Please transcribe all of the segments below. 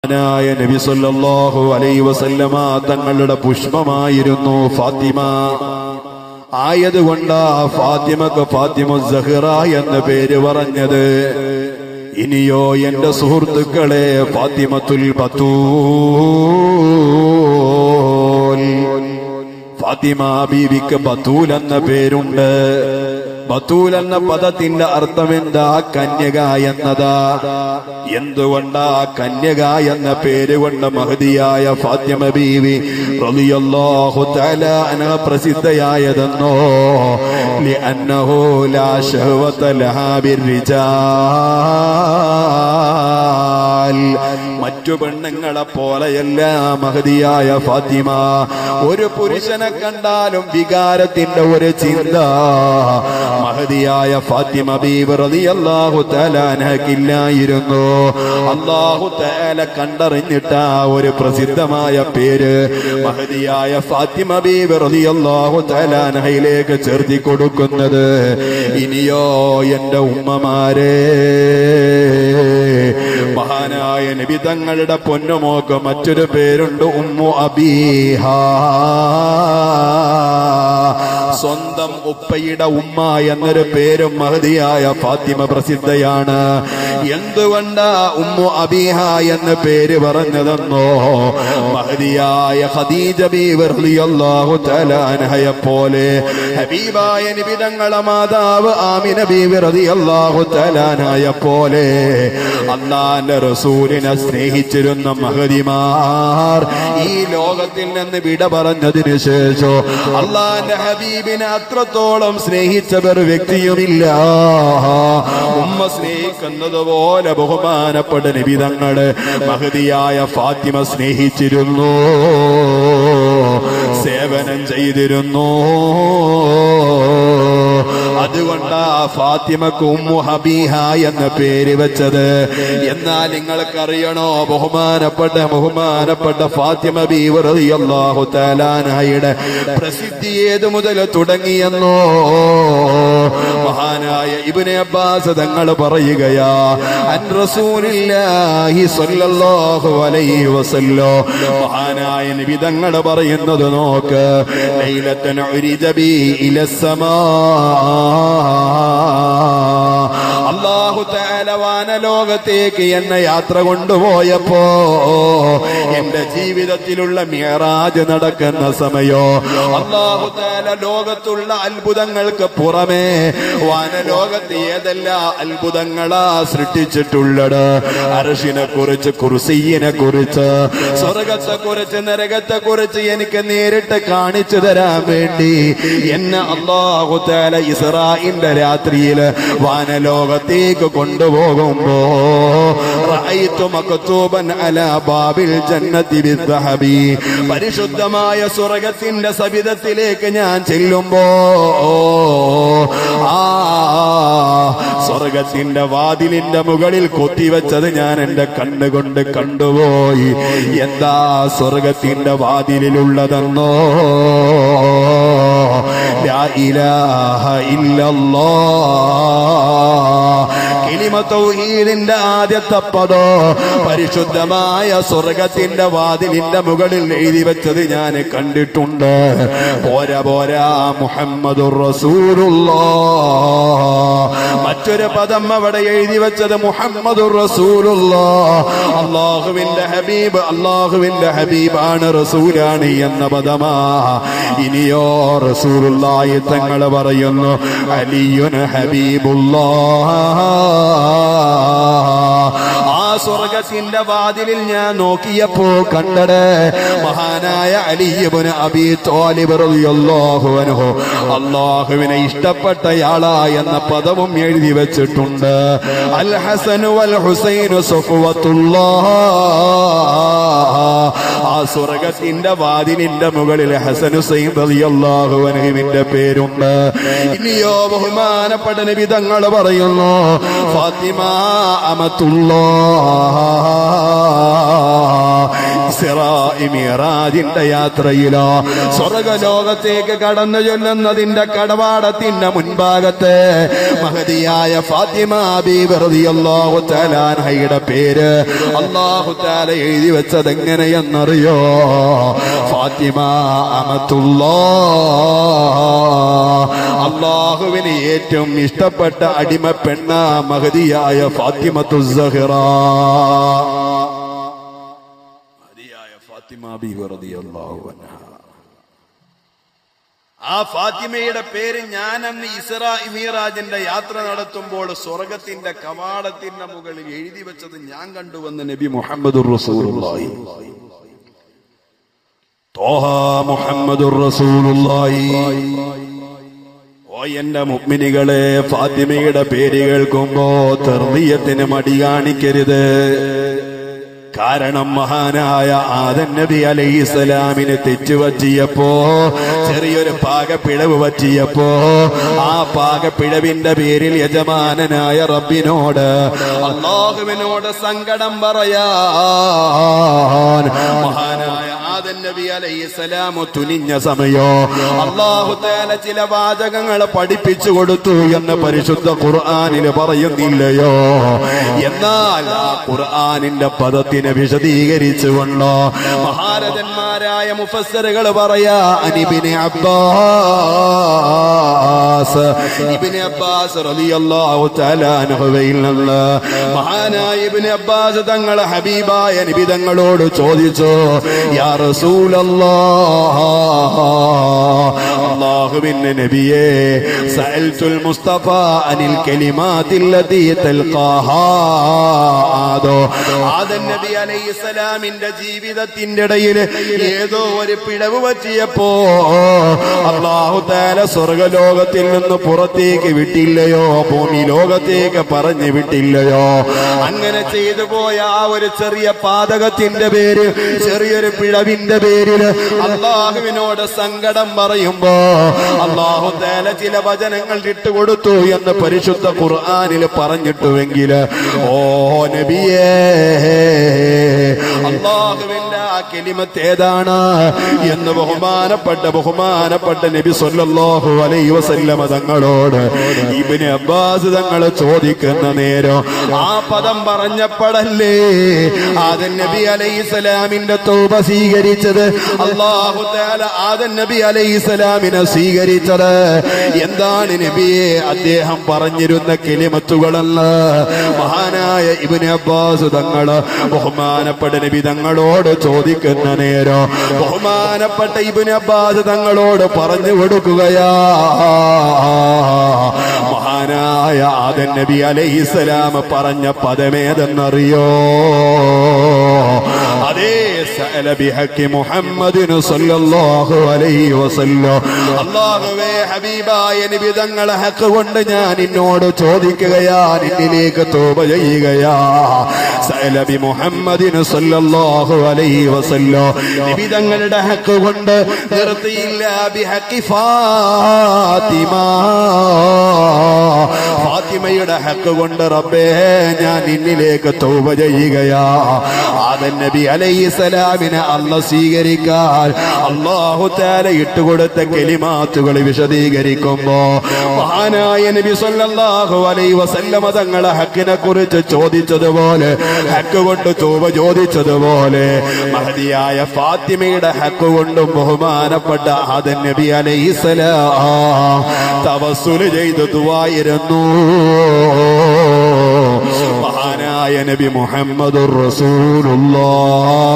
നബി സല്ലല്ലാഹു അലൈഹി വസല്ലമ തങ്ങളുടെ പുഷ്പമായിരുന്നു ഫാത്തിമ. ആയതുകൊണ്ടാ ഫാത്തിമക്ക് ഫാത്തിമു സഹ്റ എന്ന പേര് പറഞ്ഞത്. ഇനിയോ എന്റെ സുഹൃത്തുക്കളെ, ഫാത്തിമത്തുൽ ബത്തൂൽ, ഫാത്തിമ ബീവിക്ക് ബത്തൂൽ എന്ന പേരുണ്ട്. ബത്തൂൽ എന്ന പദത്തിന്റെ അർത്ഥം എന്താ? കന്യക എന്നതാ. എന്തുകൊണ്ടാ കന്യക എന്ന പേര് കൊണ്ട് മഹദിയായ ഫാത്തിമ ബീവി റളിയല്ലാഹു തആല അൻഹ പ്രസിദ്ധയായതെന്നോ? ലിഅന്നഹു ലാ ശഹവത ലഹാ ബിർരിജാൽ. മറ്റു പെണ്ണുങ്ങളെ പോലെയല്ല മഹദിയായ ഫാത്തിമ. ഒരു പുരുഷനെ കണ്ടാലും വികാരത്തിന്റെ ഒരു ചിന്ത മഹദിയായ ഫാത്തിമ ബീവി റളിയല്ലാഹു തആല അൻഹയ്ക്കില്ലായിരുന്നു. അല്ലാഹു തആല കണ്ടറിഞ്ഞിട്ടാ ഒരു പ്രസിദ്ധമായ പേര് മഹദിയായ ഫാത്തിമ ബീവി റളിയല്ലാഹു തആല അൻഹയിലേക്ക് ചേർത്തി കൊടുക്കുന്നത്. ഇനിയോ എന്റെ ഉമ്മമാരെ, മഹാനായ നബി തങ്ങളുടെ പൊന്നുമോക്ക് മറ്റൊരു പേരുണ്ട്, ഉമ്മു അബീഹ. സ്വന്തം ഉപ്പയുടെ ഉമ്മ എന്നൊരു പേരും മഹദിയായ ഫാത്തിമ പ്രസിദ്ധയാണ്. എന്തുകൊണ്ടാ ഉമ്മു അബീഹ എന്ന പേര് പറഞ്ഞതെന്നോ? മഹദിയായ ഖദീജ ബീവി റളിയല്ലാഹു തആല അൻഹയെ പോലെ ഹബീബായ നബി തങ്ങളുടെ മാതാവ് ആമിന ബീവി റളിയല്ലാഹു തആല അൻഹയെ പോലെ അല്ലാഹുവിന്റെ റസൂലിനെ സ്നേഹിച്ചിരുന്ന മഹദിമാർ ഈ ലോകത്തിൽ നിന്ന് വിട പറഞ്ഞതിനു ശേഷം അല്ലാഹുവിന്റെ ഹബീബിനെ അത്രത്തോളം സ്നേഹിച്ച ഒരു വ്യക്തിയുമില്ല. ഉമ്മ സ്നേഹിക്കുന്നത് പോലെ ബഹുമാനപ്പെട്ട നബി തങ്ങള് മഹദിയായ ഫാത്തിമ സ്നേഹിച്ചിരുന്നു, സേവനം ചെയ്തിരുന്നു. അതുകൊണ്ടാ ഫാത്തിമക്ക് ഉമ്മു ഹബീഹ എന്ന പേര് വെച്ചത്. എന്നാൽ നിങ്ങൾക്കറിയണോ, ബഹുമാനപ്പെട്ട ഫാത്തിമ ബീവി റളിയല്ലാഹു തആല അൻഹയുടെ പ്രസിദ്ധി ഏതു മുതൽ തുടങ്ങിയെന്നോ? മഹാനായ ഇബ്നു അബ്ബാസ് തങ്ങൾ പറയുകയാ, അൻ റസൂലില്ലാഹി സ്വല്ലല്ലാഹു അലൈഹി വസല്ലം, മഹാനായ നബി തങ്ങൾ പറയുന്നത് നോക്ക്, ലൈലത്തുൻ ഉരിജ ബി ഇലസ്സമാ, അല്ലാഹു തആല വാനലോകത്തേക്ക് എന്നെ യാത്ര കൊണ്ടുപോയപ്പോ എന്റെ ജീവിതത്തിലുള്ള മിഅ്റാജ് നടക്കുന്ന സമയോ അല്ലാഹു തആല ലോകത്തുള്ള അത്ഭുതങ്ങൾക്ക് പുറമെ വാനലോകത്ത് ഏതെല്ലാം അത്ഭുതങ്ങളാ സൃഷ്ടിച്ചിട്ടുള്ളത്. അർശിനെ കുറിച്ച്, കുർസിയിനെ കുറിച്ച്, സ്വർഗത്തെ കുറിച്ച്, നരകത്തെ കുറിച്ച് എനിക്ക് നേരിട്ട് കാണിച്ചു തരാൻ വേണ്ടി എന്നെ അല്ലാഹു തആല ഇസ്രാഇന്റെ രാത്രിയിൽ വാനലോകത്തേക്ക് കൊണ്ടുപോകുമ്പോ റഅയ്തു മക്തൂബൻ അലാ ബാബിൽ ജന്നതി ബിദ്ദഹബി, പരിശുദ്ധമായ സ്വർഗ്ഗത്തിന്റെ സവിധത്തിലേക്ക് ഞാൻ ചെല്ലുമ്പോ ആ സ്വർഗ്ഗത്തിന്റെ വാതിലിന്റെ മുകളിൽ കൊത്തിവെച്ചത് ഞാൻ എന്റെ കണ്ണുകൊണ്ട് കണ്ടുപോയി. എന്താ സ്വർഗ്ഗത്തിന്റെ വാതിലിലുള്ളതെന്നോ? ലാ ഇലാഹ ഇല്ലല്ലാഹ്, കലിമ തൗഹീദിന്റെ ആദ്യത്തെ പദോ പരിശുദ്ധമായ സ്വർഗ്ഗത്തിന്റെ വാതിലിന്റെ മുകളിൽ എഴുതി വെച്ചത് ഞാൻ കണ്ടിട്ടുണ്ട്. പോരാ മുഹമ്മദുർ റസൂലുള്ളാഹ്, മറ്റൊരു പദം അവിടെ എഴുതി വെച്ചത് മുഹമ്മദുർ റസൂലുള്ളാഹ്, അല്ലാഹുവിന്റെ ഹബീബാണ്, റസൂലാണ് എന്ന പദമാ. ഇനിയോ റസൂലുള്ളാഹി തങ്ങൾ പറയുന്നു, അലിയുൻ ഹബീബുല്ലാഹ്. ആ സ്വർഗ്ഗത്തിന്റെ വാതിലിൽ ഞാൻ നോക്കിയപ്പോ കണ്ടത് മഹാനായ അലി ഇബ്നു അബീ ത്വാലിബ് റളിയല്ലാഹു അൻഹു, അല്ലാഹുവിനെ ഇഷ്ടപ്പെട്ടയാളാ എന്ന പദവും എഴുതി വെച്ചിട്ടുണ്ട്. അൽ ഹസനു വൽ ഹുസൈനു സഫവത്തുല്ലാഹ്, ആ സ്വർഗ്ഗത്തിന്റെ വാതിലിന്റെ മുകളിൽ ഹസൻ ഹുസൈൻ റളിയല്ലാഹു അൻഹുവിന്റെ പേരുണ്ട്. ഇനിയോ ബഹുമാനപ്പെട്ട നബി തങ്ങൾ പറയുന്നു, ഫാത്തിമ അമത്തുല്ലാഹ്, ഇസ്റാഇ മിഅ്റാജിന്റെ യാത്രയിലോ സ്വർഗ്ഗലോകത്തേക്ക് കടന്നു ചൊല്ലുന്നതിന്റെ കടവാടത്തിന്റെ മുൻഭാഗത്ത് മഹദിയായ ഫാത്തിമ ബീവി റളിയല്ലാഹു തആല അൻഹയുടെ പേര് അല്ലാഹു തആല എഴുതി വെച്ചത് എങ്ങനെയെന്നറിയോ? ഫാത്തിമ അമത്തുല്ലാഹ്, അല്ലാഹുവിന് ഏറ്റവും ഇഷ്ടപ്പെട്ട അടിമ പെണ്ണ മഹദിയായ ഫാത്തിമത്തു സഹ്റ. മഹദിയായ ഫാത്തിമ ബീവി റളിയല്ലാഹു അൻഹ. ആ ഫാത്തിമയുടെ പേര് ഞാൻ അന്ന് ഇസ്റാ മിഅ്റാജിന്റെ യാത്ര നടത്തുമ്പോൾ സ്വർഗത്തിന്റെ കവാടത്തിന്റെ മുകളിൽ എഴുതി വെച്ചത് ഞാൻ കണ്ടുവന്ന് നബി മുഹമ്മദുർ റസൂലുള്ളാഹി ത്വാഹ മുഹമ്മദുർ റസൂലുള്ളാഹി. ഓ എന്റെ മുഅ്മിനീകളെ, ഫാത്തിമയുടെ പേര് കേൾക്കുമ്പോ തർബിയത്തിന് മടി കാണിക്കരുത്. കാരണം മഹാനായ ആദം നബി അലൈഹിസ്സലാമിന് തെറ്റുപറ്റിയപ്പോ, ചെറിയൊരു പാകപ്പിഴവ് പറ്റിയപ്പോ, ആ പാകപ്പിഴവിന്റെ പേരിൽ യജമാനനായ റബ്ബിനോട്, അല്ലാഹുവിനോട് സങ്കടം പറയാൻ മഹാനായ ആദം നബി അലൈഹിസ്സലാം തുനിഞ്ഞ സമയോ അല്ലാഹു തആല ചില വാചകങ്ങൾ പഠിപ്പിച്ചു കൊടുത്തു എന്ന് പരിശുദ്ധ ഖുർആനിൽ പറയുന്നില്ലയോ? എന്നാൽ ആ ഖുർആനിന്റെ പദത്തിന് വിശദീകരിച്ചുകൊണ്ടോ മഹാരഥന്മാരായ മുഫസ്സിറുകൾ പറയാ, ഇബ്നു അബ്ബാസ് റളിയല്ലാഹു തആല അൻഹുവിൽ നിന്ന് മഹാനായ ഇബ്നു അബ്ബാസ് തങ്ങൾ ഹബീബായ നബി തങ്ങളോട് ചോദിച്ചു, യാ റസൂലല്ലാഹ്, അല്ലാഹുവിന്റെ നബിയേ, സഅൽതുൽ മുസ്തഫ അനിൽ കലിമാതില്ലതി തൽഖാഹാ. ആദം നബി അലൈഹിസ്സലാമിന്റെ ജീവിതത്തിന്റെ ഇടയിൽ ഏതോ ഒരു പിഴവ് പറ്റിയപ്പോ അല്ലാഹു തആല സ്വർഗ്ഗലോകത്തിൽ നിന്ന് പുറത്തേക്ക് വിട്ടില്ലയോ? ഭൂമി ലോകത്തേക്ക് പറഞ്ഞു വിട്ടില്ലയോ? അങ്ങനെ ചെയ്തു പോയ ആ ഒരു ചെറിയ പാതകത്തിന്റെ പേര്, ചെറിയൊരു പിഴവിന്റെ പേരിൽ അല്ലാഹുവിനോട് സങ്കടം പറയുമ്പോ അല്ലാഹു തആല ചില വചനങ്ങൾ ഇട്ടുകൊടുത്തു എന്ന് പരിശുദ്ധ ഖുർആനിൽ പറഞ്ഞിട്ടുവെങ്കിൽ, ഓ നബിയേ, അല്ലാഹുവിന്റെ ആ കലിമത്ത് ഏതാണ് എന്ന് ബഹുമാനപ്പെട്ട നബി സല്ലല്ലാഹു അലൈഹി വസല്ലമ തങ്ങളോട് ഇബ്നു അബ്ബാസ് തങ്ങൾ ചോദിക്കുന്ന നേരം ആ പദം പറഞ്ഞപ്പോഴല്ലേ ആദം നബി അലൈഹിസ്സലാമിന്റെ തൗബ സ്വീകരിച്ചത്? അല്ലാഹു തആല ആദം നബി അലൈഹിസ്സലാമിനെ സ്വീകരിച്ചത് എന്താണ് നബിയെ അദ്ദേഹം പറഞ്ഞിരുന്ന കലിമത്തുകളെന്ന് മഹാനായ ഇബ്നു അബ്ബാസ് തങ്ങൾ ബഹുമാനപ്പെട്ട നബി തങ്ങളോട് ചോദിക്കുന്ന നേരം ബഹുമാനപ്പെട്ട ഇബ്നു അബ്ബാസ് തങ്ങളോട് പറഞ്ഞു കൊടുക്കുകയാ, മഹാനായ ആദം നബി അലൈഹിസ്സലാം പറഞ്ഞ പദമേതെന്നറിയോ? അതേ, സഅല ബിഹഖി മുഹമ്മദിൻ സല്ലല്ലാഹു അലൈഹി വസല്ലം. അല്ലാഹുവേ, ഹബീബായ നബി തങ്ങളെ ഹഖ് കൊണ്ട് ഞാൻ നിന്നോട് ചോദിക്കുകയാ, നിന്നിലേക്ക് തൗബ ചെയ്യുകയാ. സഅല ബി മുഹമ്മദിൻ സല്ലല്ലാഹു അലൈഹി വസല്ലം. നബി തങ്ങളുടെ ഹഖ് കൊണ്ട് നിർത്തിയില്ല, ബിഹഖി ഫാത്തിമ, ഫാത്തിമയുടെ ഹഖ് കൊണ്ട് റബ്ബേ ഞാൻ നിന്നിലേക്ക് തൗബ ചെയ്യുകയാ. ആദം നബി അലൈഹിസ്സലാമിനെ അല്ലാഹു സ്വീകരിക്കാൻ അല്ലാഹു തആല ഇട്ടുകൊടുത്ത കലിമാത്തുകൾ വിശദീകരിക്കുമ്പോ മഹാനായ നബി സല്ലല്ലാഹു അലൈഹി വസല്ലമ തങ്ങളെ ഹഖിനെ കുറിച്ച് ചോദിച്ചതുപോലെ, ഹഖ് കൊണ്ട് തൗബ ചോദിച്ചതുപോലെ മഹദിയായ ഫാത്തിമയുടെ ഹഖ് കൊണ്ടും ബഹുമാനപ്പെട്ട ആദം നബി അലൈഹിസ്സലാം തവസ്സുൽ ചെയ്തു ദുആയിരുന്നു. മഹാനായ നബി മുഹമ്മദുർ റസൂലുള്ളാഹ്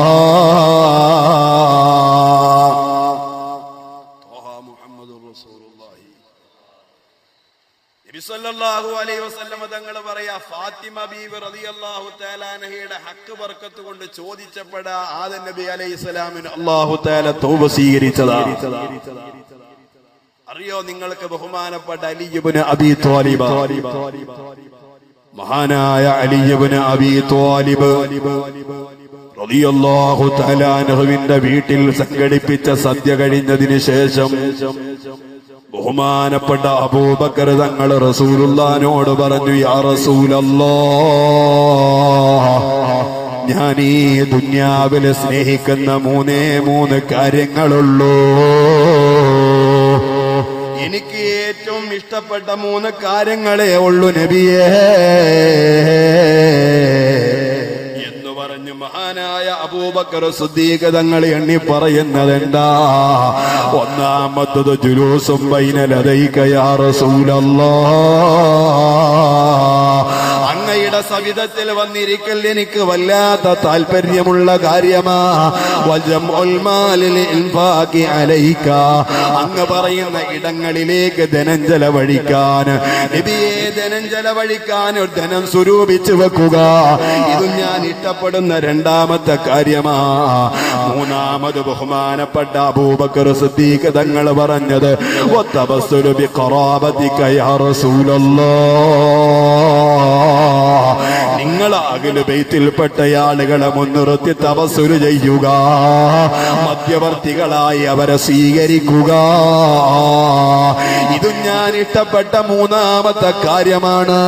നബി സല്ലല്ലാഹു അലൈഹി വസല്ലം തങ്ങൾ പറയാ, ഫാത്തിമ ബീവി റളിയല്ലാഹു തആല അൻഹയുടെ ഹഖ് ബർക്കത്ത് കൊണ്ട് ചോദിച്ചപ്പോഴാ ആദം നബി അലൈഹിസ്സലാമിന് അല്ലാഹു തആല തൗബ സ്വീകരിച്ചതാ. അറിയോ നിങ്ങൾക്ക് ബഹുമാനപ്പെട്ട അലി ഇബ്നു അബീ ത്വാലിബ്, മഹാനായ അലി ഇബ്നു അബീ ത്വാലിബ് റളിയല്ലാഹു തആല അൻഹുവിന്റെ വീട്ടിൽ സംഘടിപ്പിച്ച സദ്യ കഴിഞ്ഞതിന് ശേഷം ബഹുമാനപ്പെട്ട അബൂബക്കർ തങ്ങൾ റസൂലുള്ളാഹിനോട് പറഞ്ഞു, യാ റസൂലല്ലാഹ്, ഞാൻ ഈ ദുനിയാവിൽ സ്നേഹിക്കുന്ന മൂന്ന് കാര്യങ്ങളുള്ളൂ. എനിക്ക് ഏറ്റവും ഇഷ്ടപ്പെട്ട 3 കാര്യങ്ങളേ ഉള്ളൂ നബിയേ എന്ന് പറഞ്ഞു മഹാനായ അബൂബക്കർ സിദ്ദീഖ് തങ്ങൾ എണ്ണി പറയുന്നത് എന്താ? ഒന്നാമത്തത് ജുലൂസും ബൈന ലദൈക യാ റസൂലല്ലാഹ്, അങ്ങയുടെ സവിധത്തിൽ വന്നിരിക്കൽ എനിക്ക് വല്ലാത്ത താല്പര്യമുള്ള കാര്യമാ. വജംഉൽ മാലിൽ ഇൻഫാഖി അലൈക, അങ്ങ് പറയുന്ന ഇടങ്ങളിലേക്ക് ധനം ചെലവഴിക്കാൻ, നബിയെ ധനം ചെലവഴിക്കാൻ ധനം സ്വരൂപിച്ചു വെക്കുക, ഇതും ഞാൻ ഇഷ്ടപ്പെടുന്ന രണ്ടാമത്തെ കാര്യമാ. മൂന്നാമത് ബഹുമാനപ്പെട്ട അബൂബക്കർ സിദ്ദീഖ് തങ്ങൾ പറഞ്ഞത് വതബസ്സുലു ബിഖറാബതിക യാ റസൂലല്ലാഹ്, നിങ്ങൾ അഹ്ലു ബൈത്തിൽപ്പെട്ട ആളുകളെ മുൻനിർത്തി തവസ്സുല് ചെയ്യുക, മധ്യവർത്തികളായി അവരെ സ്വീകരിക്കുക, ഇതും ഞാൻ ഇഷ്ടപ്പെട്ട മൂന്നാമത്തെ കാര്യമാണ്.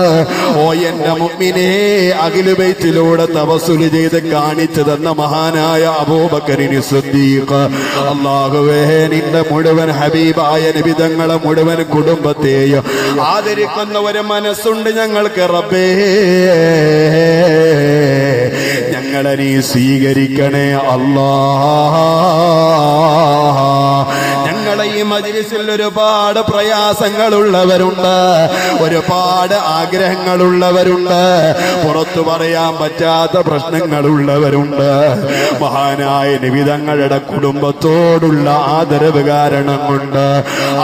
ഓ എന്റെ മുഅ്മിനേ, അഹ്ലു ബൈത്തിലൂടെ തവസ്സുല് ചെയ്ത് കാണിച്ചു തന്ന മഹാനായ അബൂബക്കറിന് സിദ്ദീഖ്, അല്ലാഹുവേ നിന്റെ മുഴുവൻ ഹബീബായ നബി തങ്ങളെ മുഴുവൻ കുടുംബത്തെയും ആദരിക്കുന്ന ഒരു മനസ്സുണ്ട് ഞങ്ങൾക്ക് റബ്ബേ, ഞങ്ങളെ നീ സ്വീകരിക്കണേ അല്ലാഹ്. ഞങ്ങളെ ഈ മജ്ലിസിൽ ഒരുപാട് പ്രയാസങ്ങളുള്ളവരുണ്ട്, ഒരുപാട് ആഗ്രഹങ്ങളുള്ളവരുണ്ട്, പുറത്തു പറയാൻ പറ്റാത്ത പ്രശ്നങ്ങളുള്ളവരുണ്ട്. മഹാനായ നബി തങ്ങളുടെ കുടുംബത്തോടുള്ള ആദരവ് കാരണം കൊണ്ട്,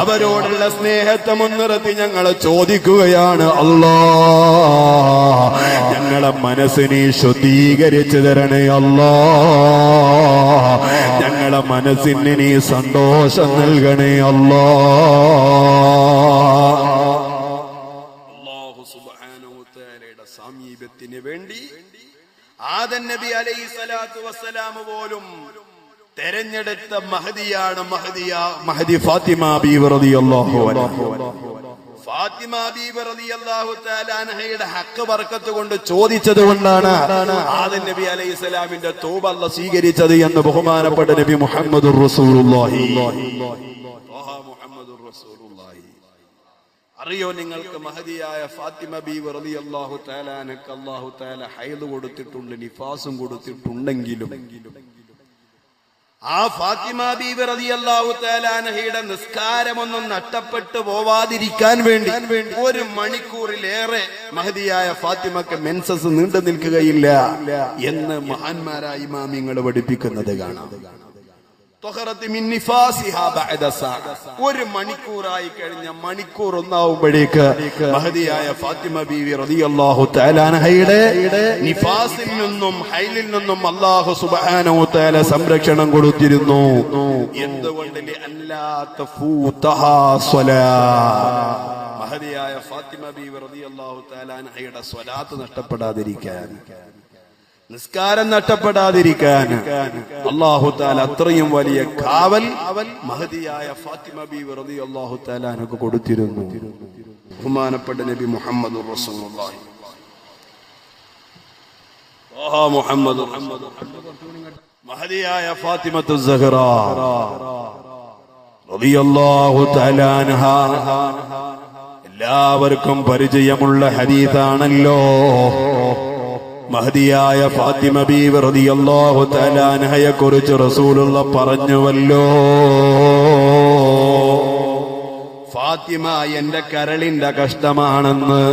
അവരോടുള്ള സ്നേഹത്തെ മുൻനിർത്തി ഞങ്ങൾ ചോദിക്കുകയാണ് അല്ലാഹ്, ഞങ്ങളെ മനസ്സിനെ ശുദ്ധീകരിച്ചു തരണേ അല്ലാഹ്, ഞങ്ങളെ മനസ്സിന് നീ സന്തോഷം നൽകണേ അല്ലാഹ്. അല്ലാഹു സുബ്ഹാനഹു വ തആലയുടെ സാമീപ്യത്തിന് വേണ്ടി ആദം നബി അലൈഹി സ്വലാത്തു വസ്സലാം പോലും തെരഞ്ഞെടുത്ത മഹദിയാണ് മഹദി ഫാത്തിമ ബീവി റളിയല്ലാഹു അൻഹ. ഫാത്തിമ ബീവി റളിയല്ലാഹു തആല അൻഹയുടെ ഹഖ് ബർക്കത്ത് കൊണ്ട് ചോദിച്ചത് കൊണ്ടാണ് ആദം നബി അലൈഹിസ്സലാമിന്റെ തൗബ അല്ലാഹ് സ്വീകരിച്ചത് എന്ന് ബഹുമാനപ്പെട്ട നബി മുഹമ്മദുർ റസൂലുള്ളാഹി. അറിയോ നിങ്ങൾക്ക് മഹദിയായ ഫാത്തിമ ബീവി റളിയല്ലാഹു തആല അൻഹക്ക് അല്ലാഹു തആല ഹൈദ് കൊടുത്തിട്ടുണ്ട്, നിഫാസും കൊടുത്തിട്ടുണ്ടെങ്കിലും ആ ഫാത്തിമ ബീവി റളിയല്ലാഹു തആല അൻഹയുടെ നിസ്കാരമൊന്നും നഷ്ടപ്പെട്ടു പോവാതിരിക്കാൻ വേണ്ടി 1 മണിക്കൂറിലേറെ മഹദിയായ ഫാത്തിമക്ക് മെൻസസ് നീണ്ടു നിൽക്കുകയില്ല എന്ന് മഹാന്മാരായ ഇമാമിങ്ങൾ പഠിപ്പിക്കുന്നത് കാണാം. 1 മണിക്കൂറായി കഴിഞ്ഞ മണിക്കൂർ ഒന്നാവുമ്പോഴേക്ക് മഹദിയായ ഫാത്തിമ ബീവി റളിയല്ലാഹു തആല അൻഹയുടെ നിഫാസിൽ നിന്നും ഹൈലിൽ നിന്നും അല്ലാഹു സുബ്ഹാനഹു വ തആല സംരക്ഷണം കൊടുത്തിരുന്നു. എന്തുകൊണ്ട് മഹദിയായ ഫാത്തിമ ബീവി റളിയല്ലാഹു തആല അൻഹയുടെ സ്വലാത്ത് നഷ്ടപ്പെടാതിരിക്കാൻ, നിസ്കാരം നഷ്ടപ്പെടാതിരിക്കാൻ അല്ലാഹു തആല അത്രയും വലിയ കാവൽ മഹദിയായ ഫാത്തിമ ബീവി റളിയല്ലാഹു തആല അൻഹക്ക് കൊടുത്തിരുന്നു. ബഹുമാനപ്പെട്ട നബി മുഹമ്മദുർ റസൂലുള്ളാഹി മുഹമ്മദ് മഹദിയായ ഫാത്തിമത്തു സഹ്റ റളിയല്ലാഹു തആല അൻഹ എല്ലാവർക്കും പരിചയമുള്ള ഹദീസാണല്ലോ. മഹദിയായ ഫാത്തിമ ബീവി റളിയല്ലാഹു തആല അൻഹയെ കുറിച്ച് റസൂലുള്ളാഹി പറഞ്ഞുവല്ലോ, ഫാത്തിമ എന്റെ കരളിന്റെ കഷ്ടമാണെന്ന്.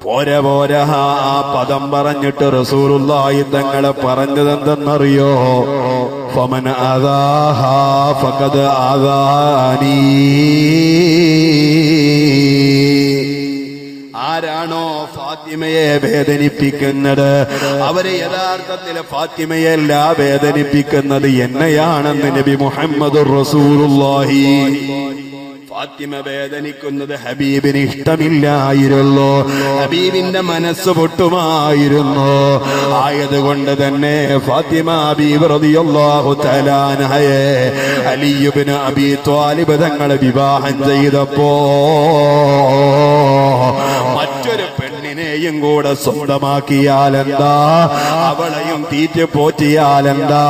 പോരാ ആ പദം പറഞ്ഞിട്ട് റസൂലുള്ളാഹി തങ്ങളെ പറഞ്ഞതെന്തെന്നറിയോ? ഫമൻ അദാഹാ ഫഖദ് അദാനി. ആരാണോ ഫാത്തിമയെ വേദനിപ്പിക്കുന്നത് അവരെ യഥാർത്ഥത്തിൽ ഫാത്തിമയല്ല വേദനിപ്പിക്കുന്നത് എന്നെയാണെന്ന് നബി മുഹമ്മദുർ റസൂലുള്ളാഹി. ഫാത്തിമ വേദനിക്കുന്നത് ഹബീബിന് ഇഷ്ടമില്ലായിരുന്നു, ഹബീബിന്റെ മനസ്സ് പൊട്ടുമായിരുന്നു. ആയതുകൊണ്ട് തന്നെ ഫാത്തിമ ബീവി റളിയല്ലാഹു തആല അൻഹയെ അലി ഇബ്നു അബീ ത്വാലിബ് തങ്ങളെ വിവാഹം ചെയ്തപ്പോ മറ്റൊരു പെണ്ണിനെ പെണ്ണിനെയും കൂടെ സ്വന്തമാക്കിയാലെന്താ, അവളെയും തീറ്റ പോറ്റിയാലെന്താ.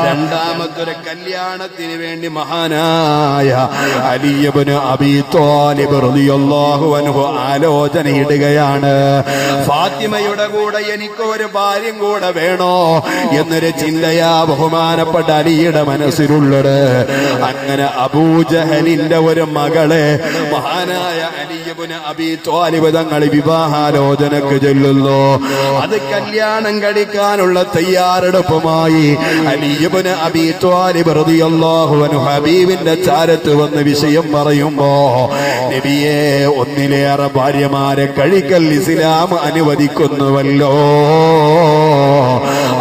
രണ്ടാമത്തൊരു കല്യാണത്തിന് വേണ്ടി മഹാനായ അലി ഇബ്നു അബീ ത്വാലിബ് റളിയല്ലാഹു അൻഹു ആലോചനയിടുകയാണ്. ഫാത്തിമയുടെ കൂടെ എനിക്ക് ഒരു ഭാര്യയും കൂടെ വേണോ എന്നൊരു ചിന്തയാ ബഹുമാനപ്പെട്ട അലിയുടെ മനസ്സിലുള്ളത്. അങ്ങനെ അബൂജഹലിന്റെ ഒരു മകളെ മഹാനായ അലി ഇബ്നു അബീ ത്വാലിബ് തങ്ങൾ വിവാഹാലോചനക്ക് ചെല്ലുന്നു. അത് കല്യാണം കഴിക്കാനുള്ള തയ്യാറെടുപ്പുമായി അലി ഇബ്നു അബീ ത്വാലിബ് റളിയല്ലാഹു അൻഹു ഹബീബിന്റെ ചാരത്ത് വന്ന് വിഷയം പറയുമ്പോ, നബിയെ, ഒന്നിലേറെ ഭാര്യമാരെ കഴിക്കൽ ഇസ്ലാം അനുവദിക്കുന്നുവല്ലോ.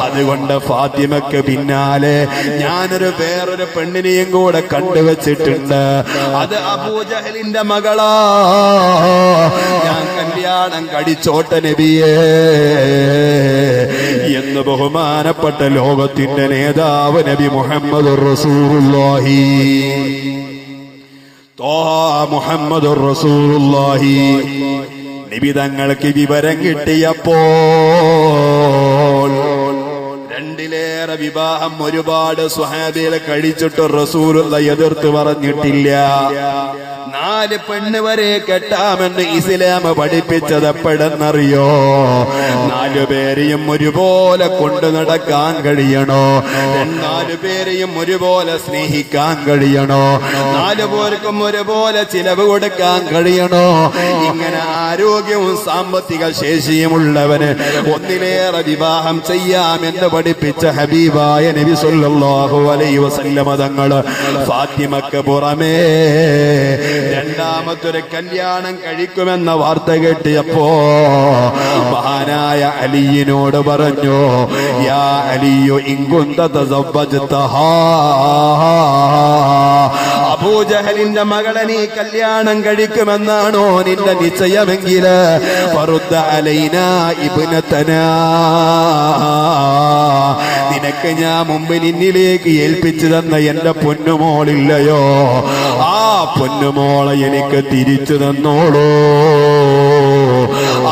അതുകൊണ്ട് ഫാത്തിമക്ക് പിന്നാലെ ഞാനൊരു വേറൊരു പെണ്ണിനെയും കൂടെ കണ്ടുവച്ചിട്ടുണ്ട്. അത് അബൂജഹലിന്റെ മകളാ. ഞാൻ കല്യാണം കഴിച്ചോട്ടെ നബിയേ എന്ന് ബഹുമാനപ്പെട്ട ലോകത്തിന്റെ നേതാവ് നബി മുഹമ്മദുർ റസൂലുള്ളാഹി മുഹമ്മദുർ റസൂലുള്ളാഹി നബി തങ്ങൾക്ക് വിവരം കിട്ടിയപ്പോൾ രണ്ടിലേറെ വിവാഹം ഒരുപാട് സ്വഹാബികൾ കഴിച്ചിട്ട് റസൂലുള്ള എതിർത്ത് പറഞ്ഞിട്ടില്ല. 4 പെണ്ണ് വരെ കെട്ടാമെന്ന് ഇസ്ലാം പഠിപ്പിച്ചത് എപ്പോഴെന്നറിയോ? 4 പേരെയും ഒരുപോലെ കൊണ്ടു നടക്കാൻ കഴിയണോ, 4 പേരെയും ഒരുപോലെ സ്നേഹിക്കാൻ കഴിയണോ, 4 പേർക്കും ഒരുപോലെ ചിലവ് കൊടുക്കാൻ കഴിയണോ. ഇങ്ങനെ ആരോഗ്യവും സാമ്പത്തിക ശേഷിയുമുള്ളവന് ഒന്നിലേറെ വിവാഹം ചെയ്യാമെന്ന് പഠിപ്പിച്ച ഹബീബായ നബി സല്ലല്ലാഹു അലൈഹി വസല്ലമ തങ്ങൾ ഫാത്തിമക്ക് പുറമേ രണ്ടാമത്തൊരു കല്യാണം കഴിക്കുമെന്ന വാർത്ത കേട്ടിയപ്പോ മഹാനായ അലിയിനോട് പറഞ്ഞു, യാ അലിയു ഇൻ കുന്ത തസവ്വജ്തഹാ, അബൂജഹലിന്റെ മകളെ നീ കല്യാണം കഴിക്കുമെന്നാണോ നിന്റെ നിശ്ചയമെങ്കിൽ ഫറുദ്ദ അലൈനാ ഇബ്നതനാ, നിനക്ക് ഞാൻ മുമ്പ് നിന്നിലേക്ക് ഏൽപ്പിച്ചു തന്ന എന്റെ പൊന്നുമോളില്ലയോ, ആ പൊന്നുമോളെ എനിക്ക് തിരിച്ചു തന്നോളൂ.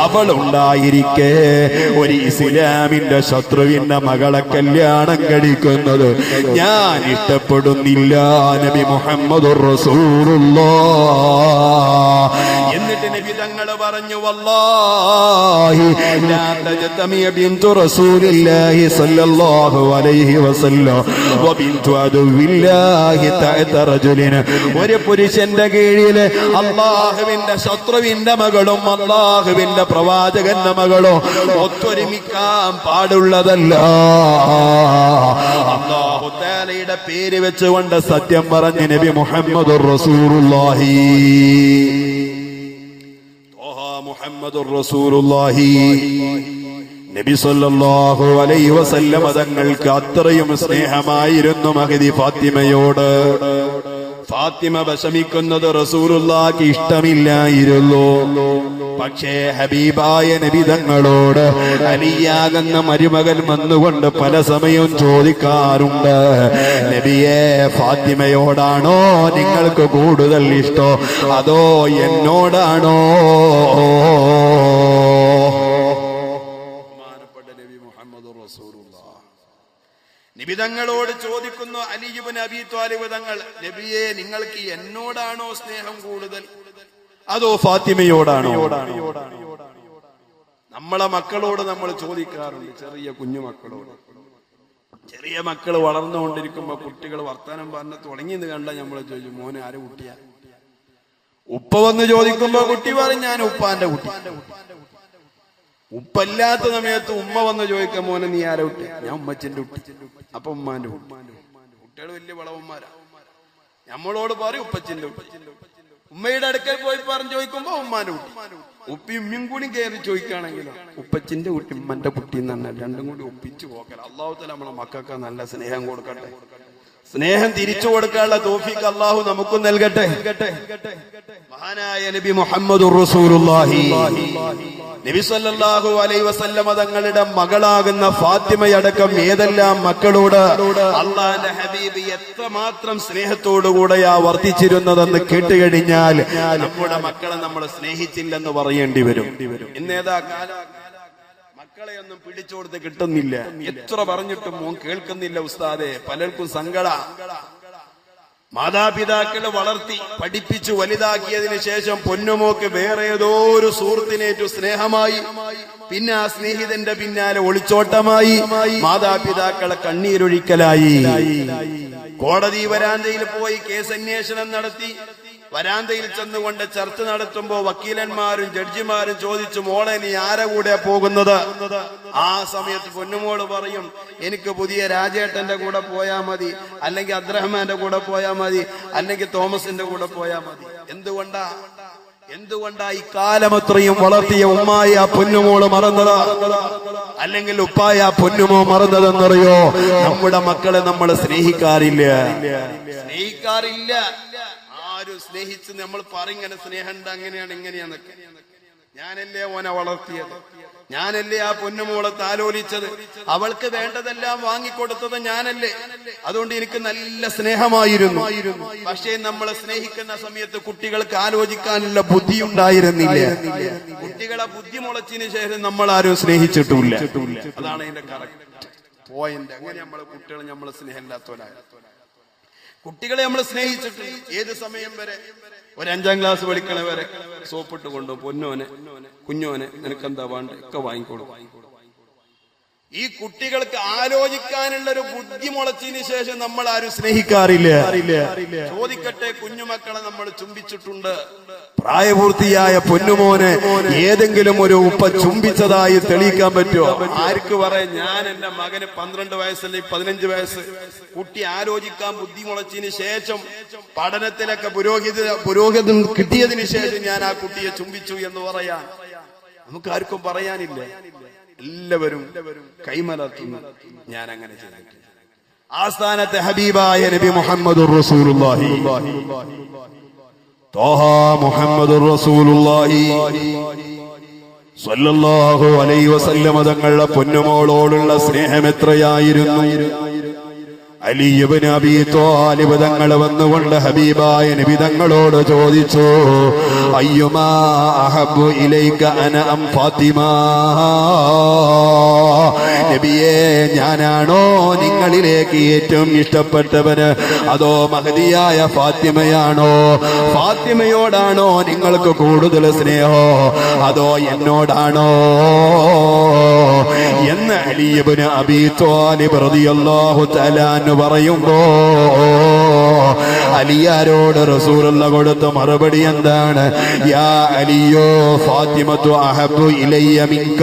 അവളുണ്ടായിരിക്കെ ഒരു ഇസ്ലാമിന്റെ ശത്രുവിന്റെ മകളെ കല്യാണം കഴിക്കുന്നത് ഞാൻ ഇഷ്ടപ്പെടുന്നില്ല. നബി മുഹമ്മദുർ റസൂലുള്ളാഹ്. എന്നിട്ട് നബി തങ്ങൾ പറഞ്ഞു, വല്ലാഹി ലാ തജ്തമി ബിന്തു റസൂലില്ലാഹി സ്വല്ലല്ലാഹു അലൈഹി വസല്ലം വ ബിന്തു അദുവില്ലാഹി തഅത റജുലിൻ, ഒരു പുരുഷന്റെ കീഴിൽ അല്ലാഹുവിന്റെ ശത്രുവിന്റെ മകളും അല്ലാഹുവിന്റെ പ്രവാചകന്റെ മകളോ ഒത്തൊരുമിക്കാൻ പാടുള്ളതല്ല. അല്ലാഹു തആലയുടെ പേര് വെച്ചുകൊണ്ട് സത്യം പറഞ്ഞ നബി മുഹമ്മദുർ റസൂലുള്ളാഹി മുഹമ്മദുർ റസൂലുള്ളാഹി നബി സല്ലല്ലാഹു അലൈഹി വസല്ലം തങ്ങൾക്ക് അത്രയും സ്നേഹമായിരുന്നു മഹദി ഫാത്തിമയോട്. ഫാത്തിമ വിഷമിക്കുന്നത് റസൂലുള്ളാഹിക്ക് ഇഷ്ടമില്ലായിരുന്നു. പക്ഷേ ഹബീബായ നബി തങ്ങളോട് അലിയാകുന്ന മരുമകൻ വന്നുകൊണ്ട് പല സമയവും ചോദിക്കാറുണ്ട്, നബിയെ, ഫാത്തിമയോടാണോ നിങ്ങൾക്ക് കൂടുതൽ ഇഷ്ടം, അതോ എന്നോടാണോ? നിബിതങ്ങളോട് ചോദിക്കുന്നു അലി ഇബ്നു അബീ ത്വാലിബ് തങ്ങൾ, നബിയെ, നിങ്ങൾക്ക് എന്നോടാണോ സ്നേഹം കൂടുതൽ, അതോ ഫാത്തിമയോടാണോ? നമ്മളെ മക്കളോട് നമ്മൾ ചോദിക്കാറുണ്ട്, ചെറിയ കുഞ്ഞു മക്കളോട്. ചെറിയ മക്കൾ വളർന്നുകൊണ്ടിരിക്കുമ്പോ കുട്ടികൾ വർത്താനം പറഞ്ഞ് തുടങ്ങിയെന്ന് കണ്ട നമ്മൾ ചോദിച്ചു, മോനെ ആരെ കുട്ടിയാ? ഉപ്പ വന്ന് ചോദിക്കുമ്പോ കുട്ടി പറയും, ഞാൻ ഉപ്പാന്റെ കുട്ടി. ഉപ്പല്ലാത്ത സമയത്ത് ഉമ്മ വന്ന് ചോദിക്കാൻ, മോനെ നീ ആരെ കുട്ടി? ഞാൻ ഉമ്മച്ചിന്റെ കുട്ടി. അപ്പൊ ഉമ്മാന്റെ കുട്ടി. കുട്ടികൾ വലിയ വളവന്മാരാ. നമ്മളോട് പറയും ഉപ്പച്ചിന്റെ കുട്ടി. ഉമ്മയുടെ അടുക്കൽ പോയി പറഞ്ഞു ചോദിക്കുമ്പോ ഉമ്മാന്റെ കുട്ടി. ഉപ്പയും ഉമ്മയും കൂടി കയറി ചോദിക്കുകയാണെങ്കിലോ ഉപ്പച്ചിന്റെ കുട്ടി ഉമ്മന്റെ കുട്ടി എന്നാണ്. രണ്ടും കൂടി ഒപ്പിച്ചു പോക്കല. അള്ളാഹു തആല നമ്മളെ മക്കൾക്ക് നല്ല സ്നേഹം കൊടുക്കട്ടെ. സ്നേഹം തിരിച്ചു കൊടുക്കാനുള്ള തൗഫീഖ് അള്ളാഹു നമുക്കും നൽകട്ടെ. മഹാനായ നബി മുഹമ്മദുർ റസൂലുള്ളാഹി നബി സല്ലല്ലാഹു അലൈഹി വസല്ലമ തങ്ങളുടെ മകളാകുന്ന ഫാത്തിമയടക്കം ഏതെല്ലാം മക്കളോട് അള്ളാന്റെ ഹബീബ് എത്രമാത്രം സ്നേഹത്തോടുകൂടെയാ വർത്തിച്ചിരുന്നതെന്ന് കേട്ടുകഴിഞ്ഞാൽ നമ്മുടെ മക്കളെ നമ്മൾ സ്നേഹിച്ചില്ലെന്ന് പറയേണ്ടി വരും. ഇന്നേതാ കാലം മക്കളെയൊന്നും പിടിച്ചോടുത്ത് കിട്ടുന്നില്ല. എത്ര പറഞ്ഞിട്ടും മോൻ കേൾക്കുന്നില്ല ഉസ്താദെ. പലർക്കും സങ്കട. മാതാപിതാക്കളെ വളർത്തി പഠിപ്പിച്ചു വലുതാക്കിയതിനു ശേഷം പൊന്നുമോക്ക് വേറെ ഏതോ ഒരു സുഹൃത്തിനേറ്റു സ്നേഹമായി, പിന്നെ ആ സ്നേഹിതന്റെ പിന്നാലെ ഒളിച്ചോട്ടമായി, മാതാപിതാക്കളെ കണ്ണീരൊഴിക്കലായി. കോടതി വരാന്തയിൽ പോയി കേസ് അന്വേഷണം നടത്തി. വരാന്തയിൽ ചെന്നുകൊണ്ട് ചർച്ച നടത്തുമ്പോ വക്കീലന്മാരും ജഡ്ജിമാരും ചോദിച്ചു, മോളെ നീ ആരെ കൂടെ പോകുന്നത്? ആ സമയത്ത് പൊന്നുമോള് പറയും, എനിക്ക് പുതിയ രാജേട്ടന്റെ കൂടെ പോയാ മതി, അല്ലെങ്കിൽ അബ്ദുറഹ്മാന്റെ കൂടെ പോയാ മതി, അല്ലെങ്കിൽ തോമസിന്റെ കൂടെ പോയാ മതി. എന്തുകൊണ്ടാ ഈ കാലമത്രയും വളർത്തിയ ഉമ്മായി ആ പൊന്നുമോള് മറന്നത്, അല്ലെങ്കിൽ ഉപ്പായ ആ പൊന്നുമോ മറന്നതെന്നറിയോ? നമ്മുടെ മക്കളെ നമ്മൾ സ്നേഹിക്കാറില്ല. ആരും സ്നേഹിച്ച് നമ്മൾ പറയിങ്ങനെ സ്നേഹമുണ്ട്, അങ്ങനെയാണ് ഇങ്ങനെയാന്നൊക്കെ. ഞാനല്ലേ ഓനെ വളർത്തിയത്, ഞാനല്ലേ ആ പൊന്നുമോളെ താലോലിച്ചത്, അവൾക്ക് വേണ്ടതെല്ലാം വാങ്ങിക്കൊടുത്തത് ഞാനല്ലേ. അതുകൊണ്ട് എനിക്ക് നല്ല സ്നേഹമായിരുന്നു. പക്ഷേ നമ്മളെ സ്നേഹിക്കുന്ന സമയത്ത് കുട്ടികൾക്ക് ആലോചിക്കാനുള്ള ബുദ്ധി ഉണ്ടായിരുന്നില്ല. കുട്ടികളെ ബുദ്ധി മുളച്ചതിന് ശേഷം നമ്മൾ ആരും സ്നേഹിച്ചിട്ടില്ല. അതാണ് അതിന്റെ കറക്റ്റ് പോയിന്റ്. അങ്ങനെ നമ്മളെ കുട്ടികളെ നമ്മളെ സ്നേഹമില്ലാത്തവരായ കുട്ടികളെ നമ്മൾ സ്നേഹിച്ചിട്ട് ഏത് സമയം വരെ? ഒരു 5ാം ക്ലാസ് പഠിക്കണ വരെ സോപ്പിട്ട് കൊണ്ടുപോകും. പൊന്നോനെ കുഞ്ഞോനെ നിനക്കെന്താ വേണ്ട ഒക്കെ വാങ്ങിക്കോളും. ഈ കുട്ടികൾക്ക് ആലോചിക്കാനുള്ള ഒരു ബുദ്ധി മുളച്ചതിന് ശേഷം നമ്മൾ ആരും സ്നേഹിക്കാറില്ല. ചോദിക്കട്ടെ, കുഞ്ഞുമക്കളെ നമ്മൾ ചുംബിച്ചിട്ടുണ്ട്? പ്രായപൂർത്തിയായ പൊന്നുമോനെ ഏതെങ്കിലും ഒരു ഉപ്പ ചുംബിച്ചതായി തെളിയിക്കാൻ പറ്റുമോ? ആർക്ക് പറയാം? ഞാൻ എന്റെ മകന് 12 വയസ്സല്ലേ 15 വയസ്സ് കുട്ടി ആലോചിക്കാൻ ബുദ്ധി മുളച്ചതിന് ശേഷം പഠനത്തിലൊക്കെ പുരോഗതി കിട്ടിയതിന് ശേഷം ഞാൻ ആ കുട്ടിയെ ചുംബിച്ചു എന്ന് പറയാൻ നമുക്ക് ആർക്കും പറയാനില്ല. എല്ലാവരും കൈമലർത്തുന്നു. ഞാൻ അങ്ങനെ ചെയ്തിട്ടില്ല. ആസ്ഥാനത്തെ ഹബീബായ നബി മുഹമ്മദുർ റസൂലുള്ളാഹി ത്വാഹ മുഹമ്മദുർ റസൂലുള്ളാഹി സ്വല്ലല്ലാഹു അലൈഹി വസല്ലം തങ്ങളുടെ പൊന്നുമോളോടുള്ള സ്നേഹം എത്രയായിരുന്നു. അലി ഇബ്നു അബീ ത്വാലിബ് തങ്ങൾ വന്നുകൊണ്ട് ഹബീബായ നബി തങ്ങളോട് ചോദിച്ചു, അയ്യുമാ അഹബ്ബു ഇലൈക അന അം ഫാത്തിമ? നബിയേ, ഞാനാണോ നിങ്ങളിലേക്ക് ഏറ്റവും ഇഷ്ടപ്പെട്ടവന്, അതോ മഹദിയായ ഫാത്തിമയാണോ? ഫാത്തിമയോടാണോ നിങ്ങൾക്ക് കൂടുതൽ സ്നേഹോ, അതോ എന്നോടാണോ എന്ന് അലി ഇബ്നു അബീ ത്വാലിബ് റളിയല്ലാഹു തആല പറയുമ്പോ അലിയാരോട് റസൂലുള്ള കൊടുത്ത മറുപടി എന്താണ്? യാ അലിയോ ഫാത്തിമത്തു അഹബ്ബു ഇലയ്യ മിൻക.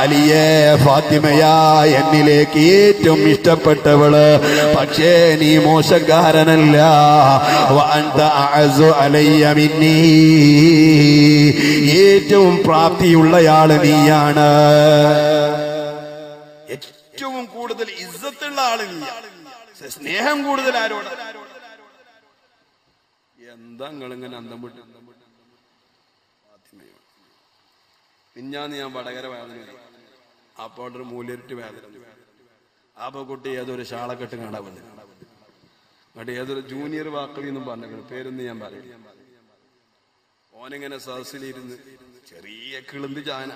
അലിയേ, ഫാത്തിമയാ എന്നിലേക്ക് ഏറ്റവും ഇഷ്ടപ്പെട്ടവള്, പക്ഷേ നീ മോശക്കാരനല്ല. വഅൻത അഅസ്സു അലയ്യ മിന്നീ, ഏറ്റവും പ്രാപ്തിയുള്ളയാള് നീയാണ്. ഏറ്റവും കൂടുതൽ ഇസ്സത്തുള്ള ആള് നീ. സ്നേഹം കൂടുതൽ ആരോട്? എന്താ നിങ്ങളിങ്ങനെ അന്തം വിട്ട്? മിഞ്ഞാന്ന് ഞാൻ വടകര വേദന, അപ്പോൾ ഒരു മൂല്യറ്റ് വേദന. അപ്പൊ കുട്ടി ഏതൊരു ഷാളക്കെട്ട് കാണാൻ വന്നു. എന്നിട്ട് ഏതൊരു ജൂനിയർ വാക്കവി എന്നും പറഞ്ഞു, പേരൊന്നും ഞാൻ പറയില്ല. ഓനിങ്ങനെ സദസ്സിലിരുന്ന് ചെറിയ കിളുന്ത് ചാന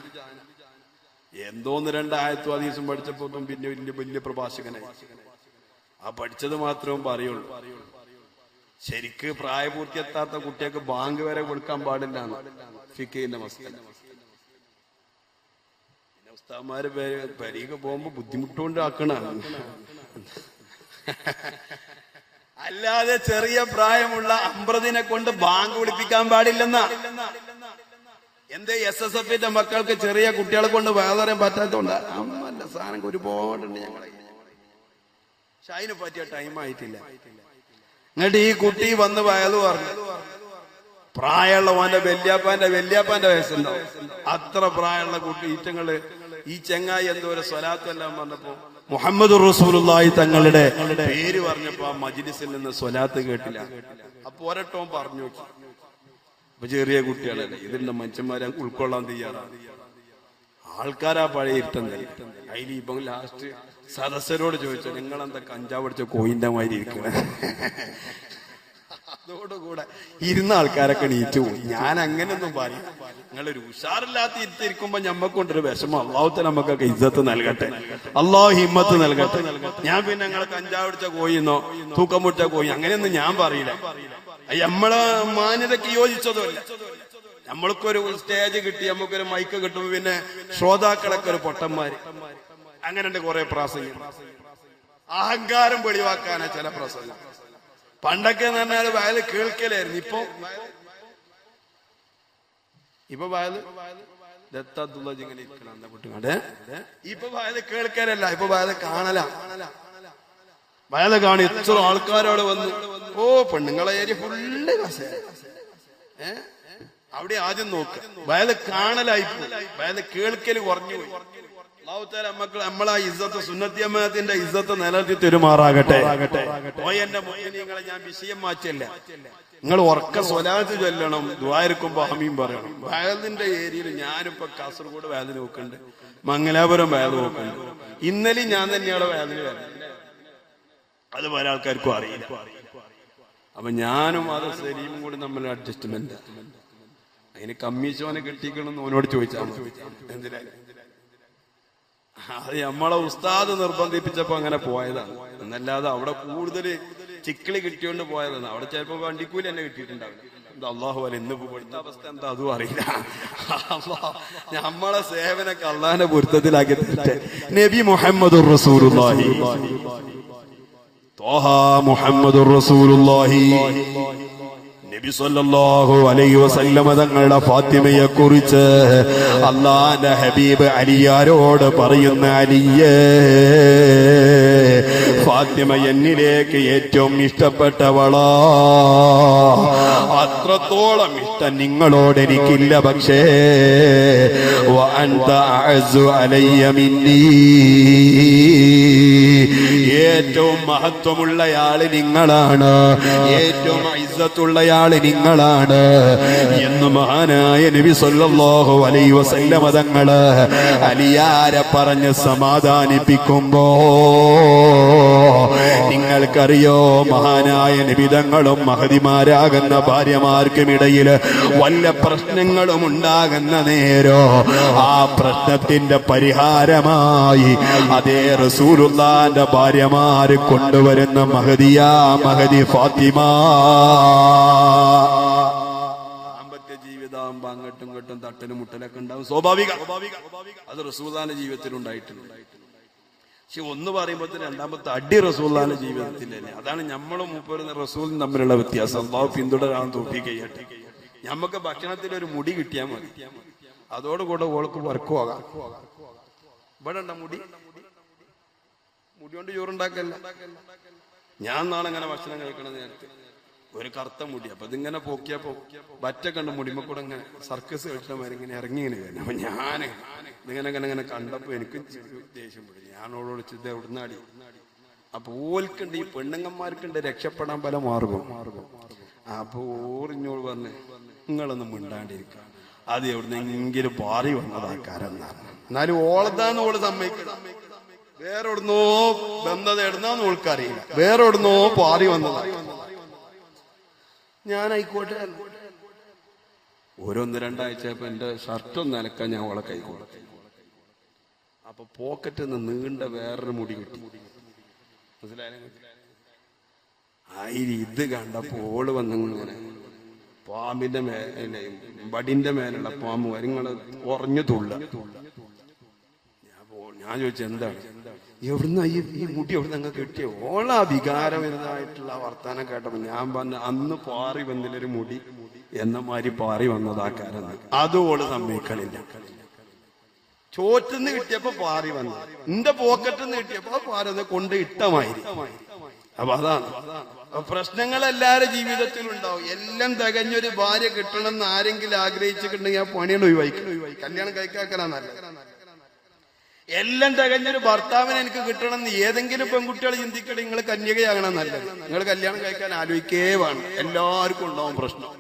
എന്തോന്ന് 2 ആയത്തും ഹദീസും പഠിച്ചപ്പോട്ടും പിന്നെ വലിയ പ്രഭാഷകനായി. ആ പഠിച്ചത് മാത്രവും പറയുള്ളൂ. ശരിക്ക് പ്രായപൂർത്തിയെത്താത്ത കുട്ടികൾക്ക് ബാങ്ക് വരെ കൊടുക്കാൻ പാടില്ല ഫിഖിന്റെ മസ്അല. പിന്നെ ഉസ്താദ്മാര് പരീക്ഷ പോകുമ്പോ ബുദ്ധിമുട്ടുകൊണ്ട് ആക്കണ, അല്ലാതെ ചെറിയ പ്രായമുള്ള അമ്രതിനെ കൊണ്ട് ബാങ്ക് വിളിപ്പിക്കാൻ പാടില്ലെന്നാ. എന്തേ SSFന്റെ മക്കൾക്ക് ചെറിയ കുട്ടികളെ കൊണ്ട് വേദറിയാൻ പറ്റാത്തോണ്ടാ? അല്ല, സാധനം ഒരുപാടുണ്ട് ഞങ്ങളെ. പക്ഷെ അതിന് പറ്റിയ ടൈം ആയിട്ടില്ല. എന്നിട്ട് ഈ കുട്ടി വന്ന് വയത് പറഞ്ഞു. പ്രായമുള്ള ഓന്റെ വല്യാപ്പാന്റെ വയസ്സുണ്ടാവും. അത്ര പ്രായമുള്ള കുട്ടി ഈറ്റങ്ങള് ഈ ചെങ്ങായി എന്തോ ഒരു സ്വലാത്തെല്ലാം പറഞ്ഞപ്പോ മുഹമ്മദ് റസൂലുള്ളാഹി തങ്ങളുടെ പേര് പറഞ്ഞപ്പോ ആ മജ്ലിസിൽ നിന്ന് സ്വലാത്ത് കേട്ടില്ല. അപ്പൊ ഒരട്ടവും പറഞ്ഞു നോക്കി. ഇപ്പൊ ചെറിയ കുട്ടികളല്ലേ, ഇതിന്റെ മനുഷ്യന്മാരെ ഉൾക്കൊള്ളാൻ തയ്യാറാണ്. ആൾക്കാരാ പഴയ ഇരുത്തം തന്നെ. അതിൽ ഇപ്പൊ ലാസ്റ്റ് സദസ്യരോട് ചോദിച്ചു, നിങ്ങളെന്താ കഞ്ചാവ് അടിച്ച കോയിന്റെ മാതിരി ഇരിക്കണേ? അതോടുകൂടെ ഇരുന്ന ആൾക്കാരൊക്കെ നീച്ചു പോയി. ഞാൻ അങ്ങനെയൊന്നും പറയും. നിങ്ങളൊരു ഉഷാറില്ലാത്ത ഇരുത്തിരിക്കുമ്പോ ഞമ്മക്കൊണ്ടൊരു വിഷമം. അള്ളാഹുത്തെ നമുക്കൊക്കെ ഇജ്ജത്ത് നൽകട്ടെ, അള്ളാഹു ഹിമ്മത്ത് നൽകട്ടെ. ഞാൻ പിന്നെ നിങ്ങളെ കഞ്ചാവ് അടിച്ച കോയിന്നോ തൂക്കം മുട്ട കോയി അങ്ങനെയൊന്നും ഞാൻ പറയില്ല. നമ്മളെ മാന്യതയ്ക്ക് യോജിച്ചതുമല്ല. നമ്മൾക്കൊരു സ്റ്റേജ് കിട്ടി, നമുക്കൊരു മൈക്ക് കിട്ടുമ്പോ പിന്നെ ശ്രോതാക്കളൊക്കെ ഒരു പൊട്ടന്മാര്, അങ്ങനെയുണ്ട് കുറെ പ്രാസംഗം. അഹങ്കാരം വെളിവാക്കാനാ ചില പ്രസംഗം. പണ്ടൊക്കെ എന്ന് പറഞ്ഞാൽ വയല് കേൾക്കലായിരുന്നു. ഇപ്പൊ വയല് ദത്തബ്ദുള്ള ഇങ്ങനെ ഇരിക്കണേ. ഇപ്പൊ വയല് കേൾക്കലല്ല, ഇപ്പൊ വയല് കാണല. വയല് കാണി എത്ര ആൾക്കാരോട് വന്നു. ഓ പെണ്ണുങ്ങളെ ഏരിയ ഫുള്ള് കസേര. അവിടെ ആദ്യം നോക്ക്. വയല് കാണലായിപ്പോയി, വയല് കേൾക്കല് കുറഞ്ഞു പോയി. മക്കൾ നമ്മളാ ഇസ്സത്ത് സുന്നത്തി ജമാഅത്തിന്റെ ഇസ്സത്ത് നിലനിർത്തി തെരുമാറാകട്ടെ. എന്റെ മോഹിനികളെ ഞാൻ വിഷയം മാറ്റല്ല. നിങ്ങൾ ഉറക്ക സ്വലാത്ത് ചൊല്ലണം, ദുആഇരക്കുമ്പോ ആമീൻ പറയണം. വയലിന്റെ ഏരിയയിൽ ഞാനിപ്പോ കാസർഗോഡ് വയലിന് നോക്കുന്നുണ്ട്, മംഗലാപുരം വയൽ നോക്കുന്നുണ്ട്. ഇന്നലെ ഞാൻ തന്നെയാണ് വയലിന് വരുന്നത്. അത് പല ആൾക്കാർക്കും അറിയില്ല. അപ്പൊ ഞാനും അത് സലീമും കൂടി നമ്മൾ അഡ്ജസ്റ്റ്മെന്റ്. അതിന് കമ്മീഷനെ കിട്ടിക്കണമെന്ന് ഓനോട് ചോദിച്ചാൽ എന്തിനാ? അത് നമ്മളെ ഉസ്താദ് നിർബന്ധിപ്പിച്ചപ്പോ അങ്ങനെ പോയതാണ് എന്നല്ലാതെ അവിടെ കൂടുതൽ ചിക്കിളി കിട്ടിയോണ്ട് പോയതാണ്. അവിടെ ചിലപ്പോ വണ്ടിക്കൂലി തന്നെ കിട്ടിയിട്ടുണ്ടാവില്ല. അള്ളാഹു അല്ല, ഇന്ന് ഇവിടുത്തെ അവസ്ഥ എന്താ അതും അറിയില്ല. നമ്മളെ സേവനൊക്കെ അള്ളാഹിന്റെ പൊരുത്തത്തിലാക്കി തരട്ടെ. നബി മുഹമ്മദുർ റസൂലുള്ളാഹി ത്വാഹ മുഹമ്മദുർ റസൂലുള്ളാഹി നബി സല്ലല്ലാഹു അലൈഹി വസല്ലമ തങ്ങളുടെ ഫാത്തിമയെ കുറിച്ച് അല്ലാഹുവിന്റെ ഹബീബ് അലിയാരോട് പറയുന്ന, അലിയേ ഫാത്തിമ എന്നിലേക്ക് ഏറ്റവും ഇഷ്ടപ്പെട്ടവളാ. അത്രത്തോളം ഇഷ്ടം നിങ്ങളോട് എനിക്കില്ല. പക്ഷേ വഅൻത അഅ്സു അലയ്യ മിന്നീ, ഏറ്റവും മഹത്വമുള്ളയാള് നിങ്ങളാണ്, ഏറ്റവും ഇസ്സത്തുള്ളയാള് നിങ്ങളാണ് എന്ന് മഹാനായ നബി സല്ലല്ലാഹു അലൈഹി വസല്ലമ തങ്ങള് അലിയാരെ പറഞ്ഞ് സമാധാനിപ്പിക്കുമ്പോ നിങ്ങൾക്കറിയോ, മഹാനായ നബിതങ്ങളും മഹദിമാരാകുന്ന ഭാര്യമാർക്കുമിടയിൽ വല്ല പ്രശ്നങ്ങളും ഉണ്ടാകുന്ന നേരോ ആ പ്രശ്നത്തിന്റെ പരിഹാരമായി അതേ റസൂലുള്ളാഹിന്റെ ഭാര്യമാര് കൊണ്ടുവരുന്ന മഹദിയാ മഹദി ഫാത്തിമ. ദാമ്പത്യ ജീവിതമാകുമ്പോ അങ്ങോട്ടും ഇങ്ങോട്ടും തട്ടലും മുട്ടലൊക്കെ ഉണ്ടാവും, സ്വാഭാവിക. അത് റസൂലുള്ളാഹിന്റെ ജീവിതത്തിൽ ഉണ്ടായിട്ടുണ്ട്. പക്ഷെ ഒന്ന് പറയുമ്പോൾ രണ്ടാമത്തെ അടി റസൂലുള്ളാഹിന്റെ ജീവിതത്തിൽ തന്നെ. അതാണ് നമ്മളും മൂപ്പരും റസൂലും തമ്മിലുള്ള വ്യത്യാസം. അല്ലാഹു പിന്തുടരാൻ തൗഫീഖ് ചെയ്യട്ടെ. ഞമ്മക്ക് ഭക്ഷണത്തിൽ ഒരു മുടി കിട്ടിയാൽ മതി, അതോടുകൂടെ ഓൾക്ക് വർക്കുവാകാം. ഇവിടെ ഉണ്ട മുടി, മുടി കൊണ്ട് ചോറുണ്ടാക്കല്ല. ഞാൻ നാളെ ഇങ്ങനെ ഭക്ഷണം കഴിക്കണ നേരത്തെ ഒരു കറുത്ത മുടി, അപ്പൊ ഇതിങ്ങനെ പോക്കിയപ്പോ ബറ്റക്കണ്ട് മുടിമ കൂടെ ഇങ്ങനെ സർക്കസ് കളിച്ചമാര് ഇങ്ങനെ ഇറങ്ങി ഇങ്ങനെ വരുന്നു. അപ്പൊ ഞാൻ ഇങ്ങനെ കണ്ടപ്പോ എനിക്ക് ദേഷ്യം പിടിച്ചു. ഞാനോടോട് ചിന്ത എവിടുന്നാടി. അപ്പൊ ഓൽക്കുണ്ട്, ഈ പെണ്ണുങ്ങന്മാർക്കുണ്ട് രക്ഷപ്പെടാൻ പല മാർഗം. അപ്പൊ ഓറിഞ്ഞോട് പറഞ്ഞ് നിങ്ങളൊന്നും മിണ്ടാണ്ടിരിക്കുക, അത് എവിടുന്നെങ്കിലും പാറി വന്നതാക്കാരെന്നാണ്. എന്നാലും ഓളതാന്ന് ഓള് സമ്മതിക്കണം. വേറെവിടുന്നോ ബന്ധത എവിടുന്നാന്ന് ഓൾക്കറിയില്ല, വേറെവിടുന്നോ പാറി വന്നതാ. ഞാനായിക്കോട്ടെ. ഓരോന്ന് രണ്ടാഴ്ചയപ്പോ എന്റെ ഷർട്ടൊന്ന് അലക്കാൻ ഞാൻ ഓളെ കൈക്കോളെ. അപ്പൊ പോക്കറ്റിൽ നിന്ന് നീണ്ട വേറൊരു മുടി കിട്ടി, മനസ്സിലായാലും. ഇത് കണ്ടപ്പോ ഓള് വന്നിങ്ങനെ പാമ്പിന്റെ മേലെ, വടിന്റെ മേലുള്ള പാമ്പ് വരിങ്ങള് ഉറഞ്ഞു തുള്ള. ഞാൻ ചോദിച്ചു എന്താണ്, എവിടുന്ന ഈ മുടി എവിടെ നിങ്ങൾ കിട്ടിയോ? ഓളാ വികാരപരമായിട്ടുള്ള വർത്താനം കേട്ടപ്പോ ഞാൻ പറഞ്ഞ അന്ന് പാറി വന്നില്ലൊരു മുടി എന്ന മാതിരി പാറി വന്നതാക്കാരെന്ന്. അതും ഓള് സമ്മതിക്കണില്ല. ചോറ്റിന്ന് കിട്ടിയപ്പോ പാറി വന്നു, എന്റെ പോക്കറ്റിന്ന് കിട്ടിയപ്പോ പാറി കൊണ്ട് ഇട്ടമാതിരി. അപ്പൊ അതാണ് പ്രശ്നങ്ങൾ എല്ലാവരുടെ ജീവിതത്തിലും ഉണ്ടാവും. എല്ലാം തികഞ്ഞൊരു ഭാര്യ കിട്ടണമെന്ന് ആരെങ്കിലും ആഗ്രഹിച്ചിട്ടുണ്ടെങ്കിൽ ആ പണിയാണ് ഒഴിവാക്കണം. കല്യാണം കഴിക്കാക്കലാന്നല്ല. എല്ലാം തികഞ്ഞൊരു ഭർത്താവിനെ എനിക്ക് കിട്ടണമെന്ന് ഏതെങ്കിലും പെൺകുട്ടികൾ ചിന്തിക്കട്ടെ, നിങ്ങൾ കന്യകയാകണം നല്ലത്. നിങ്ങൾ കല്യാണം കഴിക്കാൻ ആലോചിക്കേ വേണം. എല്ലാവർക്കും ഉണ്ടാവും പ്രശ്നം.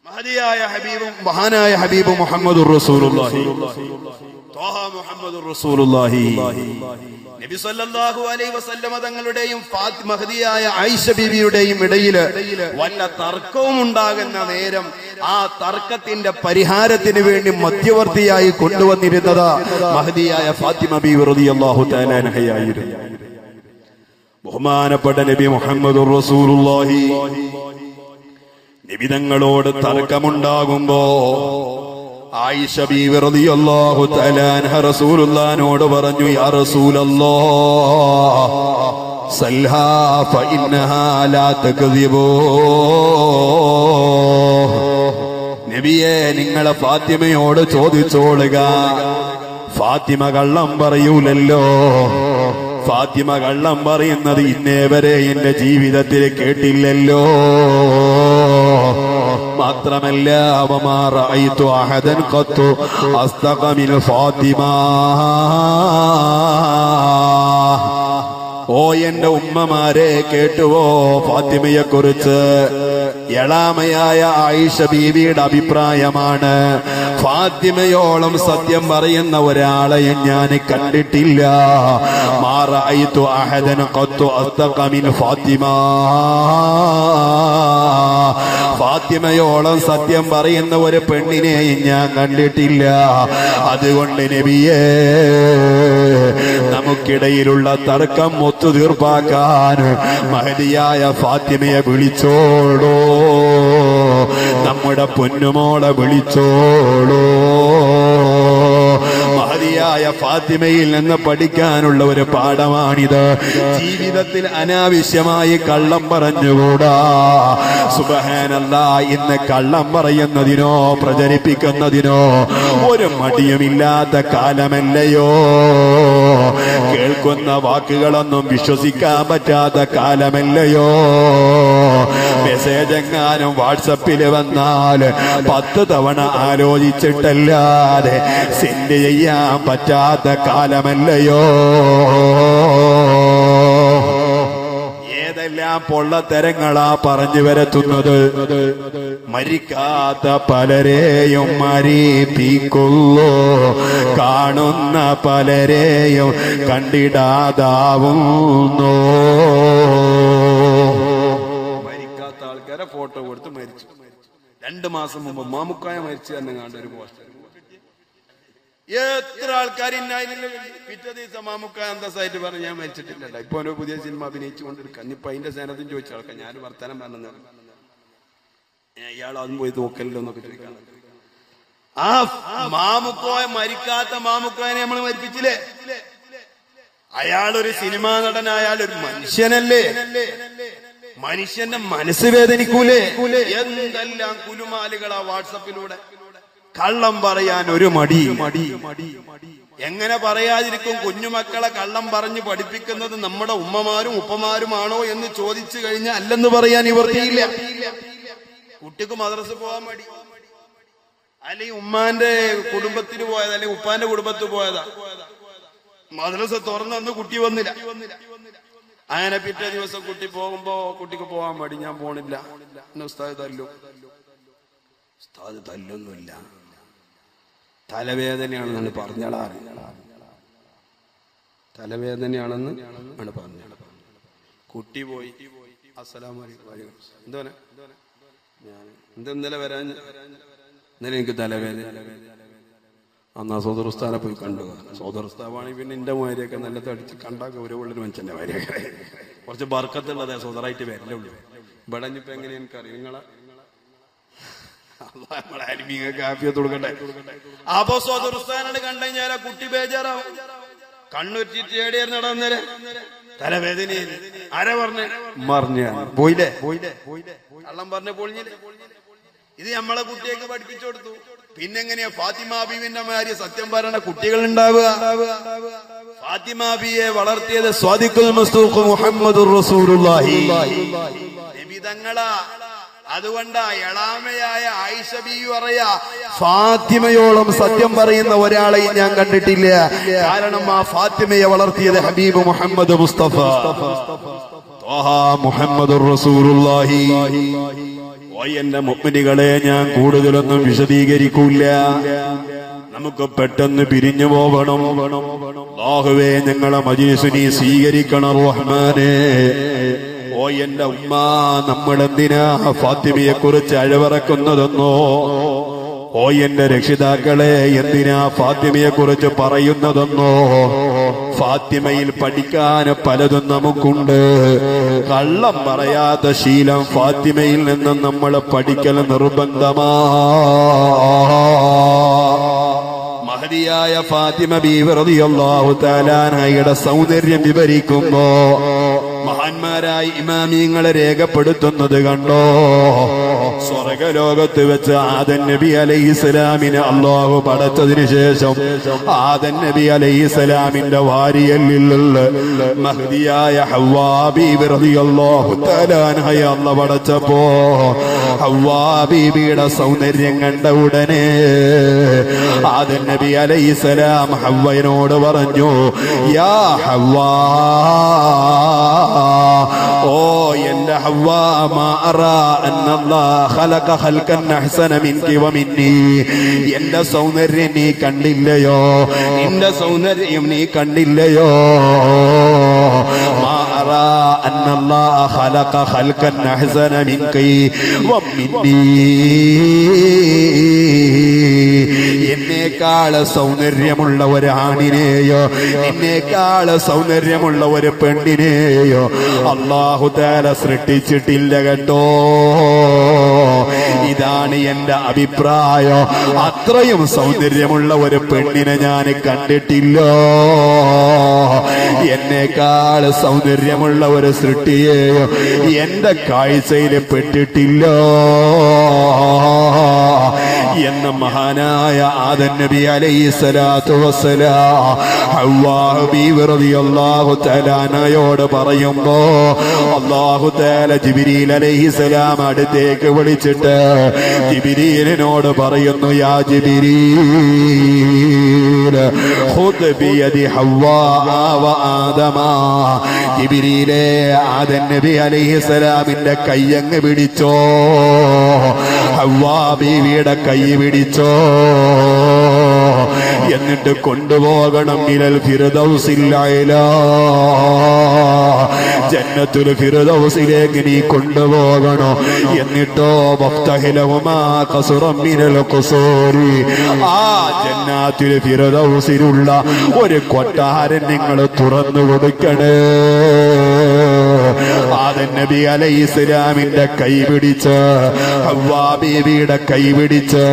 മഹദിയായ ഹബീബും മഹാനായ ഹബീബ് മുഹമ്മദുർ റസൂലുള്ളാഹി ത്വാഹ മുഹമ്മദുർ റസൂലുള്ളാഹി നബി സല്ലല്ലാഹു അലൈഹി വസല്ലമ തങ്ങളുടെയും മഹദിയായ ആയിഷ ബീവിയുടെയും ഇടയിൽ വല്ല തർക്കവും ഉണ്ടാകുന്ന നേരം ആ തർക്കത്തിന്റെ പരിഹാരത്തിന് വേണ്ടി മധ്യവർത്തിയായി കൊണ്ടുവന്നിരുന്നത് മഹദിയായ ഫാത്തിമ ബീവി റളിയല്ലാഹു തആല അൻഹയായിരുന്നു. ബഹുമാനപ്പെട്ട നബി മുഹമ്മദുർ റസൂലുള്ളാഹി നിബിതങ്ങളോട് തർക്കമുണ്ടാകുമ്പോ ആയിഷ ബീവി റളിയല്ലാഹു തആല അൻഹ റസൂലുള്ളാഹിനോട് പറഞ്ഞു, യാ റസൂലല്ലാഹ് സൽഹാ ഫഇന്നഹാ ലാ തക്ദിബൂ. നബിയെ, നിങ്ങളെ ഫാത്തിമയോട് ചോദിച്ചോളുക, ഫാത്തിമ കള്ളം പറയൂലല്ലോ. ഫാത്തിമ കള്ളം പറയുന്നത് ഇന്നേവരെ എന്റെ ജീവിതത്തിൽ കേട്ടില്ലല്ലോ. മാത്രമല്ല, വമാ റഅയ്തു അഹദൻ ഖത്തു അസ്തഖ മിൻ ഫാത്തിമ. ഓ എന്റെ ഉമ്മമാരെ, കേട്ടുവോ ഫാത്തിമയെ കുറിച്ച്? എളാമയായ ആയിഷ ബീവിയുടെ അഭിപ്രായമാണ്, ഫാത്തിമയോളം സത്യം പറയുന്ന ഒരാളെയും ഞാൻ കണ്ടിട്ടില്ല. മാ റഅയ്തു അഹദൻ ഖത്തു അസ്തഖ മിൻ ഫാത്തിമ. ഫാത്തിമയോളം സത്യം പറയുന്ന ഒരു പെണ്ണിനെയും ഞാൻ കണ്ടിട്ടില്ല. അതുകൊണ്ട് നബിയേ, നമുക്കിടയിലുള്ള തർക്കം ഒത്തുതീർപ്പാക്കാൻ മഹദിയായ ഫാത്തിമയെ വിളിച്ചോളൂ, നമ്മുടെ പൊന്നുമോളെ വിളിച്ചോളൂ. മഹദിയായ ഫാത്തിമയിൽ നിന്ന് പഠിക്കാനുള്ള ഒരു പാഠമാണിത്. ജീവിതത്തിൽ അനാവശ്യമായി കള്ളം പറഞ്ഞുകൂടാ. സുബ്ഹാനല്ലാഹ്, ഇന്ന് കള്ളം പറയുന്നതിനോ പ്രചരിപ്പിക്കുന്നതിനോ ഒരു മടിയുമില്ലാത്ത കാലമല്ലയോ? കേൾക്കുന്ന വാക്കുകളൊന്നും വിശ്വസിക്കാൻ പറ്റാത്ത കാലമല്ലയോ? മെസ്സേജ് എങ്ങാനും വാട്സപ്പിൽ വന്നാൽ 10 തവണ ആലോചിച്ചിട്ടല്ലാതെ സെൻഡ് ചെയ്യാൻ പറ്റാത്ത കാലമല്ലയോ? ഏതെല്ലാം പൊള്ളത്തരങ്ങളാ പറഞ്ഞു വരത്തുന്നത്. മരിക്കാത്ത പലരെയും മരിപ്പിക്കുള്ളൂ, കാണുന്ന പലരെയും കണ്ടിടാതാവുന്നു. മരിക്കാത്ത ആൾക്കാരെ ഫോട്ടോ കൊടുത്ത് മരിച്ചു. 2 മാസം മുമ്പ് മാമുക്കായ മരിച്ചു തന്നെ കണ്ട ഒരു പോസ്റ്റർ. എത്ര ആൾക്കാർ പിറ്റേ ദിവസം മാമുക്കായ അന്തസ്സായിട്ട് പറഞ്ഞു, ഞാൻ മരിച്ചിട്ടില്ല, ഇപ്പൊ ഒരു പുതിയ സിനിമ അഭിനയിച്ചു കൊണ്ടിരിക്കുക. ഇപ്പൊ അതിന്റെ സേനത്തും ചോദിച്ച ആൾക്കാർ, ഞാൻ വർത്തമാനം പറഞ്ഞു, ഇയാൾ അതും പോയി നോക്കല്ലോ എന്നൊക്കെ ചോദിക്കാൻ. ആ മാമുക്കോയ, മരിക്കാത്ത മാമുക്കോയനെ നമ്മൾ മരിപ്പിച്ചില്ലേ? അയാളൊരു സിനിമാ നടൻ, അയാളൊരു മനുഷ്യനല്ലേ? മനുഷ്യന്റെ മനസ്സ് വേദനിക്കൂലേ? എന്തെല്ലാം കുലുമാലുകളാ വാട്സപ്പിലൂടെ. കള്ളം പറയാൻ ഒരു മടി. എങ്ങനെ പറയാതിരിക്കും? കുഞ്ഞുമക്കളെ കള്ളം പറഞ്ഞ് പഠിപ്പിക്കുന്നത് നമ്മുടെ ഉമ്മമാരും ഉപ്പമാരുമാണോ എന്ന് ചോദിച്ചു കഴിഞ്ഞാൽ അല്ലെന്ന് പറയാൻ നിവർത്തിയില്ല. കുട്ടിക്ക് മദ്രസ പോകാൻ മടി, അല്ലെങ്കിൽ ഉമ്മാന്റെ കുടുംബത്തിന് പോയതാ, അല്ലെങ്കിൽ ഉപ്പാന്റെ കുടുംബത്തിൽ പോയതാ. മദ്രസ തുറന്നു കുട്ടി വന്നില്ല. അങ്ങനെ പിറ്റേ ദിവസം കുട്ടി പോകുമ്പോ കുട്ടിക്ക് പോകാൻ മടി, ഞാൻ പോണില്ല, ഉസ്താദ് തല്ലും. ഉസ്താദ് തല്ലൊന്നുമില്ല, തലവേദനയാണെന്നാണ് പറഞ്ഞാളാറ്. തലവേദനയാണെന്ന് ആണ് പറഞ്ഞാൾ. കുട്ടി പോയി, അസ്സലാമു അലൈക്കും. എന്തോനെ ഇന്നലെ വരാൻ? ഇന്നലെ എനിക്ക് തലവേദന. അന്നാ സോദറുസ്ഥാനെ പോയി കണ്ടു. സോദറുസ്ഥാവാണെങ്കിൽ പിന്നെ എന്റെ മാരിയൊക്കെ നല്ല തടിച്ച് കണ്ടാ ഗൗരവമുള്ളൊരു മനുഷ്യന്റെ മാരിയൊക്കെ കുറച്ച് ബർക്കത്തുള്ളതേ സോദറായിട്ട് വരല്ലേ ഉള്ളൂ. ഇവിടെ ഇപ്പൊ എങ്ങനെ എനിക്കറിയാം. നിങ്ങളെ കൊടുക്കട്ടെ. അപ്പൊ സോദറുസ്ഥാനോട് കണ്ടു കഴിഞ്ഞാൽ ആ കുട്ടി ബേജാറാവും. കണ്ണുറ്റിട്ട് ഏടിയായിരുന്നു നടന്നേരെ തലവേദന. ആരാ പറഞ്ഞ പോയില്ലേ? കള്ളം പറഞ്ഞ പൊളിഞ്ഞില്ലേ? ഇത് നമ്മളെ കുട്ടിയൊക്കെ പഠിപ്പിച്ചു കൊടുത്തു. പിന്നെങ്ങനെയാ ഫാത്തിമ ബീവിന്റെ മാതിരി സത്യം പറയണ കുട്ടികൾ ഉണ്ടാവുക? ഫാത്തിമ ബീവിയെ വളർത്തിയത് സ്വാദിഖുൽ മസ്തൂഖ് മുഹമ്മദുർ റസൂലുള്ളാഹി നബി തങ്ങളാ. അതുകൊണ്ടാ എളാമയായ ആയിഷ ബീവി പറയാ, ഫാത്തിമയോളം സത്യം പറയുന്ന ഒരാളെയും ഞാൻ കണ്ടിട്ടില്ല. കാരണം ആ ഫാത്തിമയെ വളർത്തിയത് ഹബീബ് മുഹമ്മദ് മുസ്തഫ മുഹമ്മദുർ റസൂലുള്ളാഹി. ഓ എന്റെ മുഅ്മിനുകളെ, ഞാൻ കൂടുതലൊന്നും വിശദീകരിക്കൂല. നമുക്ക് പെട്ടെന്ന് പിരിഞ്ഞു പോകണം. അല്ലാഹുവേ, ഞങ്ങളെ മജ്‌ലിസ് നീ സ്വീകരിക്കണം റഹ്മാനേ. എന്റെ ഉമ്മ, നമ്മളെന്തിനാ ഫാത്തിമയെ കുറിച്ച് അഴവറക്കുന്നതെന്നോ? എന്റെ രക്ഷിതാക്കളെ, എന്തിനാ ഫാത്തിമയെ കുറിച്ച് പറയുന്നതെന്നോ? ഫാത്തിമയിൽ പഠിക്കാൻ പലതും നമുക്കുണ്ട്. കള്ളം പറയാത്ത ശീലം ഫാത്തിമയിൽ നിന്നും നമ്മൾ പഠിക്കൽ നിർബന്ധമാ. മഹദിയായ ഫാത്തിമ ബീവി റളിയല്ലാഹു തആല അൻഹയുടെ സൗന്ദര്യം വിവരിക്കുമ്പോ മഹാന്മാരായ ഇമാമിയങ്ങളെ രേഖപ്പെടുത്തുന്നത് കണ്ടോ? സ്വർഗലോകത്ത് വെച്ച് ആദം നബി അലൈഹിസ്സലാമിനെ അല്ലാഹു പടച്ചതിന് ശേഷം ആദം നബി അലൈഹിസ്സലാമിന്റെ വാരിയല്ലിലുള്ള മഹദിയായ ഹവ്വാ ബീവി റളിയല്ലാഹു തആല അൻഹയെ അല്ലാഹു പടച്ചപ്പോ ഹവ്വാ ബീവിയുടെ സൗന്ദര്യം കണ്ട ഉടനെ ആദം നബി അലൈഹിസ്സലാം ഹവ്വയോട് പറഞ്ഞു, യാ ഹവ്വാ, എന്റെ ഹവ്വാ, മാ അറാ അന്നല്ലാഹ ഖലഖ ഖൽഖൻ അഹ്സന മിൻകി വമിന്നി. എന്റെ സൗന്ദര്യം നീ കണ്ടില്ലയോ? നിന്റെ സൗന്ദര്യം നീ കണ്ടില്ലയോ? മാ അറാ അന്നല്ലാഹ ഖലഖ ഖൽഖൻ അഹ്സന മിൻകി വമിന്നി. എന്നേക്കാള് സൗന്ദര്യമുള്ള ഒരു ആണിനെയോ എന്നേക്കാള് സൗന്ദര്യമുള്ള ഒരു പെണ്ണിനെയോ അല്ലാഹു തആല സൃഷ്ടിച്ചിട്ടില്ല കേട്ടോ. ഇതാണ് എന്റെ അഭിപ്രായം. അത്രയും സൗന്ദര്യമുള്ള ഒരു പെണ്ണിനെ ഞാൻ കണ്ടിട്ടില്ല. എന്നേക്കാള് സൗന്ദര്യമുള്ള ഒരു സൃഷ്ടിയെയോ എന്റെ കാഴ്ചയിൽ പെട്ടിട്ടില്ല എന്ന മഹാനായ ആദം നബി അലൈഹിസ്സലാത്തു വസ്സലാം ഹവ്വാ ബീവി റളിയല്ലാഹു തആല അൻഹയോട് പറയുമ്പോ അല്ലാഹു തആല ജിബ്രീൽ അലൈഹിസ്സലാം അടുത്തേക്ക് വിളിച്ചിട്ട് ജിബ്രീലിനോട് പറയുന്നു, യാ ജിബ്രീൽ ഖുദ് ബിയദി ഹവ്വാ വ ആദമ. ജിബ്രീലേ, ആദം നബി അലൈഹിസ്സലാമിന്റെ കയ്യങ്ങ് പിടിച്ചോ, ഹവ്വാ ബീവിയുടെ കൈ പിടിച്ചോ, എന്നിട്ട് കൊണ്ടുപോകണം ഇലൽ ഫിർദൗസിൽ അഅ്ലാ. ജന്നത്തുൽ ഫിർദൗസിലേക്ക് നീ കൊണ്ടുപോകണോ. എന്നിട്ടോ വഫ്തഹിലഹുമാ ഖസ്റൻ മിനൽ ഖുസൂരി. ആ ജന്നാത്തുൽ ഫിർദൗസിലുള്ള ഒരു കൊട്ടാരം നിങ്ങൾ തുറന്നു കൊടുക്കണേ. ആദം നബി അലൈഹിസ്സലാമിന്റെ കൈ പിടിച്ച് ഹവ്വാ ബീവിയുടെ കൈ പിടിച്ച്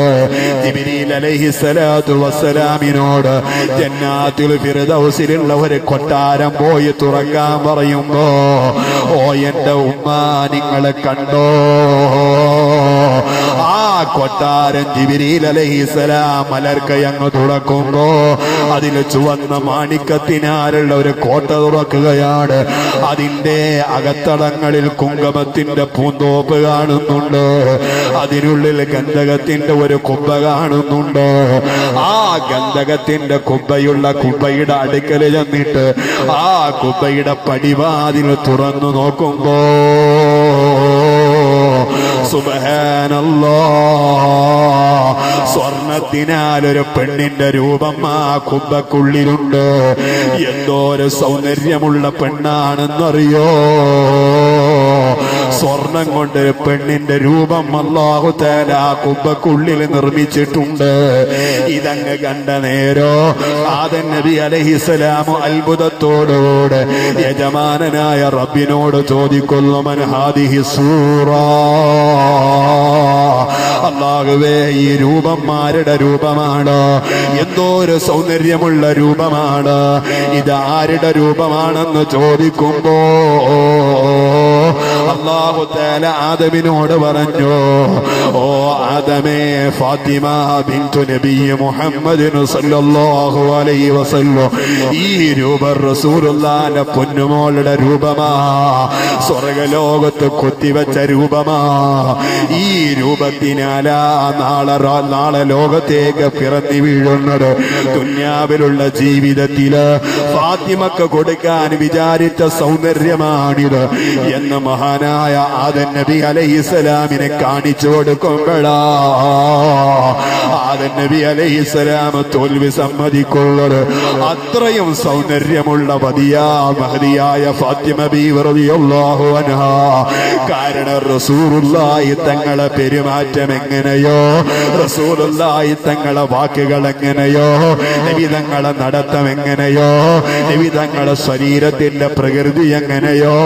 ജിബ്രീൽ അലൈഹിസ്സലാത്തു വസ്സലാമിനോട് ജന്നാത്തുൽ ഫിർദൗസിലുള്ള ഒരു കൊട്ടാരം പോയി തുറക്കാൻ പറയുമ്പോ, എന്റെ ഉമ്മ, നിങ്ങളെ കണ്ടോ? ആ കൊട്ടാരം ജിബ്രീൽ അലൈഹിസ്സലാം മലർക്കയങ്ങ് തുറക്കുമ്പോ അതിൽ ചുവന്ന മാണിക്കത്തിനാലുള്ള ഒരു കോട്ട തുറക്കുകയാണ്. അതിന്റെ അകത്തളങ്ങളിൽ കുങ്കുമത്തിന്റെ പൂന്തോപ്പ് കാണുന്നുണ്ട്. അതിനുള്ളിൽ ഗന്ധകത്തിന്റെ ഒരു കുബ്ബ കാണുന്നുണ്ട്. ആ ഗന്ധകത്തിന്റെ കുബ്ബയുള്ള കുബ്ബയുടെ അടുക്കൽ ചെന്നിട്ട് ആ കുബ്ബയുടെ പടിവാതിൽ തുറന്നു നോക്കുമ്പോ സുബ്ഹാനല്ലാഹ്, സ്വർണത്തിനാൽ ഒരു പെണ്ണിന്റെ രൂപം ആ കുബ്ബക്കുള്ളിലുണ്ട്. എന്തോ ഒരു സൗന്ദര്യമുള്ള പെണ്ണാണെന്നറിയോ? സ്വർണം കൊണ്ട് പെണ്ണിന്റെ രൂപം അല്ലാഹു തആല കുബ്ബക്കുള്ളിൽ നിർമ്മിച്ചിട്ടുണ്ട്. ഇതങ്ങ് കണ്ട നേരോ ആദം നബി അലൈഹിസ്സലാം അത്ഭുതത്തോടുകൂടെ യജമാനനായ റബ്ബിനോട് ചോദിക്കുന്നു, മൻ ഹാദിഹി സൂറ. അല്ലാഹുവേ, ഈ രൂപം ആരുടെ രൂപമാണ്? എന്തോ ഒരു സൗന്ദര്യമുള്ള രൂപമാണ്. ഇത് ആരുടെ രൂപമാണെന്ന് ചോദിക്കുമ്പോ അല്ലാഹു തആല ആദമിനോട് പറഞ്ഞു, ഓ ആദമേ, ഫാത്തിമ ബിൻതു നബി മുഹമ്മദ് സല്ലല്ലാഹു അലൈഹി വസല്ലം ഈ രൂപം റസൂലുള്ളാഹിന്റെ പൊന്നുമോളുടെ രൂപമാ. സ്വർഗ്ഗലോകത്ത് കൊത്തിവെച്ച രൂപമാ. ഈ രൂപത്തിനാലാ നാളെ ലോകത്തേക്ക് പിറന്നു വീഴുന്നത്. ദുനിയാവിലുള്ള ജീവിതത്തില് ഫാത്തിമക്ക് കൊടുക്കാൻ വിചാരിച്ച സൗന്ദര്യമാണിത് എന്ന് മഹാ മഹാനായ ആദം നബി അലൈഹിസ്സലാമിനെ കാണിച്ചു കൊടുക്കുമ്പോഴാ ആദം നബി അലൈഹിസ്സലാം തോൽവി സമ്മതിക്കുള്ളത്. അത്രയും സൗന്ദര്യമുള്ള മതിയാ മഹദിയായ ഫാത്തിമ ബീവി റളിയല്ലാഹു അൻഹാ. കാരണം റസൂലുള്ളാഹി തങ്ങളെ പെരുമാറ്റം എങ്ങനെയോ, റസൂലുള്ളാഹി തങ്ങളെ വാക്കുകൾ എങ്ങനെയോ, നബി തങ്ങളെ നടത്തം എങ്ങനെയോ, നബി തങ്ങളെ ശരീരത്തിന്റെ പ്രകൃതി എങ്ങനെയോ,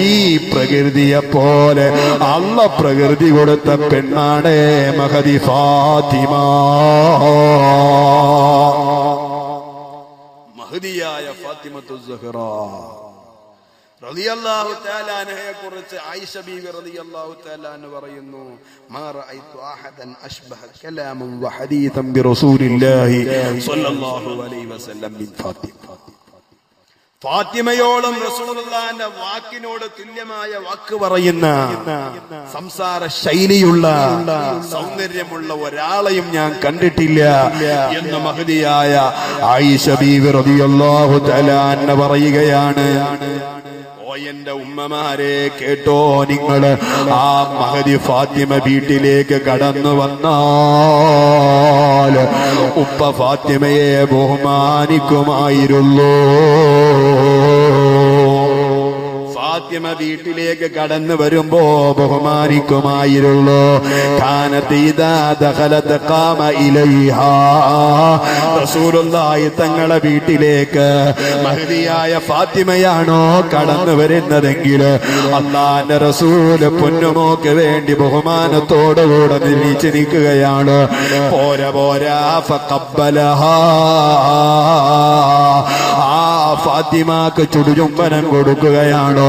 ഈ പ്രകൃതിയെ പോലെ അള്ള പ്രകൃതി കൊടുത്ത പെണ്ണാണ് മഹദി ഫാത്തിമ. മഹദിയായ ഫാത്തിമത്തു സുഹ്റ റളിയല്ലാഹു തആല അൻഹയെ കുറിച്ച് ആയിഷ ബീവി റളിയല്ലാഹു തആല അൻഹ പറയുന്നു, മാ റഅയ്തു അഹദൻ അശ്ബഹ കലാമൻ വഹദീഥൻ ബിറസൂലില്ലാഹി സ്വല്ലല്ലാഹു അലൈഹി വസല്ലം മിൻ ഫാത്തിമ. ഫാത്തിമയോളം റസൂലുള്ളാഹിന്റെ വാക്കിനോട് തുല്യമായ വാക്ക് പറയുന്ന, സംസാര ശൈലിയുള്ള, സൗന്ദര്യമുള്ള ഒരാളെയും ഞാൻ കണ്ടിട്ടില്ല എന്ന് മഹദിയായ ആയിഷ ബീവി റളിയല്ലാഹു തആല അൻഹ പറയുകയാണ്. എന്റെ ഉമ്മമാരെ കേട്ടോ, നിങ്ങൾ ആ മഹദി ഫാത്തിമ വീട്ടിലേക്ക് കടന്നു വന്നാൽ ഉപ്പ ഫാത്തിമയെ ബഹുമാനിക്കുമായിരുന്നു. ഫാത്തിമ വീട്ടിലേക്ക് കടന്നു വരുമ്പോ ബഹുമാനിക്കുമായിരുന്നു. കാനത്ത് ഇദാ ദഖലത് ഖാമ ഇലൈഹാ. റസൂലുള്ളാഹി തങ്ങളെ വീട്ടിലേക്ക് മഹദിയായ ഫാത്തിമയാണോ കടന്നു വരുന്നതെങ്കിൽ അല്ലാഹുവിന്റെ റസൂൽ പൊന്നുമോക്ക് വേണ്ടി ബഹുമാനത്തോടുകൂടെ നിരീച്ച് നിൽക്കുകയാണ്. പോരാ പോരാ ഫഖബ്ബലഹാ. ആ ഫാത്തിമക്ക് ചുടുചുംബനം കൊടുക്കുകയാണ്.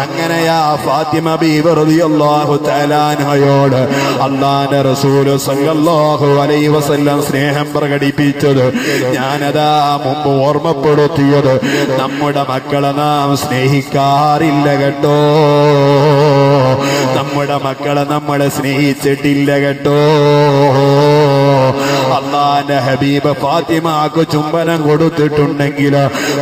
അങ്ങനെയാ ഫാത്തിമ ബീവി റളിയല്ലാഹു തആല അൻഹയോട് അല്ലാഹുവിന്റെ റസൂൽ സല്ലല്ലാഹു അലൈഹി വസല്ലം സ്നേഹം പ്രകടിപ്പിച്ചത് ഞാനതാ മുമ്പ് ഓർമ്മപ്പെടുത്തിയത്, നമ്മുടെ മക്കളെ നാം സ്നേഹിക്കാറില്ല കേട്ടോ, നമ്മുടെ മക്കളെ നമ്മളെ സ്നേഹിച്ചിട്ടില്ല കേട്ടോ. അല്ലാഹുവിന്റെ ഹബീബ് ഫാത്തിമക്ക് ചുംബനം കൊടുത്തിട്ടുണ്ടെങ്കിൽ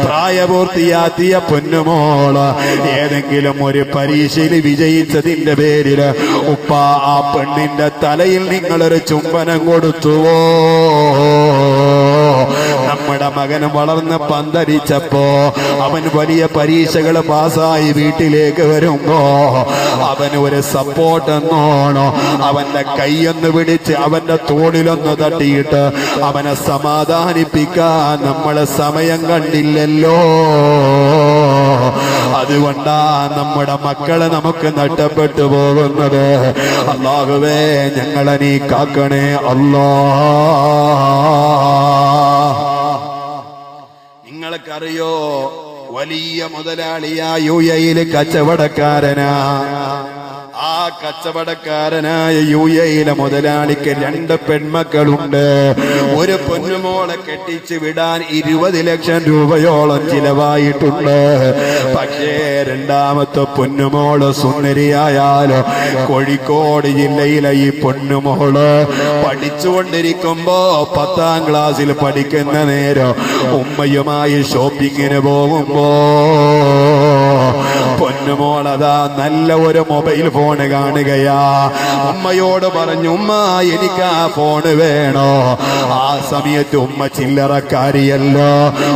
പ്രായപൂർത്തിയാക്കിയ പൊന്നുമോള് ഏതെങ്കിലും ഒരു പരീക്ഷയിൽ വിജയിച്ചതിന്റെ പേരില് ഉപ്പ ആ പെണ്ണിന്റെ തലയിൽ നിങ്ങളൊരു ചുംബനം കൊടുത്തുവോ? നമ്മുടെ മകൻ വളർന്ന് പന്തരിച്ചപ്പോ അവൻ വലിയ പരീക്ഷകൾ പാസ്സായി വീട്ടിലേക്ക് വരുമ്പോ അവന് ഒരു സപ്പോർട്ട് എന്നോണോ അവന്റെ കൈയൊന്ന് പിടിച്ച് അവന്റെ തോളിലൊന്ന് തട്ടിയിട്ട് അവനെ സമാധാനിപ്പിക്കാൻ നമ്മളെ സമയം കണ്ടില്ലല്ലോ. അതുകൊണ്ടാ നമ്മുടെ മക്കളെ നമുക്ക് നഷ്ടപ്പെട്ടു പോകുന്നത്. അല്ലാഹുവേ ഞങ്ങളെ നീ കാക്കണേ അല്ലാ. നിങ്ങൾക്കറിയോ, വലിയ മുതലാളിയായ UAE കച്ചവടക്കാരനാ. ആ കച്ചവടക്കാരനായ UAE മുതലാളിക്ക് 2 പെൺമക്കളുണ്ട്. ഒരു പൊന്നുമോളെ കെട്ടിച്ചു വിടാൻ 20 ലക്ഷം രൂപയോളം ചിലവായിട്ടുണ്ട്. പക്ഷേ രണ്ടാമത്തെ പൊന്നുമോള് സുന്ദരിയായാലോ കോഴിക്കോട് ജില്ലയിലെ ഈ പൊന്നുമോള് പഠിച്ചുകൊണ്ടിരിക്കുമ്പോ 10ാം ക്ലാസ്സിൽ പഠിക്കുന്ന നേരം ഉമ്മയുമായി ഷോപ്പിങ്ങിന് പോകുമ്പോ പൊന്നുമോളതാ നല്ല ഒരു മൊബൈൽ ഫോൺ കാണുകയാ. ഉമ്മയോട് പറഞ്ഞു, ഉമ്മ എനിക്ക് ആ ഫോണ് വേണോ? ആ സമയത്ത് ഉമ്മ ചില്ലറക്കാരിയല്ലോ,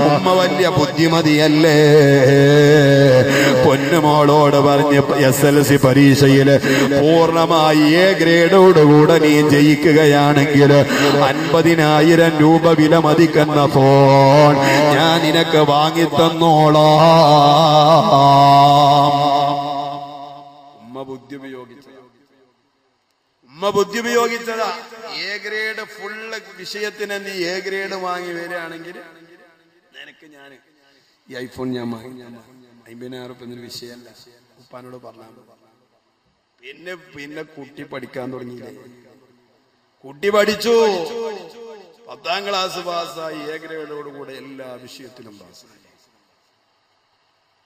ഉമ്മ വലിയ ബുദ്ധിമതിയല്ലേ. പൊന്നുമോളോട് പറഞ്ഞ് SLC പരീക്ഷയിൽ പൂർണ്ണമായി A ഗ്രേഡോടുകൂടെ നീ ജയിക്കുകയാണെങ്കിൽ 50,000 രൂപ വില മതിക്കുന്ന ഫോൺ ഞാൻ നിനക്ക് വാങ്ങിത്തന്നോളാം. ഉമ്മ ബുദ്ധി ഉപയോഗിച്ചതാ. A ഗ്രേഡ് ഫുള്ള് വിഷയത്തിന് നീ A ഗ്രേഡ് വാങ്ങി വരികയാണെങ്കിൽ നിനക്ക് ഞാൻ ഈ ഐഫോൺ ഞാൻ വാങ്ങി 50,000 രൂപ വിഷയമല്ല. ഉപ്പാനോട് പറഞ്ഞാൽ പിന്നെ കുട്ടി പഠിക്കാൻ തുടങ്ങിയില്ലേ. കുട്ടി പഠിച്ചു, 10ാം ക്ലാസ് പാസ്സായി, A ഗ്രേഡോടുകൂടെ എല്ലാ വിഷയത്തിലും പാസ്സായി.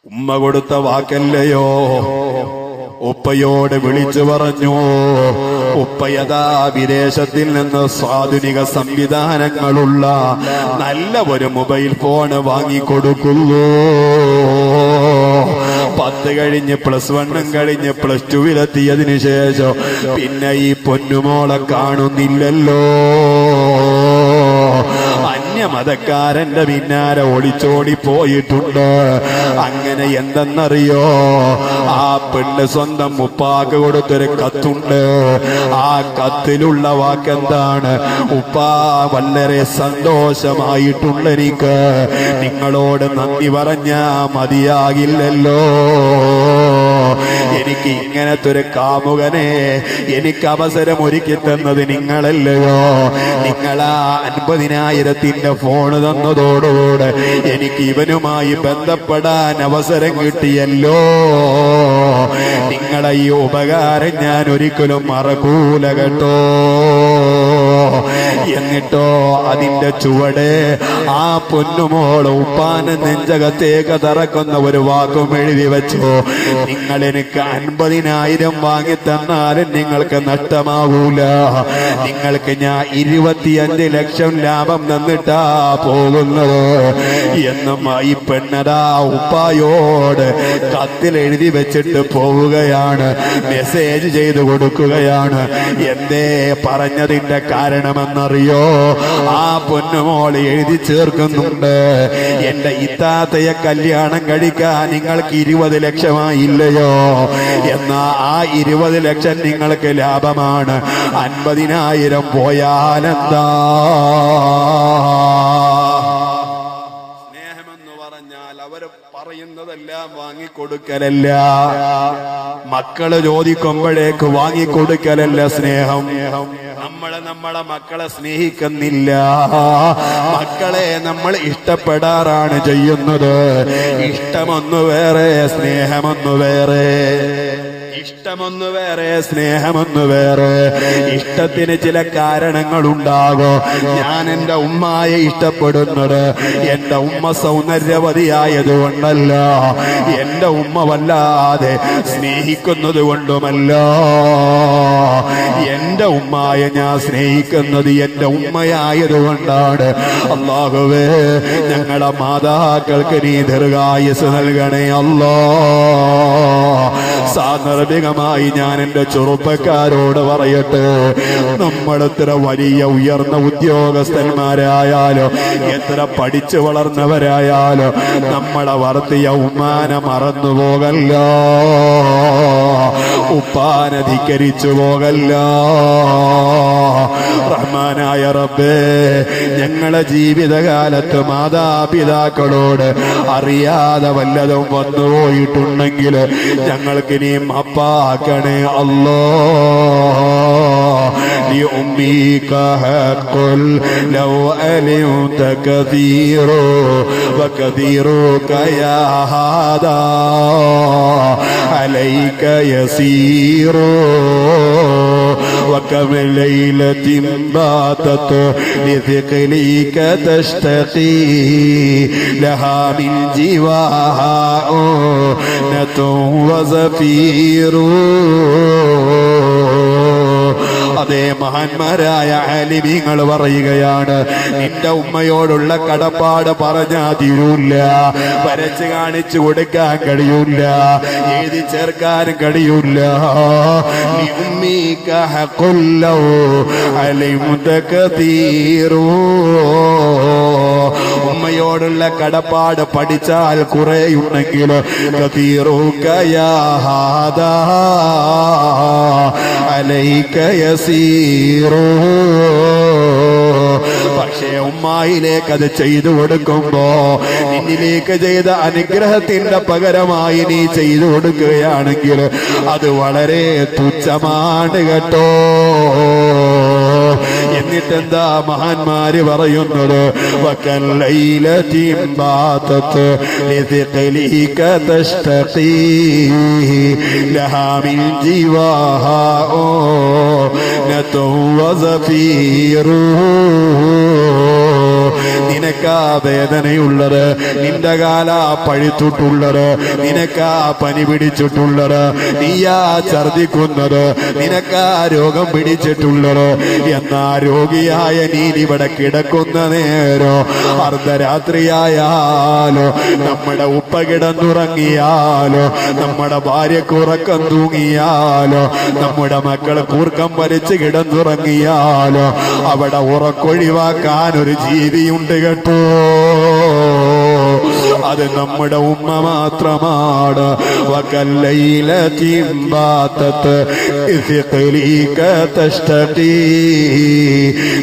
ഉമ്മ കൊടുത്ത വാക്കല്ലയോ. ഉപ്പയോട് വിളിച്ചു പറഞ്ഞു, ഉപ്പയതാ വിദേശത്തിൽ നിന്ന് ആധുനിക സംവിധാനങ്ങളുള്ള നല്ല ഒരു മൊബൈൽ ഫോൺ വാങ്ങിക്കൊടുക്കുന്നു. 10 കഴിഞ്ഞ് +1 കഴിഞ്ഞ് +2 ശേഷം പിന്നെ ഈ പൊന്നുമോളെ കാണുന്നില്ലല്ലോ. അന്യമതക്കാരന്റെ പിന്നാലെ ഒളിച്ചോടി പോയിട്ടുണ്ട്. അങ്ങനെ എന്തെന്നറിയോ, ആ പെണ്ണ് സ്വന്തം ഉപ്പാക്ക് കൊടുത്തൊരു കത്തുണ്ട്. ആ കത്തിലുള്ള വാക്കെന്താണ്? ഉപ്പാ, വളരെ സന്തോഷമായിട്ടുണ്ട് എനിക്ക്, നിങ്ങളോട് നന്ദി പറഞ്ഞാ മതിയാകില്ലല്ലോ. എനിക്ക് ഇങ്ങനത്തെ ഒരു കാമുകനെ എനിക്ക് അവസരം ഒരുക്കി തന്നത് നിങ്ങളല്ലയോ. നിങ്ങളാ 50,000 ഫോണ് തന്നതോടുകൂടെ എനിക്ക് ഇവനുമായി ബന്ധപ്പെടാൻ അവസരം കിട്ടിയല്ലോ. നിങ്ങളെ ഈ ഉപകാരം ഞാൻ ഒരിക്കലും മറക്കൂല കേട്ടോ. എന്നിട്ടോ അതിന്റെ ചുവടെ ആ പൊന്നുമോള് ഉപ്പാന് നെഞ്ചകത്തേക്ക് തറക്കുന്ന ഒരു വാക്കും എഴുതി വെച്ചു. നിങ്ങൾ എനിക്ക് 50,000 വാങ്ങി തന്നാലും നിങ്ങൾക്ക് നഷ്ടമാകൂല. നിങ്ങൾക്ക് ഞാൻ 25 ലക്ഷം ലാഭം തന്നിട്ടാ പോകുന്നത് എന്നും ഈ പെണ്ണതാ ഉപ്പായോട് കത്തിൽ എഴുതി വെച്ചിട്ട് പോവുകയാണ്, മെസ്സേജ് ചെയ്തു കൊടുക്കുകയാണ്. എന്തേ പറഞ്ഞതിന്റെ കാരണമെന്നറിയോ? ആ പൊന്നുമോൾ എഴുതി ചേർക്കുന്നുണ്ട്, എന്റെ ഇത്താത്തയെ കല്യാണം കഴിക്കാൻ നിങ്ങൾക്ക് 20 ലക്ഷമായില്ലയോ, എന്നാ ആ 20 ലക്ഷം നിങ്ങൾക്ക് ലാഭമാണ്. 50,000 പോയാലെന്താ? സ്നേഹമെന്ന് പറഞ്ഞാൽ അവർ പറയുന്നതെല്ലാം വാങ്ങിക്കൊടുക്കലല്ല, മക്കള് ചോദിക്കുമ്പോഴേക്ക് വാങ്ങിക്കൊടുക്കലല്ല സ്നേഹം. നമ്മളെ മക്കളെ സ്നേഹിക്കുന്നില്ല. മക്കളെ നമ്മൾ ഇഷ്ടപ്പെടാറാണ് ചെയ്യുന്നത്. ഇഷ്ടമൊന്നു വേറെ, സ്നേഹമൊന്നു വേറെ. ഇഷ്ടമൊന്നു വേറെ, സ്നേഹമൊന്നു വേറെ. ഇഷ്ടത്തിന് ചില കാരണങ്ങളുണ്ടാകും. ഞാൻ എന്റെ ഉമ്മയെ ഇഷ്ടപ്പെടുന്നത് എന്റെ ഉമ്മ സൗന്ദര്യവതിയായതുകൊണ്ടല്ല, എന്റെ ഉമ്മ വല്ലാതെ സ്നേഹിക്കുന്നത് കൊണ്ടുമല്ല. എന്റെ ഉമ്മയെ ഞാൻ സ്നേഹിക്കുന്നത് എന്റെ ഉമ്മയായതുകൊണ്ടാണ്. അല്ലാഹുവേ, ഞങ്ങളുടെ മാതാക്കൾക്ക് നീ ദീർഘായുസ്സ് നൽകണേ അല്ലാ. സാന്ദർഭികമായി ഞാൻ എന്റെ ചെറുപ്പക്കാരോട് പറയട്ടെ, നമ്മളെത്ര വലിയ ഉയർന്ന ഉദ്യോഗസ്ഥന്മാരായാലോ, എത്ര പഠിച്ചു വളർന്നവരായാലോ, നമ്മളെ വളർത്തിയ ഉമ്മാനെ മറന്നു പോകല്ല, ഉപ്പാനെ ധിക്കരിച്ചു പോകല്ല. റഹ്മാനായ റബ്ബേ, ഞങ്ങളെ ജീവിതകാലത്ത് മാതാപിതാക്കളോട് അറിയാതെ വല്ലതും വന്നുപോയിട്ടുണ്ടെങ്കിൽ ഞങ്ങൾക്ക് നീ മാപ്പാക്കണേ അല്ലാ. لأمك حق لو علمت كثير وكثيرك يا هذا عليك يسير وكم ليلة باتت لثقلك تشتقي لها من جواها أنة وزفير. അതേ മഹാന്മാരായ ആലിമീങ്ങൾ പറയുകയാണ്, നിന്റെ ഉമ്മയോടുള്ള കടപ്പാട് പറഞ്ഞാ തീരൂല്ല, വരച്ച് കാണിച്ചു കൊടുക്കാൻ കഴിയൂല, എഴുതി ചേർക്കാനും കഴിയൂല. ഉമ്മയോടുള്ള കടപ്പാട് പഠിച്ചാൽ കുറേയുണ്ടെങ്കിൽ പക്ഷേ ഉമ്മായിലേക്ക് അത് ചെയ്തു കൊടുക്കുമ്പോ നിന്നിലേക്ക് ചെയ്ത അനുഗ്രഹത്തിന്റെ പകരമായി നീ ചെയ്തു കൊടുക്കുകയാണെങ്കിൽ അത് വളരെ തുച്ഛമാണ് കേട്ടോ. എന്നിട്ടെന്താ മഹാന്മാര് പറയുന്നത്, നിനക്കാ വേദനയുള്ളത്, നിന്റെ കാല പഴുത്തിട്ടുള്ളത്, നിനക്കാ പനി പിടിച്ചിട്ടുള്ളത്, നീയാ ഛർദിക്കുന്നത്, നിനക്കാ രോഗം പിടിച്ചിട്ടുള്ളത്. എന്നാ രോഗിയായ നീ ഇവിടെ കിടക്കുന്ന നേരോ അർദ്ധരാത്രിയായാലോ നമ്മുടെ ഉപ്പ കിടന്നുറങ്ങിയാലോ നമ്മുടെ ഭാര്യക്ക് ഉറക്കം തൂങ്ങിയാലോ നമ്മുടെ മക്കള് കൂർക്കം വലിച്ച് കിടന്നുറങ്ങിയാലോ അവിടെ ഉറക്കൊഴിവാക്കാൻ ഒരു ജീവിയുണ്ട് കേട്ടോ. അത് നമ്മുടെ ഉമ്മ മാത്രമാണ്. വകല്ലൈലതിൻ ബാതത് ഇസ്ഖലീക തഷ്തഖീ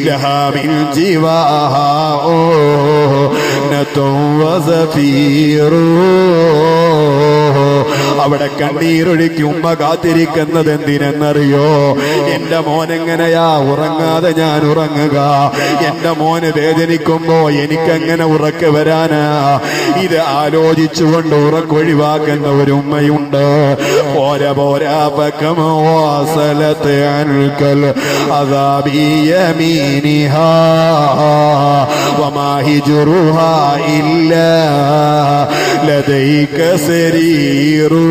ലഹാ മിൻ ജിവാഹു നതു വസഫീറു. അവിടെ കണ്ണീരൊഴുക്കി ഉമ്മ കാത്തിരിക്കുന്നത് എന്തിനെന്നറിയോ? എന്റെ മോനെങ്ങനെയാ ഉറങ്ങാതെ ഞാൻ ഉറങ്ങുക? എന്റെ മോന് വേദനിക്കുമ്പോ എനിക്കെങ്ങനെ ഉറക്ക് വരാനാ? ഇത് ആലോചിച്ചുകൊണ്ട് ഉറക്കൊഴിവാക്കുന്ന ഒരു ഉമ്മയുണ്ട്. പോരാ പോരാ പക്കമോസലത്ത് അൻകൽ അദാബിയമീനിഹാ വമാ ഹിജ്റുഹാ ഇല്ലാ ലദൈക സരീറു.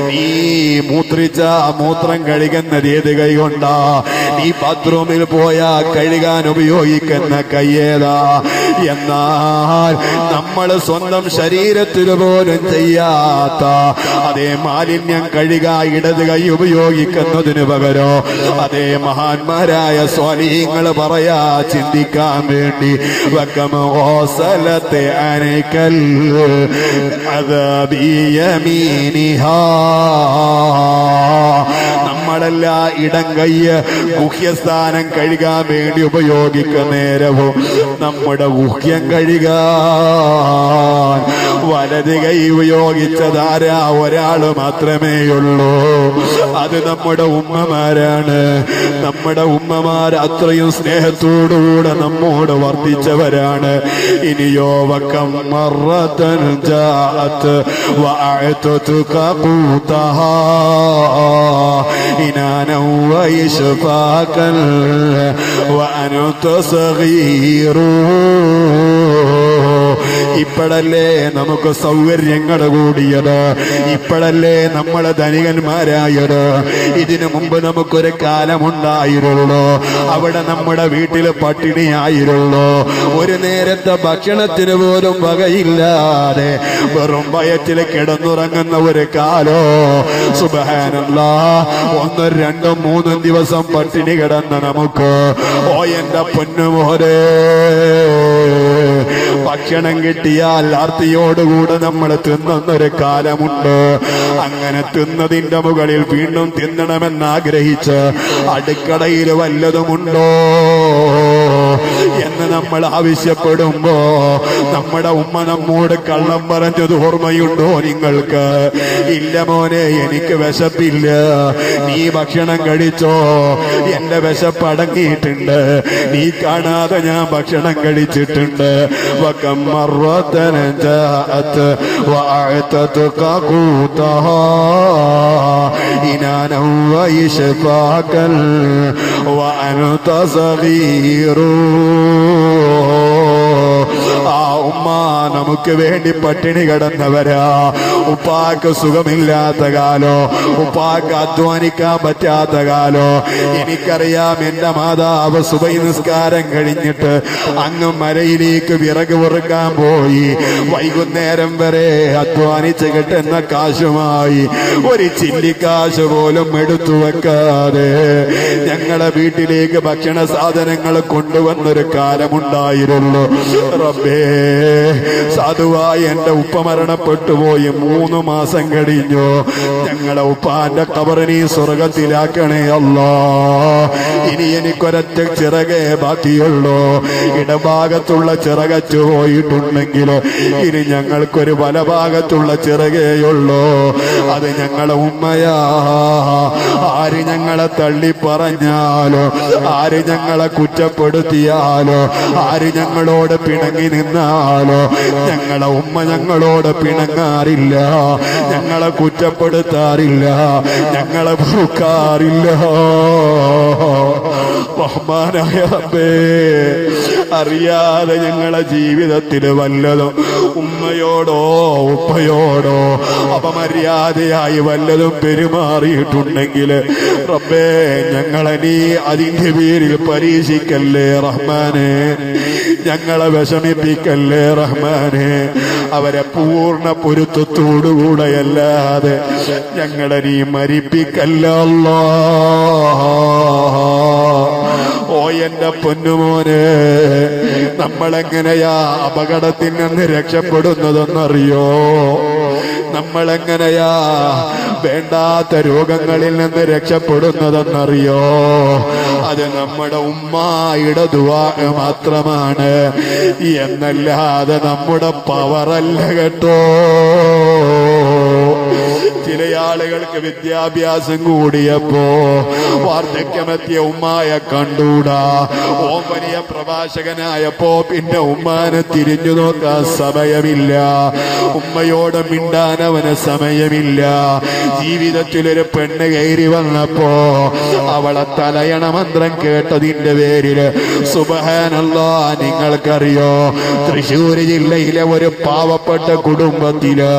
നീ മൂത്രിച്ച മൂത്രം കഴുകുന്നത് ഏത് കൈ കൊണ്ടാ? നീ ബാത്റൂമിൽ പോയാ കഴുകാൻ ഉപയോഗിക്കുന്ന കയ്യേതാ? എന്നാൽ നമ്മൾ സ്വന്തം ശരീരത്തിൽ പോലും ചെയ്യാത്ത അതേ മാലിന്യം കഴുകാൻ ഇടത് കൈ ഉപയോഗിക്കുന്നതിന് പകരം അതേ മഹാന്മാരായ സ്വാലിഹീങ്ങൾ പറയാ ചിന്തിക്കാൻ വേണ്ടി വകമോസലത്തെ അനകൽ അദാബിയമീനിഹാ. നമ്മളല്ല ഇടം കയ്യ് ഗുഹ്യസ്ഥാനം കഴുകാൻ വേണ്ടി ഉപയോഗിക്കുന്ന നേരവും നമ്മുടെ ഗുഹ്യം കഴുകാൻ വലത് കൈ ഉപയോഗിച്ചതാരാ? ഒരാൾ മാത്രമേ ഉള്ളൂ. അത് നമ്മുടെ ഉമ്മമാരാണ്. നമ്മുടെ ഉമ്മമാർ അത്രയും സ്നേഹത്തോടുകൂടെ നമ്മോട് വർദ്ധിച്ചവരാണ്. ഇനിയോ വക്കം മറത്തൻ ജാഅത് വഅഅതുക ഖൂതഹാ ഇനാനൻ വഇശ്ഫാകൻ വഅൻത സഗീറു. ഇപ്പോഴല്ലേ നമുക്ക് സൗകര്യങ്ങൾ കൂടിയത്? ഇപ്പോഴല്ലേ നമ്മളെ ധനികന്മാരായത്? ഇതിനു മുമ്പ് നമുക്കൊരു കാലമുണ്ടായിരുന്നു. അവിടെ നമ്മുടെ വീട്ടില് പട്ടിണിയായിരുന്നു. ഒരു നേരത്തെ ഭക്ഷണത്തിന് പോലും വകയില്ലാതെ വെറും വയറ്റിൽ കിടന്നുറങ്ങുന്ന ഒരു കാലോ. സുബ്ഹാനല്ലാഹ്, 1, 2, 3 ദിവസം പട്ടിണി കിടന്ന നമുക്ക് ഓ എന്റെ പൊന്നുമോനെ, ഭക്ഷണം കിട്ടിയാൽ ആർത്തിയോടുകൂടെ നമ്മൾ തിന്നുന്നൊരു കാലമുണ്ട്. അങ്ങനെ തിന്നതിന്റെ മുകളിൽ വീണ്ടും തിന്നണമെന്ന് ആഗ്രഹിച്ച് അടുക്കളയിൽ വല്ലതുമുണ്ടോ എന്ന് നമ്മൾ ആവശ്യപ്പെടുമ്പോ നമ്മുടെ ഉമ്മ നമ്മോട് കള്ളം പറഞ്ഞത് ഓർമ്മയുണ്ടോ നിങ്ങൾക്ക്? ഇല്ല മോനെ, എനിക്ക് വിശപ്പില്ല, നീ ഭക്ഷണം കഴിച്ചോ, എന്റെ വിശപ്പ് അടങ്ങിയിട്ടുണ്ട്, നീ കാണാതെ ഞാൻ ഭക്ഷണം കഴിച്ചിട്ടുണ്ട്. وكم مرة جاءت وأعتتك قوتها إنانا وإشفاقا وأنت صغير. ആ ഉമ്മ നമുക്ക് വേണ്ടി പട്ടിണി കിടന്നവരാ. ഉപ്പാക്ക് സുഖമില്ലാത്ത കാലോ, ഉപ്പാക്ക് അധ്വാനിക്കാൻ പറ്റാത്ത കാലോ. എനിക്കറിയാം, എന്റെ മാതാവ് സുബഹി നിസ്കാരം കഴിഞ്ഞിട്ട് അങ്ങ് മരയിലേക്ക് വിറക് വെറുക്കാൻ പോയി. വൈകുന്നേരം വരെ അധ്വാനിച്ച് കിട്ടുന്ന കാശുമായി ഒരു ചില്ലിക്കാശ് പോലും എടുത്തു വെക്കാതെ ഞങ്ങളുടെ വീട്ടിലേക്ക് ഭക്ഷണ സാധനങ്ങൾ കൊണ്ടുവന്നൊരു കാലമുണ്ടായിരുന്നു. റബ്ബേ, സാധുവായി എന്റെ ഉപ്പ മരണപ്പെട്ടു പോയി 3 മാസം കഴിഞ്ഞു. ഞങ്ങളെ ഉപ്പാന്റെ ഖബറിനെ സ്വർഗത്തിലാക്കണേ അല്ലാ. ഇനി എനിക്കൊരൊറ്റ ചിറകേ ബാക്കിയുള്ളൂ. ഇടഭാഗത്തുള്ള ചിറകച്ചു പോയിട്ടുണ്ടെങ്കിൽ ഇനി ഞങ്ങൾക്കൊരു വലഭാഗത്തുള്ള ചിറകേയുള്ളൂ. അത് ഞങ്ങളെ ഉമ്മയാ. ആര് ഞങ്ങളെ തള്ളി പറഞ്ഞാലോ, ആര് ഞങ്ങളെ കുറ്റപ്പെടുത്തിയാലോ, ആര് ഞങ്ങളോട് പിണങ്ങി നിന്നാലോ, ഞങ്ങളെ ഉമ്മ ഞങ്ങളോട് പിണങ്ങാറില്ല, ഞങ്ങളെ കുറ്റപ്പെടുത്താറില്ല, ഞങ്ങളെ പൊറുക്കാറില്ല. ബഹുമാനായ റബ്ബേ, അറിയാതെ ഞങ്ങളെ ജീവിതത്തിൽ വല്ലതും ഉമ്മയോടോ ഉപ്പയോടോ അപമര്യാദയായി വല്ലതും പെരുമാറിയിട്ടുണ്ടെങ്കിൽ റബ്ബേ ഞങ്ങളെ നീ അതിന്റെ പേരിൽ പരീക്ഷിക്കല്ലേ റഹ്മാനെ, ഞങ്ങളെ വിഷമിപ്പിക്കല്ലേ റഹ്മാനെ. അവരെ പൂർണ്ണ പൊരുത്തത്തോടുകൂടെയല്ലാതെ ഞങ്ങളെ നീ മരിപ്പിക്കല്ല അല്ലാഹ്. ഓ എന്റെ പൊന്നുമോനെ, നമ്മളെങ്ങനെയാ അപകടത്തിൽ നിന്ന് രക്ഷപ്പെടുന്നതെന്നറിയോ? നമ്മളെങ്ങനെയാ വേണ്ടാത്ത രോഗങ്ങളിൽ നിന്ന് രക്ഷപ്പെടുന്നതെന്നറിയോ? അത് നമ്മുടെ ഉമ്മായുടെ ദുആ മാത്രമാണ് എന്നല്ലാതെ നമ്മുടെ പവറല്ല കേട്ടോ. ചില ആളുകൾക്ക് വിദ്യാഭ്യാസം കൂടിയപ്പോ വാർദ്ധക്യമെത്തിയ ഉമ്മായെ കണ്ടൂടാ. ഓം വലിയ പ്രഭാഷകനായപ്പോ പിന്നെ ഉമ്മാനെ തിരിഞ്ഞു നോക്കാൻ സമയമില്ല, ഉമ്മയോട് മിണ്ടാൻ അവന് സമയമില്ല. ജീവിതത്തിലൊരു പെണ്ണ് കയറി വന്നപ്പോ അവളെ തലയണ മന്ത്രം കേട്ടതിന്റെ പേരില് സുബ്ഹാനല്ലാഹ്, നിങ്ങൾക്കറിയോ തൃശ്ശൂര് ജില്ലയിലെ ഒരു പാവപ്പെട്ട കുടുംബത്തില്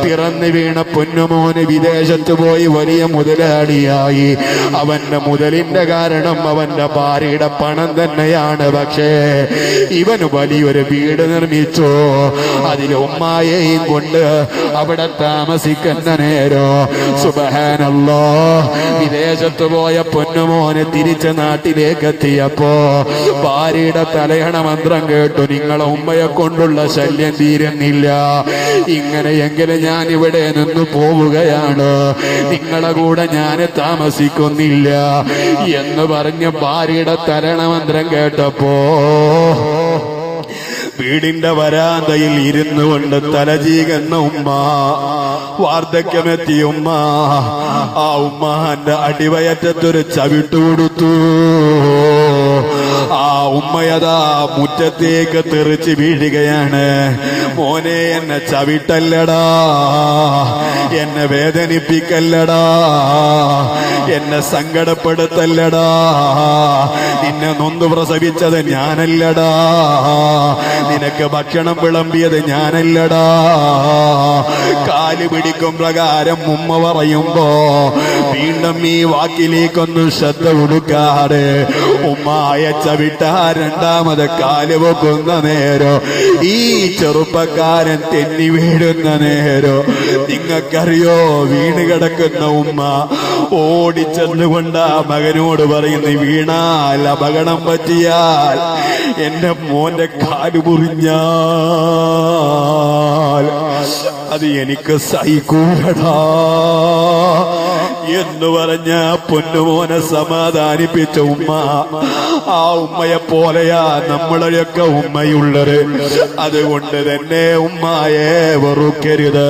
പിറന്നു വീണ പൊന്നുമോന് വിദേശത്ത് പോയി വലിയ മുതലാളിയായി. അവന്റെ മുതലിന്റെ കാരണം അവന്റെ ഭാര്യയുടെ പണം തന്നെയാണ്. പക്ഷേ ഇവന് വലിയൊരു വീട് നിർമ്മിച്ചു. അതിൽ ഉമ്മായെയും കൊണ്ട് അവിടെ താമസിക്കുന്ന നേരോ സുബ്ഹാനല്ലാഹ്, വിദേശത്ത് പോയ പൊന്നുമോന് തിരിച്ച് നാട്ടിലേക്ക് എത്തിയപ്പോ ഭാര്യയുടെ തലയണ മന്ത്രം കേട്ടു. നിങ്ങളെ ഉമ്മയെ കൊണ്ടുള്ള ശല്യം തീരുന്നില്ല, ഇങ്ങനെയെങ്കിലും ഞാൻ ഇവിടെ നിന്ന് പോവുകയാണ്, നിങ്ങളെ കൂടെ ഞാൻ താമസിക്കുന്നില്ല എന്ന് പറഞ്ഞ് ഭാര്യയുടെ തലയണ മന്ത്രം കേട്ടപ്പോ വീടിന്റെ വരാന്തയിൽ ഇരുന്നു കൊണ്ട് തലചീകുന്ന ഉമ്മ, വാർദ്ധക്യമെത്തിയ ഉമ്മ, ആ ഉമ്മാന്റെ അടിവയറ്റത്തൊരു ചവിട്ട് കൊടുത്തു. ആ ഉമ്മയതാ മുറ്റത്തേക്ക് തെറിച്ച് വീഴുകയാണ്. മോനെ, എന്നെ ചവിട്ടല്ലടാ, എന്നെ വേദനിപ്പിക്കല്ലടാ, എന്നെ സങ്കടപ്പെടുത്തല്ലടാ, നിന്നെ നൊന്തു പ്രസവിച്ചത് ഞാനല്ലടാ, നിനക്ക് ഭക്ഷണം വിളമ്പിയത് ഞാനല്ലടാ. കാല് പിടിക്കും പ്രകാരം ഉമ്മ പറയുമ്പോ വീണ്ടും ഈ വാക്കിലേക്കൊന്നും ശ്രദ്ധ കൊടുക്കാതെ ഉമ്മായ ചവിട്ട രണ്ടാമത് കാല് വെക്കുന്ന നേരോ ഈ ചെറുപ്പക്കാരൻ തെന്നി വീഴുന്ന നേരോ നിങ്ങൾക്കറിയോ, വീണ് കിടക്കുന്ന ഉമ്മ ഓടിച്ചെന്നുകൊണ്ട് ആ മകനോട് പറയുന്നു, വീണാൽ അപകടം പറ്റിയാൽ എന്റെ മോന്റെ കാല് മുറിഞ്ഞാൽ അത് എനിക്ക് സഹിക്കൂടാ എന്ന് പറഞ്ഞ പൊന്നുമോനെ സമാധാനിപ്പിച്ച ഉമ്മ. ആ ഉമ്മയെ പോലെയാ നമ്മളെയൊക്കെ ഉമ്മയുള്ളത്. അതുകൊണ്ട് തന്നെ ഉമ്മായെ വെറുക്കരുത്,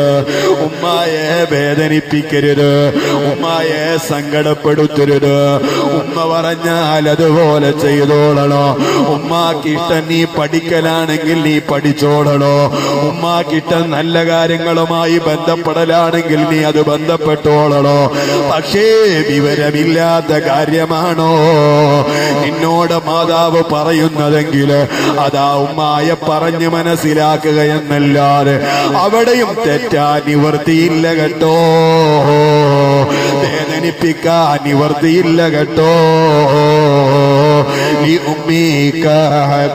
ഉമ്മായെ വേദനിപ്പിക്കരുത്, ഉമ്മായെ സങ്കടപ്പെടുത്തരുത്. ഉമ്മ പറഞ്ഞാൽ അതുപോലെ ചെയ്തോളണോ. ഉമ്മാക്കിഷ്ടം നീ പഠിക്കലാണെങ്കിൽ നീ പഠിച്ചോളണോ. ഉമ്മാക്കിഷ്ടം നല്ല കാര്യങ്ങളുമായി ബന്ധപ്പെടലാണെങ്കിൽ നീ അത് ബന്ധപ്പെട്ടോളണോ. പക്ഷേ വിവരമില്ലാത്ത കാര്യമാണോ നിന്നോട് മാതാവ് പറയുന്നതെങ്കിൽ അതാ ഉമ്മായ പറഞ്ഞ് മനസ്സിലാക്കുക എന്നല്ലാതെ അവിടെയും തെറ്റാൻ നിവർത്തിയില്ല കേട്ടോ, വേദനിപ്പിക്കാൻ നിവർത്തിയില്ല കേട്ടോ. لأمك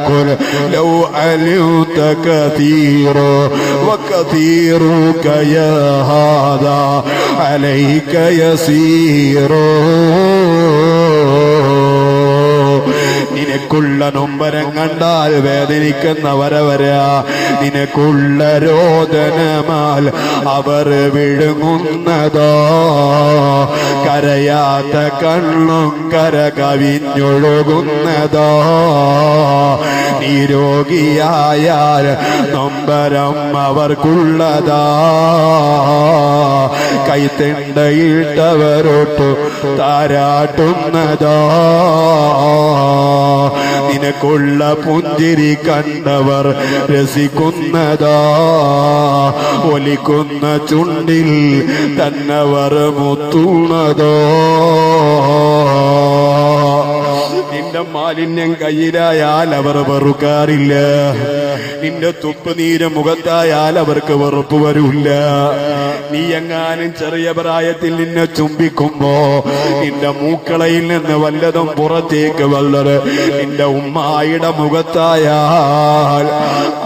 قل لو علمت كثير وكثيرك يا هذا عليك يسير. നിനക്കുള്ള നൊമ്പരം കണ്ടാൽ വേദനിക്കുന്നവരവരാ, നിനക്കുള്ള രോദനമാൽ അവർ വിഴുങ്ങുന്നതോ. കരയാത്ത കണ്ണും കര കവിഞ്ഞൊഴുകുന്നതോ. നിരോഗിയായാൽ നൊമ്പരം അവർക്കുള്ളതാ. കൈത്തെണ്ടയിട്ടവരോട്ടു താരാട്ടുന്നതോ. നിനക്കുള്ള പുഞ്ചിരി കണ്ടവർ രസിക്കുന്നതാ. ഒലിക്കുന്ന ചുണ്ടിൽ തന്നവർ മുത്തുന്നതോ. നിന്റെ മാലിന്യം കയ്യിലായാൽ അവർ വെറുക്കാറില്ല, നിന്റെ തുപ്പുനീര് മുഖത്തായാൽ അവർക്ക് വെറുപ്പ് വരൂല്ല. നീ എങ്ങാനും ചെറിയ പ്രായത്തിൽ നിന്നെ ചുംബിക്കുമ്പോ നിന്റെ മൂക്കളയിൽ നിന്ന് വല്ലതും പുറത്തേക്ക് വന്നത് നിന്റെ ഉമ്മായുടെ മുഖത്തായാൽ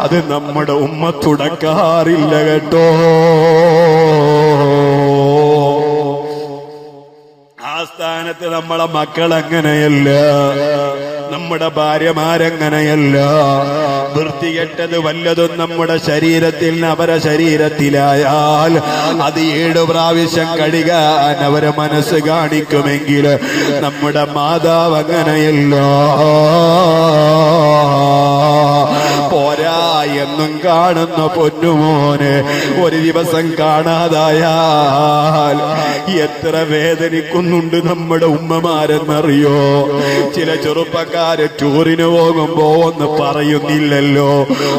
അത് നമ്മുടെ ഉമ്മ തുടക്കാറില്ല കേട്ടോ. ആ സ്ഥാനത്ത് നമ്മളെ മക്കൾ അങ്ങനെയല്ല, നമ്മുടെ ഭാര്യമാരങ്ങനെയല്ല. വൃത്തികെട്ടത് വല്ലതും നമ്മുടെ ശരീരത്തിൽ അവരെ ശരീരത്തിലായാൽ അത് 7 പ്രാവശ്യം കഴുകാൻ അവരെ മനസ്സ് കാണിക്കുമെങ്കിൽ നമ്മുടെ മാതാവ് അങ്ങനെയല്ല. പോരാ എന്നും കാണുന്ന പൊന്നുമോന് ഒരു ദിവസം കാണാതായാൽ എത്ര വേദനിക്കുന്നുണ്ട് നമ്മുടെ ഉമ്മമാരെന്നറിയോ. ചില ചെറുപ്പക്കാര് ടൂറിന് പോകുമ്പോ ഒന്ന് പറയുന്നില്ലല്ലോ,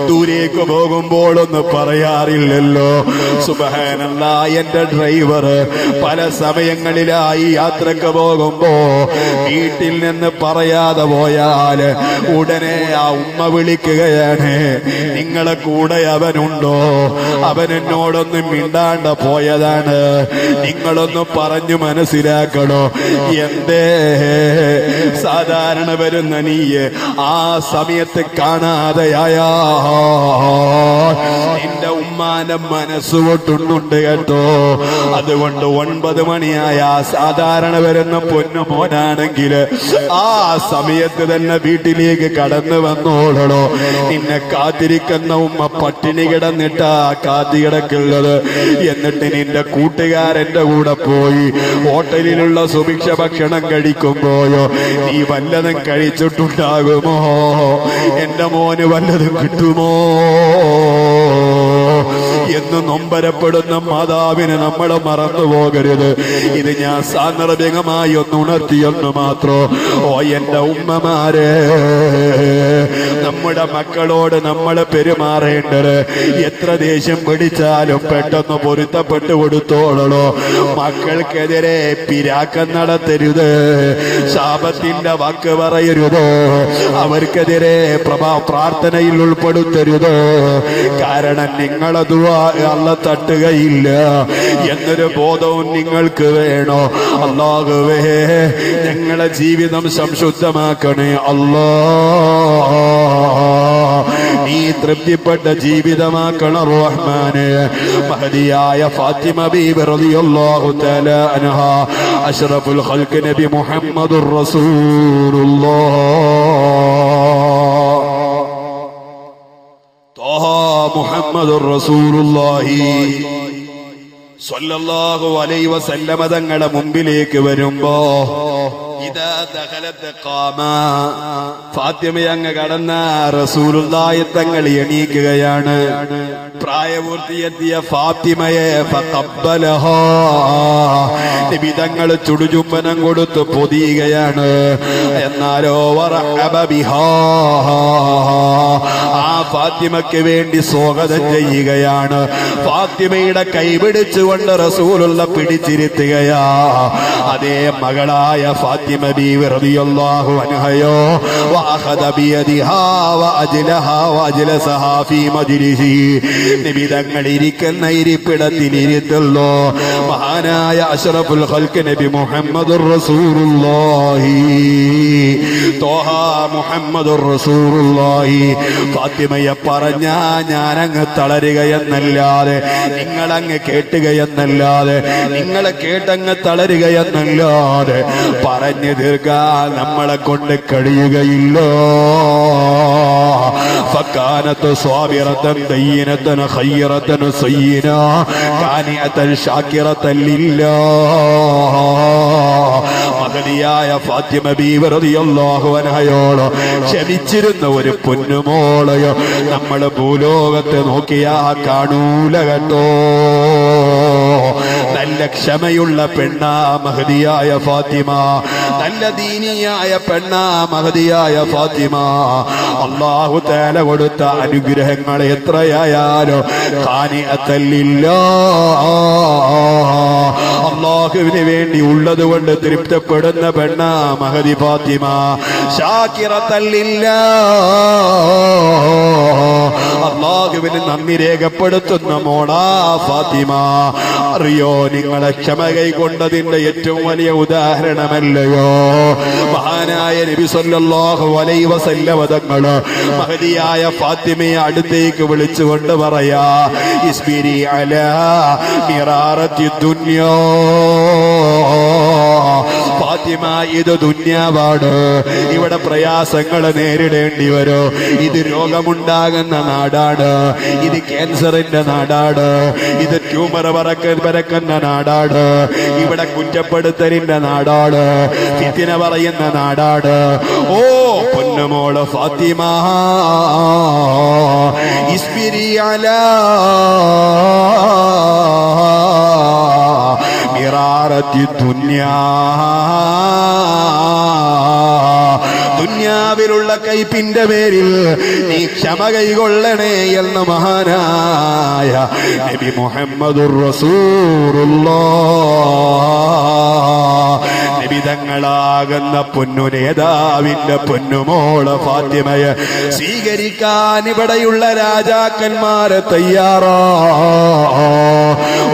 ദൂരേക്ക് പോകുമ്പോൾ ഒന്ന് പറയാറില്ലല്ലോ. സുബ്ഹാനല്ലാഹ്, എന്റെ ഡ്രൈവർ പല സമയങ്ങളിലായി യാത്രക്ക് പോകുമ്പോ വീട്ടിൽ നിന്ന് പറയാതെ പോയാൽ ഉടനെ ആ ഉമ്മ വിളിക്കുകയാണ്, നിങ്ങളെ കൂടെ അവനുണ്ടോ? അവൻ എന്നോടൊന്നും മിണ്ടാണ്ട് പോയതാണ്, നിങ്ങളൊന്ന് പറഞ്ഞു മനസ്സിലാക്കണോ. എന്തേ സാധാരണ വരുന്ന നീ ആ സമയത്ത് കാണാതെയായാ നിന്റെ ഉമ്മാന്റെ മനസ്സ് പൊട്ടുന്നുണ്ട് കേട്ടോ. അതുകൊണ്ട് 9 മണിയായ സാധാരണ വരുന്ന പൊന്നുമോനാണെങ്കിൽ ആ സമയത്ത് തന്നെ വീട്ടിലേക്ക് കടന്നു വന്നോളണോ. നിന്നെ കാത്തിരിക്കുന്ന ഉമ്മ പട്ടിണി കിടന്നിട്ടാ കാത്തി കിടക്കുന്നത്. എന്നിട്ട് നിന്റെ കൂട്ടുകാരന്റെ കൂടെ പോയി ഹോട്ടലിലുള്ള സുഭിക്ഷ ഭക്ഷണം കഴിക്കുമ്പോയോ നീ വല്ലതും കഴിച്ചിട്ടുണ്ടാകുമോ? എന്റെ മോന് വല്ലതും കിട്ടുമോ എന്ന് നൊമ്പരപ്പെടുന്ന മാതാവിനെ നമ്മൾ മറന്നു പോകരുത്. ഇത് ഞാൻ സാന്ദർഭികമായി ഒന്ന് ഉണർത്തിയെന്ന് മാത്രം. ഓ എന്റെ ഉമ്മമാരെ, നമ്മുടെ മക്കളോട് നമ്മൾ പെരുമാറേണ്ടത് എത്ര ദേഷ്യം പിടിച്ചാലും പെട്ടെന്ന് പൊരുത്തപ്പെട്ടു കൊടുത്തോളണോ. മക്കൾക്കെതിരെ പിരാക്കം നടത്തരുത്, ശാപത്തിന്റെ വാക്ക് പറയരുത്, അവർക്കെതിരെ പ്രാർത്ഥനയിൽ ഉൾപ്പെടുത്തരുത്. കാരണം നിങ്ങളെ ദുആ അല്ലാഹ് തട്ടുകയില്ല എന്നൊരു ബോധവും നിങ്ങൾക്ക് വേണോ. അല്ലാഹുവേ, ഞങ്ങളെ ജീവിതം സംശുദ്ധമാക്കണേ അല്ലാഹ്. നീ തൃപ്തിപ്പെട്ട ജീവിതമാക്കണം റഹ്മാനെ. മഹദിയായ ഫാത്തിമ ബീബി റളിയല്ലാഹു തആല അൻഹാ അഷ്റഫുൽ ഖൽഖ് നബി മുഹമ്മദുർ റസൂലുള്ളാഹ് മുഹമ്മദുർ റസൂലുള്ളാഹി സ്വല്ലല്ലാഹു അലൈഹി വസല്ലമ തങ്ങളുടെ മുമ്പിലേക്ക് വരുമ്പോ ഇദാ ദഖലത് ഖാമ, ഫാത്തിമ അങ്ങ് കടന്ന റസൂലുള്ളാഹി തങ്ങൾ എണീക്കുകയാണ്. പ്രായപൂർത്തിയെത്തിയ ഫാത്തിമയെ ഫഖബ്ബലഹാ, നബി തങ്ങൾ ചുടുചുംബനം കൊടുത്ത് പൊതിയുകയാണ്. എന്നാലോ വറഹബ ബിഹാ, ആ ഫാത്തിമയ്ക്ക് വേണ്ടി സ്വാഗതം ചെയ്യുകയാണ്. ഫാത്തിമയുടെ കൈപിടിച്ചുകൊണ്ട് റസൂലുള്ള പിടിച്ചിരുത്തുകയാ. അതേ മകളായ ഫാത്തിമ ബീവി റളിയല്ലാഹു അൻഹയോ വഅഖദ ബിയദിഹാ വഅജ്ലഹാ വഅജ്ലസഹാ ഫീ മജ്ലിസി, നബി തങ്ങൾ ഇരിക്കുന്ന ഇരിപ്പിടത്തിൽ ഇരുത്തല്ലോ മഹാനായ അഷ്റഫുൽ ഖൽഖ് നബി മുഹമ്മദുർ റസൂലുള്ളാഹി ത്വഹ മുഹമ്മദുർ റസൂലുള്ളാഹി. ഫാത്തിമയെ പറഞ്ഞാ ഞാനങ്ങ് തളരുകയെന്നല്ലാതെ, നിങ്ങളങ്ങ് കേട്ടുകയെന്നല്ലാതെ, നിങ്ങളെ കേട്ടങ്ങ് തളരുകയെന്നല്ലാതെ പറഞ്ഞു തീർക്കാൻ നമ്മളെ കൊണ്ട് കഴിയുകയില്ലോ. ഫകാനത്ത് സ്വാബിറതൻ ദയ്യിനതൻ ഖയ്റതൻ സയ്യിന കാനിഅതൻ ശാകിറതൻ ലില്ലാഹ്. മഹദിയായ ഫാത്തിമ ബീവി റളിയല്ലാഹു അൻഹയോട് ക്ഷമിച്ചിരുന്ന ഒരു പൊന്നുമോളയോ നമ്മൾ ഭൂലോകത്തെ നോക്കിയാ കാണൂല കേട്ടോ. നല്ല ക്ഷമയുള്ള പെണ്ണാ മഹദിയായ ഫാത്തിമ, നല്ല ദീനിയായ പെണ്ണാ മഹദിയായ ഫാത്തിമ. അല്ലാഹു തആല കൊടുത്ത അനുഗ്രഹങ്ങൾ എത്രയായാലും അല്ലാഹുവിന് വേണ്ടി ഉള്ളത് കൊണ്ട് തൃപ്തപ്പെടുന്ന പെണ്ണാ മഹദി ഫാത്തിമ. അല്ലാഹുവിന് നന്ദി രേഖപ്പെടുത്തുന്ന മോളാ ഫാത്തിമ. അറിയോ, നിങ്ങളെ ക്ഷമ കൈകൊണ്ടതിന്റെ ഏറ്റവും വലിയ ഉദാഹരണമല്ലയോ മഹാനായ നബി സല്ലല്ലാഹു അലൈഹി വസല്ലം തങ്ങള് മഹദിയായ ഫാത്തിമയെ അടുത്തേക്ക് വിളിച്ചുകൊണ്ട് പറയാ, ഇസ്ബിരി അലാ മിറാറത്തി ദുനിയാ. ഫാത്തിമ, ഇത് ദുന്യാവാണ്, ഇവിടെ പ്രയാസങ്ങൾ നേരിടേണ്ടി വരും. ഇത് രോഗമുണ്ടാകുന്ന നാടാണ്, ഇത് ക്യാൻസറിന്റെ നാടാണ്, ഇത് ട്യൂമർ പരക്കുന്ന നാടാണ്, ഇവിടെ കുറ്റപ്പെടുത്തലിന്റെ നാടാണ്, ഫിത്ന പറയുന്ന നാടാണ്. ഓ പൊന്നുമോള് ഫാത്തിമ, ഇസ്ബിരി അലാ മിറാറത്തി ദുനിയാ. ദുന്യാവിലുള്ള കൈപ്പിന്റെ പേരിൽ നീ ക്ഷമ കൈകൊള്ളണേ എന്ന് മഹാനായ നബി മുഹമ്മദുർ റസൂലുള്ളാഹ് നബി തങ്ങളാകുന്ന പൊന്നു നേതാവിന്റെ പൊന്നുമോള് ഫാത്തിമയെ സ്വീകരിക്കാൻ ഇവിടെയുള്ള രാജാക്കന്മാരെ തയ്യാറാ,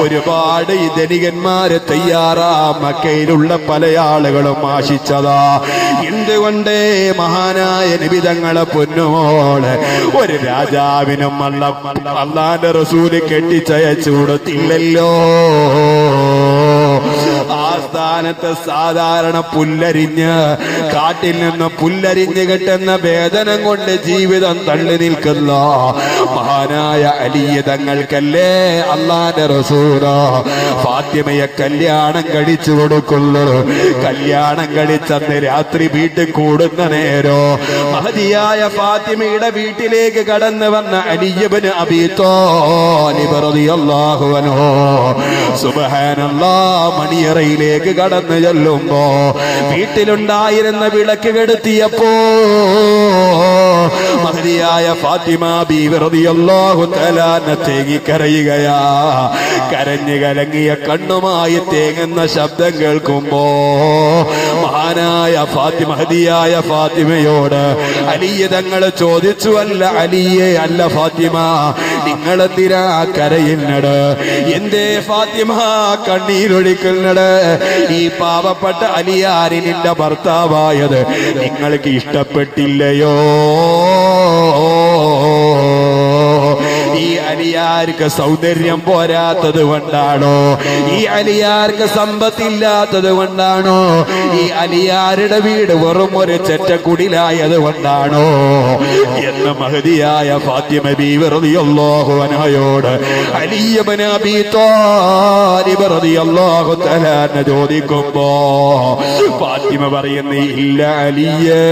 ഒരുപാട് ധനികന്മാരെ തയ്യാറാ. മക്കയിലുള്ള പല ആളുകളും ആശിച്ചതാ. എന്തുകൊണ്ട് മഹാനായ നബി തങ്ങളെ പൊന്നുമോള് ഒരു രാജാവിനും അല്ലാഹുവിന്റെ റസൂല് കെട്ടിച്ചയച്ചു കൊടുത്തില്ലല്ലോ. ആ സ്ഥാനത്ത് സാധാരണ പുല്ലരിഞ്ഞ് കാട്ടിൽ നിന്ന് പുല്ലരിഞ്ഞ് കെട്ടുന്ന വേദനം കൊണ്ട് ജീവിതം തള്ളി നിൽക്കുന്ന മഹാനായ അലി തങ്ങൾക്കല്ലേ അല്ലാഹുവിന്റെ റസൂല് ഫാത്തിമയെ കല്യാണം കഴിച്ചു കൊടുക്കുന്നു. കല്യാണം കഴിച്ചന്ന് രാത്രി വീട്ടിൽ കൂടുന്ന നേരോ മഹദിയായ ഫാത്തിമയുടെ വീട്ടിലേക്ക് കടന്നു വന്ന അലി ഇബ്നു അബീ ത്വാലിബ് റളിയല്ലാഹു അൻഹു സുബ്ഹാനല്ലാഹ് മണിയറയിലേക്ക് കടന്നു ചെല്ലുമ്പോ വീട്ടിലുണ്ടായിരുന്ന വിളക്ക് കെടുത്തിയപ്പോ മഹദിയായ ഫാത്തിമ ബീവി റളിയല്ലാഹു തആല തേങ്ങി കരയുകയാ. കരഞ്ഞു കലങ്ങിയ കണ്ണുമായി തേങ്ങുന്ന ശബ്ദം കേൾക്കുമ്പോ മഹാനായ ഫാത്തിമ മഹദിയായ ഫാത്തിമയോട് അലിയെ തങ്ങൾ ചോദിച്ചു, അല്ല അലിയെ, അല്ല ഫാത്തിമ, നിങ്ങളെന്തിനാ കരയുന്നത്? എന്തേ ഫാത്തിമ കണ്ണീരൊഴിക്കുന്നത്? ഈ പാവപ്പെട്ട അലിയാരി നിന്റെ ഭർത്താവായത് നിങ്ങൾക്ക് ഇഷ്ടപ്പെട്ടില്ലയോ? ഈ അലിയാർക്ക് സൗന്ദര്യം പോരാത്തത് കൊണ്ടാണോ? ഈ അലിയാർക്ക് സമ്പത്തില്ലാത്തത് കൊണ്ടാണോ? ഈ അലിയാരുടെ വീട് വെറും ഒരു ചെറ്റക്കുടിലായത് കൊണ്ടാണോ എന്ന് മഹദിയായ ഫാത്തിമ ബീവി റളിയല്ലാഹു അൻഹയോട് അലി ഇബ്നു അബീ ത്വാലിബ് റളിയല്ലാഹു തആല ചോദിക്കുമ്പോ ഫാത്തിമ പറയുന്നു, ഇല്ല അലിയേ,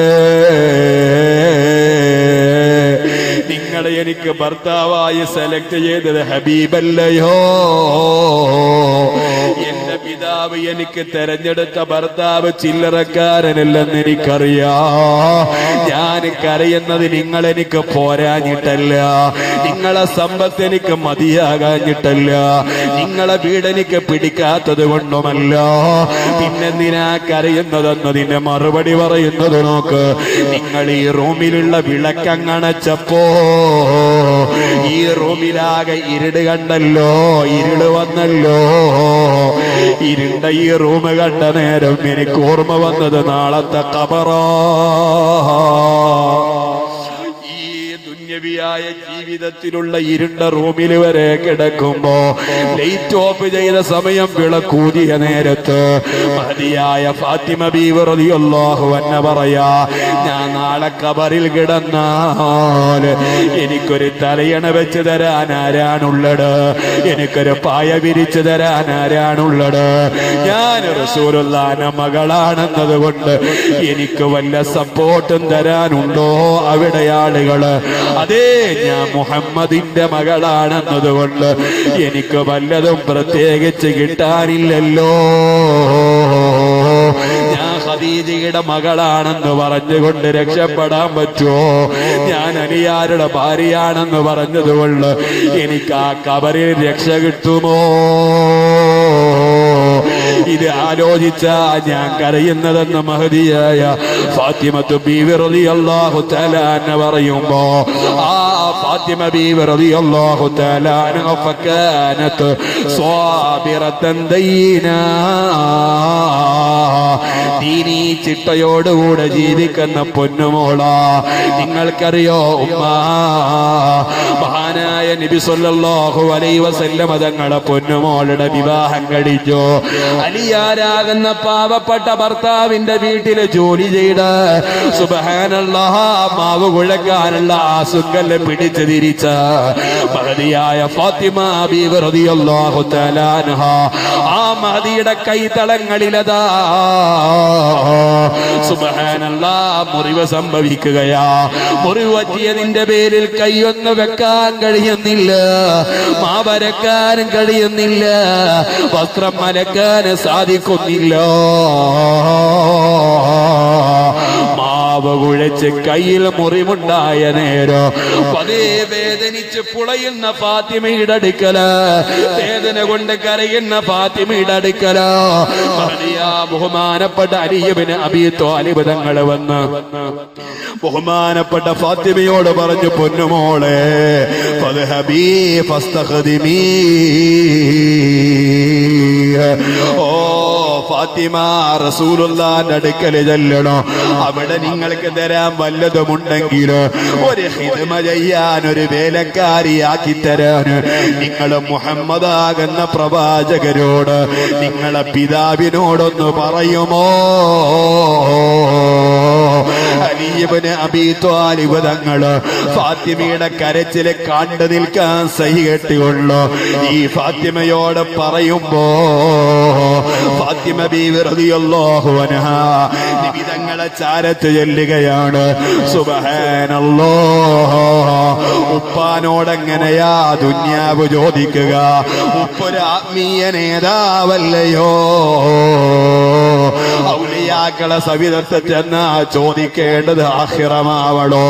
നിങ്ങളെ എനിക്ക് ഭർത്താവായി സെലക്ട് ചെയ്തത് ഹബീബല്ലയോ? എന്റെ പിതാവ് എനിക്ക് തെരഞ്ഞെടുത്ത ഭർത്താവ് ചില്ലറക്കാരനല്ലെന്ന് എനിക്കറിയാ. ഞാൻ കരയുന്നത് നിങ്ങളെനിക്ക് പോരാഞ്ഞിട്ടല്ല, നിങ്ങളെ സമ്പത്ത് എനിക്ക് മതിയാകാഞ്ഞിട്ടല്ല, നിങ്ങളെ വീടെനിക്ക് പിടിക്കാത്തത് കൊണ്ടുമല്ല. പിന്നെന്തിനാ കരയുന്നതെന്നതിന്റെ മറുപടി പറയുന്നത് നോക്ക്. നിങ്ങൾ ഈ റൂമിലുള്ള വിളക്കങ്ങണച്ചപ്പോ ഈ റൂമിലാകെ ഇരുട് കണ്ടല്ലോ, ഇരുട് വന്നല്ലോ. ഇരുണ്ട ഈ റൂം കണ്ട നേരം എനിക്ക് ഓർമ്മ വന്നത് നാളത്തെ ഖബറാ. ദുന്യവിയായ ജീവിതത്തിലുള്ള ഇരുണ്ട റൂമിൽ വരെ കിടക്കുമ്പോ ലൈറ്റ് ഓഫ് ചെയ്ത സമയം വിളക്കൂതിയ നേരത്ത് മഹദിയായ ഫാത്തിമ ബീവി റളിയല്ലാഹു അൻഹ പറയാ, ഞാൻ നാളെ ഖബറിൽ കിടന്നാൽ എനിക്കൊരു തലയണ വെച്ച് തരാൻ ആരാണുള്ളത്? എനിക്കൊരു പായ വിരിച്ചു തരാൻ ആരാണുള്ളത്? ഞാൻ റസൂലുള്ളാഹിന്റെ മകളാണെന്നത് കൊണ്ട് എനിക്ക് വല്ല സപ്പോർട്ടും തരാനുണ്ടോ? അവിടെ ആളുകള് അതേ ഞാൻ മുഹമ്മദിന്റെ മകളാണെന്നതുകൊണ്ട് എനിക്ക് വല്ലതും പ്രത്യേകിച്ച് കിട്ടാനില്ലല്ലോ. ഞാൻ ഖദീജയുടെ മകളാണെന്ന് പറഞ്ഞുകൊണ്ട് രക്ഷപ്പെടാൻ പറ്റുമോ? ഞാൻ അലിയാരുടെ ഭാര്യയാണെന്ന് പറഞ്ഞതുകൊണ്ട് എനിക്ക് ആ കബറിൽ രക്ഷ കിട്ടുമോ? ഇത് ആലോചിച്ചാ ഞാൻ കരയുന്നതെന്ന് മഹദിയായ ഫാത്തിമത്തു ബീവി റളിയല്ലാഹു തആല അൻഹ പറയുമ്പോ, ആ ഫാത്തിമ ബീവി റളിയല്ലാഹു തആല അൻഹ ഫകാനത് സ്വാബിറതൻ ദീനാ, ദീനീ ചിട്ടയോടുകൂടെ ജീവിക്കുന്ന പൊന്നുമോളാ. നിങ്ങൾക്കറിയോ ഉമ്മ, മഹാനായ നബി സല്ലല്ലാഹു അലൈഹി വസല്ലം തങ്ങളുടെ പൊന്നുമോളുടെ വിവാഹം കഴിച്ചു. അലിയാരാകുന്ന പാവപ്പെട്ട ഭർത്താവിന്റെ വീട്ടില് ജോലി ചെയ്ത് സുബ്ഹാനല്ലാഹ് മാവ് കുഴക്കാനുള്ള ആസുക്കല്ല് പിടിച്ചു തിരിച്ച മഹദിയായ ഫാത്തിമ ബീവി റളിയല്ലാഹു തആല അൻഹ, ആ മഹദിയുടെ കൈതളങ്ങളിലതാ സുബ്ഹാനല്ലാഹ് മുറിവ് സംഭവിക്കുകയാ. മുറിവ് പറ്റിയതിന്റെ പേരിൽ കൈയൊന്ന് വെക്കാൻ കഴിയുന്നില്ല, മാവരക്കാനും കഴിയുന്നില്ല, വസ്ത്രം അലക്കാൻ സാധിക്കുന്നില്ല. മാവ് കുഴച്ച് കയ്യിൽ മുറിവുണ്ടായ നേരം പതേ വേദനിച്ച് പുളയുന്ന ഫാത്തിമയുടെ അടുക്കല, വേദന കൊണ്ട് കരയുന്ന ഫാത്തിമയുടെ അടുക്കല ബഹുമാനപ്പെട്ട അലി ഇബ്നു അബീ ത്വാലിബ് തങ്ങൾ വന്ന് ബഹുമാനപ്പെട്ട ഫാത്തിമയോട് പറഞ്ഞു, പൊന്നുമോളെ ഫദ്ഹബീ ഫസ്തഖദിമീ, ഓ ഫാത്തിമ റസൂലുള്ളാഹിന്റെ അടുക്കൽ ചെല്ലണോ, അവിടെ നിങ്ങൾക്ക് തരാൻ വല്ലതുമുണ്ടെങ്കിൽ ഒരു ഖിദ്മ ചെയ്യാൻ, ഒരു വേലക്കാരിയാക്കി തരാൻ നിങ്ങൾ മുഹമ്മദാകുന്ന പ്രവാചകരോട് നിങ്ങളെ പിതാവിനോടൊന്ന് പറയുമോ? അലി ഇബ്നു അബീ ത്വാലിബ് തങ്ങൾ ഫാത്തിമയുടെ കരച്ചില് കണ്ടു നിൽക്കാൻ സഹികെട്ടുകൊള്ളു ഈ ഫാത്തിമയോട് പറയുമ്പോ, ഫാത്തിമ ബീവി റളിയല്ലാഹു അൻഹാ നബി തങ്ങളെ ചാരത്ത് ചെല്ലുകയാണ്. സുബ്ഹാനല്ലാഹ്, ഉപ്പാനോടെങ്ങനെയാ ദുന്യാവ് ചോദിക്കുക? ഉപ്പൊരു ആത്മീയ നേതാവല്ലയോ? ഔലിയാക്കളെ സവിധത്തെ ചെന്നാ ചോദിക്കേണ്ടത് ആഖിറമാവണോ?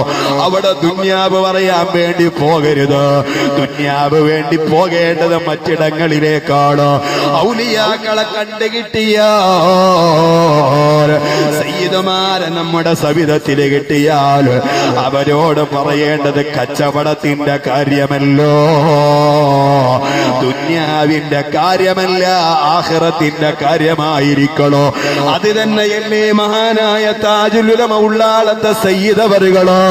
അവിടെ ദുന്യാവ് പറയാൻ വേണ്ടി പോകരുത്, ദുന്യാവ് വേണ്ടി പോകേണ്ടത് മറ്റിടങ്ങളിലേക്കാണ്. ഔലിയാക്കളെ കണ്ടുകിട്ടിയ സയ്യിദുമാരെ നമ്മുടെ സവിധത്തിൽ കിട്ടിയാൽ അവരോട് പറയേണ്ടത് കച്ചവടത്തിന്റെ കാര്യമല്ലോ, ദുന്യാവിന്റെ കാര്യമല്ല, ആഖിറത്തിന്റെ കാര്യമായിരിക്കണോ. അത് തന്നെയല്ലേ മഹാനായ താജുൽ ഉലമ ഉള്ളാളത്തെ സയ്യിദ് അവറുകള്,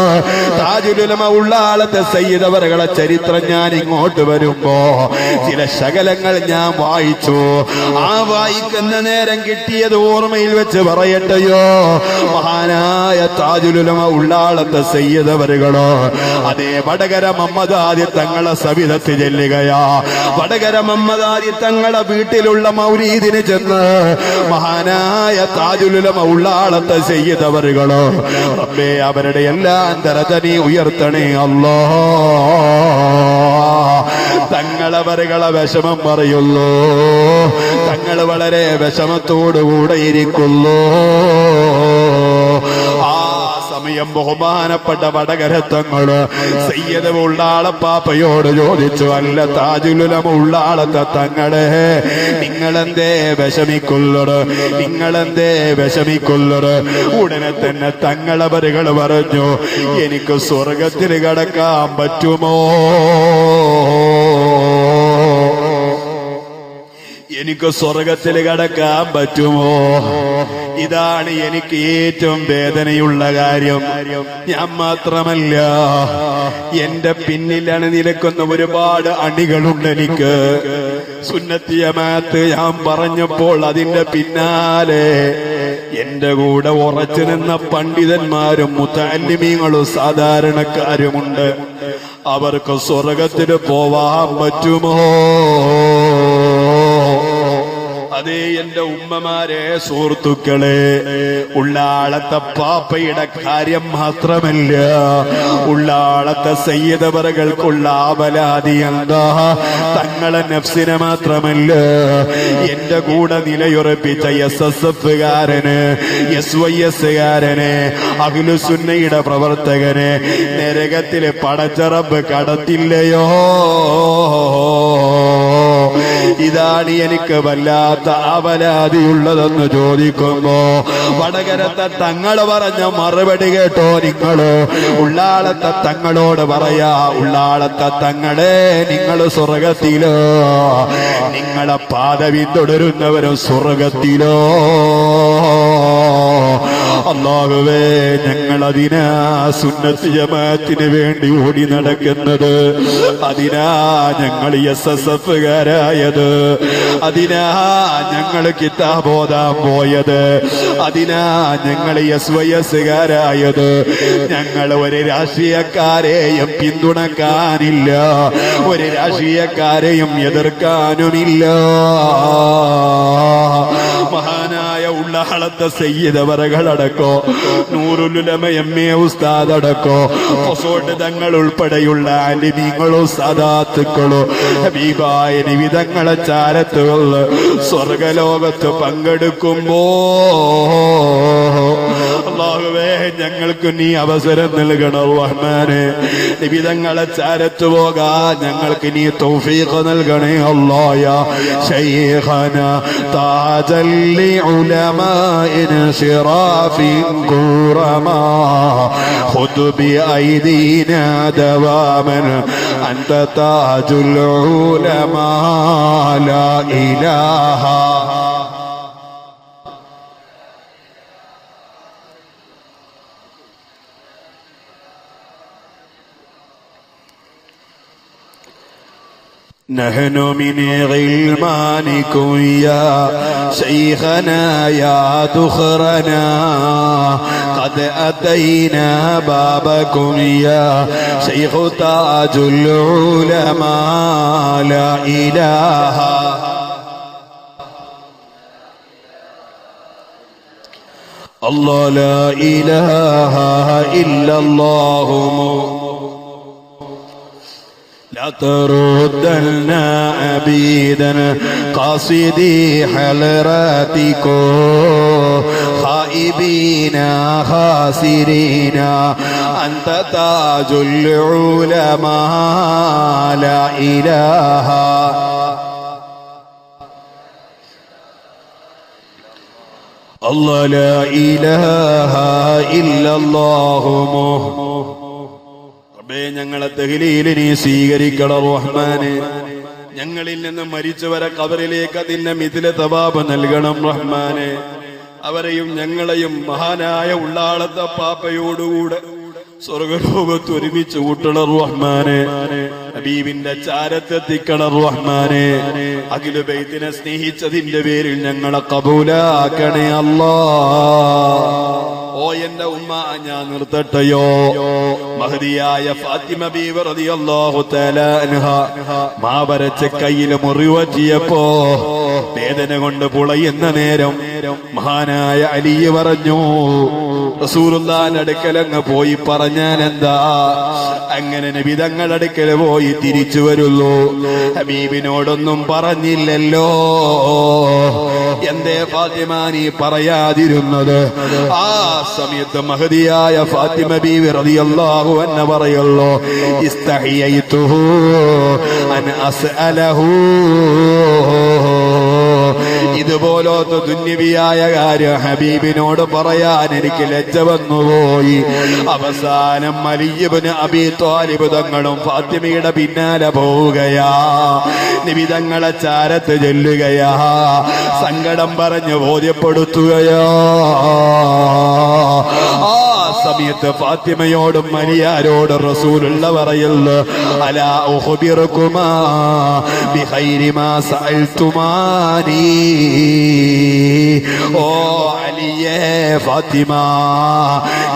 താജുൽ ഉലമ ഉള്ളാളത്തെ സയ്യിദ് അവറുകളെ ചരിത്രം ഞാൻ ഇങ്ങോട്ട് വരുമ്പോ ചില ശകലങ്ങൾ ഞാൻ വായിച്ചു. ആ വായിക്കുന്ന നേരം കിട്ടിയത് ഓർമ്മയിൽ വെച്ച് പറയട്ടെയോ. മഹാനായ താജുൽ ഉലമ ഉള്ളാളത്തെ സയ്യിദ് അവറുകള് അതേ വടകര മമ്മദാദി തങ്ങളെ സവിധത്തിൽ ചെല്ലുകയാ. വടകര മമ്മദാദി തങ്ങളെ വീട്ടിലുള്ള മൗലീദിന് ചെന്ന് മഹാനായ താജുൽ ഉലമ ഉള്ളാളത്തെ സയ്യിദ് അവറുകള്, റബ്ബേ അവരുടെ എല്ലാം ദറജ നീ ഉയർത്തണേ അല്ലാഹ്. തങ്ങളവരുകളെ വിഷമം പറയുള്ളൂ, തങ്ങൾ വളരെ വിഷമത്തോടുകൂടെ ഇരിക്കുന്നു. ആ സമയം ബഹുമാനപ്പെട്ട വടകരത്തങ്ങള് സയ്യിദ് ഉള്ളാളപ്പാപ്പയോട് ചോദിച്ചു, അല്ല താജുൽ ഉലമ ഉള്ളാളത്തെ തങ്ങളെ നിങ്ങളെന്തേ വിഷമിക്കുള്ളത്, നിങ്ങളെന്തേ വിഷമിക്കുള്ളത്? ഉടനെ തന്നെ തങ്ങളവരുകൾ പറഞ്ഞു, എനിക്ക് സ്വർഗത്തിൽ കടക്കാൻ പറ്റുമോ? എനിക്ക് സ്വർഗത്തിൽ കടക്കാൻ പറ്റുമോ? ഇതാണ് എനിക്ക് ഏറ്റവും വേദനയുള്ള കാര്യം. ഞാൻ മാത്രമല്ല, എന്റെ പിന്നിലാണ് നിൽക്കുന്ന ഒരുപാട് അണികളുണ്ട്. എനിക്ക് സുന്നത്തി ജമാഅത്ത് ഞാൻ പറഞ്ഞപ്പോൾ അതിന്റെ പിന്നാലെ എന്റെ കൂടെ ഉറച്ചു നിന്ന പണ്ഡിതന്മാരും മുതഅല്ലിമീങ്ങളും സാധാരണക്കാരുമുണ്ട്. അവർക്ക് സ്വർഗത്തിൽ പോവാൻ പറ്റുമോ? അതേ എന്റെ ഉമ്മമാരെ, സുഹൃത്തുക്കളെ, ഉള്ളാളത്തെ പാപ്പയുടെ കാര്യം മാത്രമല്ല, ഉള്ളാളത്തെ സയ്യിദവറുകൾക്കുള്ള ആവലാതി എന്താ? തങ്ങളെ നഫ്സിനെ മാത്രമല്ല, എന്റെ കൂടെ നിലയുറപ്പിച്ച SSF-കാരന്, SYS-കാരന്, അഹ്ലുസുന്നയുടെ പ്രവർത്തകന് നരകത്തിലെ പടച്ചറബ് കടത്തില്ലയോ? ഇതാണ് എനിക്ക് വല്ലാത്ത അവലാതിയുള്ളതെന്ന് ചോദിക്കുമ്പോ വടകരത്തെ തങ്ങള് പറഞ്ഞ മറുപടി കേട്ടോ നിങ്ങള്? ഉള്ളാളത്തെ തങ്ങളോട് പറയാ, ഉള്ളാളത്തെ തങ്ങളെ, നിങ്ങൾ സ്വർഗത്തിലോ? നിങ്ങളെ പാത പിന്തുടരുന്നവരും സ്വർഗത്തിലോ? അല്ലാഹുവേ, ഞങ്ങളതിനാ സുന്നത്ത് ജമാഅത്തിന് വേണ്ടി ഓടി നടക്കുന്നത്, അതിനാ ഞങ്ങൾ SSF-കാരായത്, അതിനാ ഞങ്ങൾ കിതാബ് ഓതാൻ പോയത്, അതിനാ ഞങ്ങൾ SYS-കാരായത്. ഞങ്ങൾ ഒരു രാഷ്ട്രീയക്കാരെയും പിന്തുണക്കാനില്ല, ഒരു രാഷ്ട്രീയക്കാരെയും എതിർക്കാനുമില്ല. മഹാനായ ഉള്ളാളത്തെ സയ്യിദവറുകളടക്കോ, നൂറുൽ ഉലമ MA ഉസ്താദ് അടക്കോ, പൊസോട്ട് തങ്ങൾ ഉൾപ്പെടെയുള്ള ആലിമീങ്ങളും സദാത്തുക്കളും ഹബീബായ നിവിധങ്ങളെ ചാരത്തുകൾ സ്വർഗലോകത്ത് പങ്കെടുക്കുമ്പോ അല്ലാഹുവേ, ഞങ്ങൾക്ക് നീ അവസരം നൽകണം റഹ്മാനെ. നിവിധങ്ങളെ ചാരത്ത് പോകാൻ ഞങ്ങൾക്ക് നീ തൗഫീഖ് നൽകണേ അല്ലാ. യാ ശൈഖനാ താജൽ ലിഉലമാഇൻ ശിറാഫിൻ ഖുറമാ ഖുദ് ബിഐദീനാ ദവാമൻ അൻത താജുൽ ഉലമാ ലാ ഇലാഹ. نحن من غلمانكم يا شيخنا يا دخرنا قد أتينا بابكم يا شيخ تاج العلماء لا إله الله لا إله إلا الله لا تردنا عبيدا قاصدي حلراتكم خائبين خاسرين أنت تاج العلماء لا إله الله لا إله إلا الله. ഞങ്ങളെ തഹ്ലീല് നീ സ്വീകരിക്കണം റഹ്മാനെ. ഞങ്ങളിൽ നിന്ന് മരിച്ചവരെ ഖബറിലേക്ക് അതിന്റെ മിഥില തവാബ് നൽകണം റഹ്മാനെ. അവരെയും ഞങ്ങളെയും മഹാനായ ഉള്ളാളത്തെ പാപ്പയോടുകൂടെ സ്വർഗലോകത്ത് ഒരുമിച്ച് കൂട്ടണം റഹ്മാനെ. ഹബീബിന്റെ ചാരത്തെത്തിക്കണം റഹ്മാനെ. അഖിലു ബൈത്തിനെ സ്നേഹിച്ചതിന്റെ പേരിൽ ഞങ്ങളെ ഖബൂലാക്കണേ അല്ലാ. ഓ എന്റെ ഉമ്മ, ഞാൻ നിർത്തട്ടെയോ? മഹദിയായ ഫാത്തിമ ബീവി റളിയല്ലാഹു തആല അൻഹ മാവരച്ച കയ്യിൽ മുറിവറ്റിയപ്പോ വേദന കൊണ്ട് പുളയുന്ന നേരം മഹാനായ അലി പറഞ്ഞു, റസൂലുള്ളാഹിന്റെ അടുക്കലങ്ങ് പോയി പറഞ്ഞാൽ എന്താ? അങ്ങനെ നബി തങ്ങളുടെ അടുക്കൽ പോയി തിരിച്ചു വരുള്ളൂ. ഹബീബിനോടൊന്നും പറഞ്ഞില്ലല്ലോ. എന്തേ ഫാത്തിമ നീ പറയാതിരുന്നത്? ആ സമയത്ത് മഹദിയായ ഫാത്തിമ ബീവി റളിയല്ലാഹു അൻഹ പറയുള്ളൂ, ഇസ്തഹിയൈതുഹു അൻ അസ്അലഹു. ഇതുപോലത്തെ ദുന്യവിയായ കാര്യം ഹബീബിനോട് പറയാൻ എനിക്ക് ലജ്ജ വന്നുപോയി. അവസാനം അലി ഇബ്നു അബീ ത്വാലിബ് തങ്ങളും ഫാത്തിമയുടെ പിന്നാലെ പോവുകയാ, നബി തങ്ങളെ ചാരത്ത് ചെല്ലുകയാ, സങ്കടം പറഞ്ഞ് ബോധ്യപ്പെടുത്തുകയാ. ആ സമയത്ത് ഫാത്തിമയോടും അലിയാരോടും റസൂലുള്ള പറയുന്നു, അലാ ഉഖ്ബിറുകുമാ ബിഖൈരി മാ സഅൽതുമാനി. ഓ അലിയേ, ഫാത്തിമ,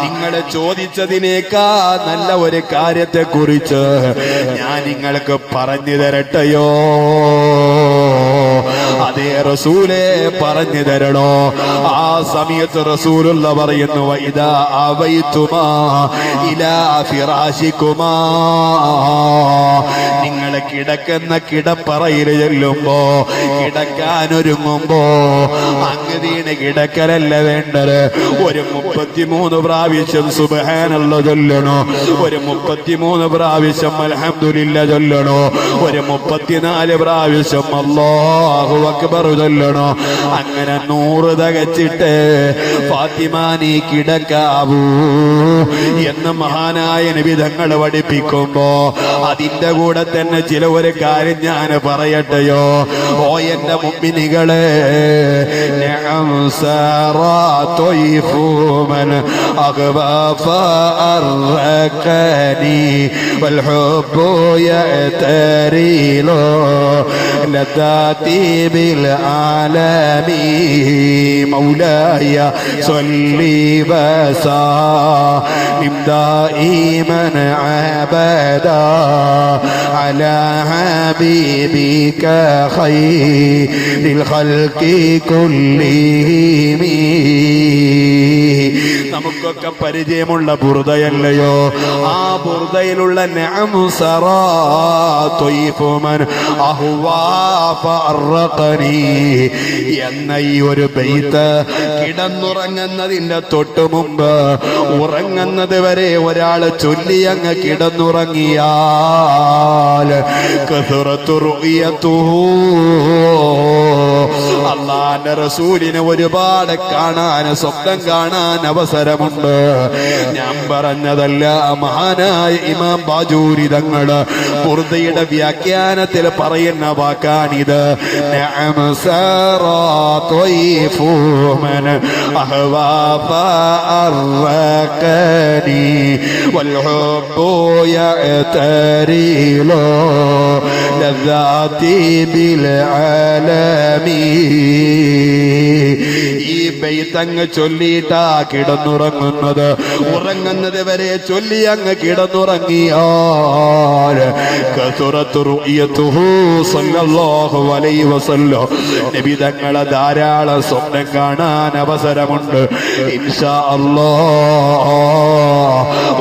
നിങ്ങളെ ചോദിച്ചതിനേക്കാൾ നല്ല ഒരു കാര്യത്തെ കുറിച്ച് ഞാൻ നിങ്ങൾക്ക് പറഞ്ഞു തരട്ടെയോ? അതേ റസൂലേ പറഞ്ഞു തരണോ? ആ സമയത്ത് റസൂലുള്ള പറയുന്നു ഇദാ അവൈതുമാ ഇലാ ഫിറാശികുമാ, നിങ്ങൾ കിടക്കുന്ന കിടപ്പറയിൽ ചെല്ലുമ്പോ, കിടക്കാനൊരുങ്ങുമ്പോ അങ്ങ് വീണ് കിടക്കലല്ല വേണ്ടത്. ഒരു 33 പ്രാവശ്യം സുബ്ഹാനല്ലാഹ് ചൊല്ലണോ, ഒരു 33 പ്രാവശ്യം അൽഹംദുലില്ലാഹ് ചൊല്ലണോ, ഒരു 34 പ്രാവശ്യം അല്ലാഹു അക്ബർ ചൊല്ലണോ. അങ്ങനെ 100 തികച്ചിട്ട് ഫാത്തിമ നീ കിടക്കാവൂ എന്ന് മഹാനായ നബി തങ്ങൾ പഠിപ്പിക്കുമ്പോ, അതിന്റെ കൂടെ തന്നെ ചില ഒരു കാര്യം ഞാൻ പറയട്ടെയോ? ഓ എന്റെ മുഅ്മിനീകളെ, നഅം സാറാ ത്വയ്ഫു മൻ അഗ്ബാ ഫഅർഖനി വൽ ഹുബ്ബു യഅതരിലു ലദാതി ബിൽ ആലമി മൗലായ സ്വല്ലി വസല്ലിം ദായിമൻ അബദാ അലാ ഹബീബിക ഖൈറിൽ ഖൽഖി കുല്ലിഹിം. നമുക്കൊക്കെ പരിചയമുള്ള ബുർദയല്ലയോ? ആ ബുർദയിലുള്ള നഅം സറാ ത്വയ്ഫു മൻ അഹ്വാ ഫഅർഖനി എന്ന ഈ ഒരു ബൈത്ത് കിടന്നുറങ്ങുന്നതിന്റെ തൊട്ടു മുമ്പ്, ഉറങ്ങുന്നത് വരെ ഒരാൾ ചൊല്ലി അങ്ങ് കിടന്നുറങ്ങിയാൽ കസറത്തു റുഅയതുഹു, അല്ലാഹുവിന്റെ റസൂലിനെ ഒരുപാട് കാണാൻ, സ്വപ്നം കാണാൻ അവസരമുണ്ട്. ഞാൻ പറഞ്ഞതല്ല, മഹാനായ ഇമാം ബാജൂരി തങ്ങള് ബുർദയുടെ വ്യാഖ്യാനത്തിൽ പറയുന്ന വാക്കാണിത്. നഅം സാറാ ത്വയ്ഫു മൻ അഹ്വാ ഫഅർഖനി വൽ ഹുബ്ബു യഅതരിലു ലദാതി ബിൽ ആലമി. ഈ ബൈത്തങ്ങ് ചൊല്ലിയിട്ടാ കിടന്നുറങ്ങുന്നത്. ഉറങ്ങുന്നത് വരെ ചൊല്ലി അങ്ങ് കിടന്നുറങ്ങിയാൽ കസറത്തു റുഅയതുഹു സല്ലല്ലാഹു അലൈഹി വസല്ലം, നബി തങ്ങളെ ധാരാളം സ്വപ്നം കാണാൻ അവസരമുണ്ട്. ഇൻഷാ അല്ലാഹ്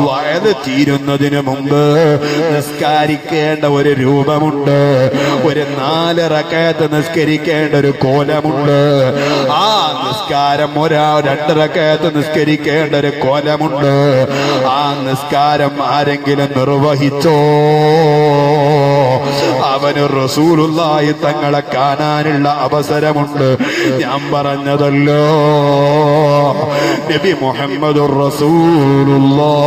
വഅദ് തീരുന്നതിന് മുമ്പ് നിസ്കരിക്കേണ്ട ഒരു രൂപമുണ്ട്, ഒരു 4 റക്അത്ത് നിസ്കരിക്കേണ്ട ഒരു കോലമുണ്ട്. ആ നിസ്കാരം 2 റക്അത്ത് നിസ്കരിക്കേണ്ട ഒരു കോലമുണ്ട്. ആ നിസ്കാരം ആരെങ്കിലും നിർവഹിച്ചോ, അവന് റസൂലുള്ളാഹി തങ്ങളെ കാണാനുള്ള അവസരമുണ്ട്. ഞാൻ പറഞ്ഞതല്ലോ, നബി മുഹമ്മദുർ റസൂലുള്ളാഹ്,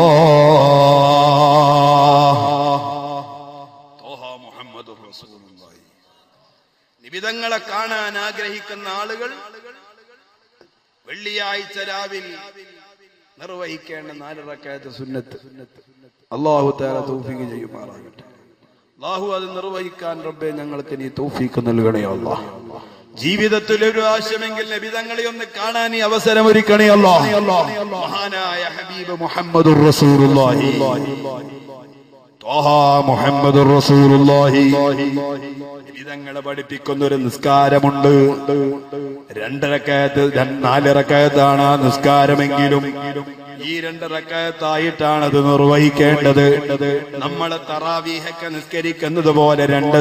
മുഹമ്മദുർ റസൂലുള്ളാഹി. നിബിതങ്ങളെ കാണാൻ ആഗ്രഹിക്കുന്ന ആളുകൾ വെള്ളിയാഴ്ച രാവിൽ നിർവഹിക്കേണ്ട 4 റക്അത്ത് സുന്നത്ത് അല്ലാഹു തആല തൗഫീഖ് ചെയ്യുമാറാകട്ടെ. അല്ലാഹു അത് നിർവഹിക്കാൻ റബ്ബേ ഞങ്ങൾക്ക് നീ തൗഫീഖ് നൽകണേ അല്ലാഹ്. ജീവിതത്തിൽ ഒരു ആവശ്യമെങ്കിൽ നബി തങ്ങളെ ഒന്ന് കാണാൻ ഈ അവസരം ഒരുക്കണേ അല്ലാഹ്. മഹാനായ ഹബീബ് മുഹമ്മദുർ റസൂലുള്ളാഹി, ത്വാഹ മുഹമ്മദുർ റസൂലുള്ളാഹി. തങ്ങളെ പഠിപ്പിക്കുന്ന ഒരു നിസ്കാരമുണ്ട്. 2 റക്അത്ത് 4 റക്അത്താണ് ആ നിസ്കാരമെങ്കിലും ഈ 2 റക്അത്തായിട്ടാണ് അത് നിർവഹിക്കേണ്ടത്. നമ്മളെ തറാവീഹൊക്കെ നിസ്കരിക്കുന്നത് പോലെ 2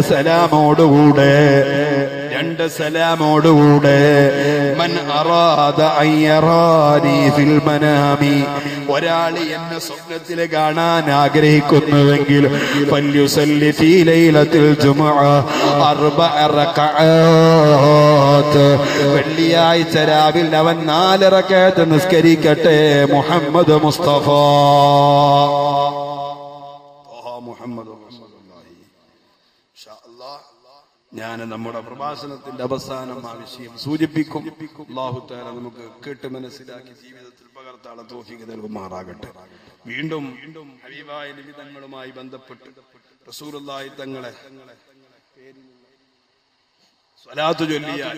സലാമോടുകൂടെ മൻ അറാദ അൻ യറാനി ഫിൽ മനാമി, ഒരാൾ എന്നെ സ്വപ്നത്തിൽ കാണാൻ ആഗ്രഹിക്കുന്നുവെങ്കിൽ ഫല്യുസല്ലി ഫീ ലൈലത്തിൽ ജുമുഅ 4 റക്അത്ത്, വെള്ളിയാഴ്ച രാവിലെ അവൻ 4 റക്അത്ത് നിസ്കരിക്കട്ടെ. മുഹമ്മദ് മുസ്തഫ മുഹമ്മദ് റസൂലുള്ളാഹി. ഇൻഷാ അല്ലാഹ് ഞാൻ നമ്മുടെ പ്രഭാഷണത്തിന്റെ അവസാനം ആ വിഷയം സൂചിപ്പിക്കും. അല്ലാഹു തആല നമുക്ക് കേട്ട് മനസ്സിലാക്കി ജീവിതത്തിൽ പകർത്താൻ തൗഫീഖ് നൽകുമാറാകട്ടെ. വീണ്ടും ഹബീബായ നബി തങ്ങളുമായി ബന്ധപ്പെട്ട് റസൂലുള്ളാഹി തങ്ങളെ സ്വലാത്ത് ചൊല്ലിയാൽ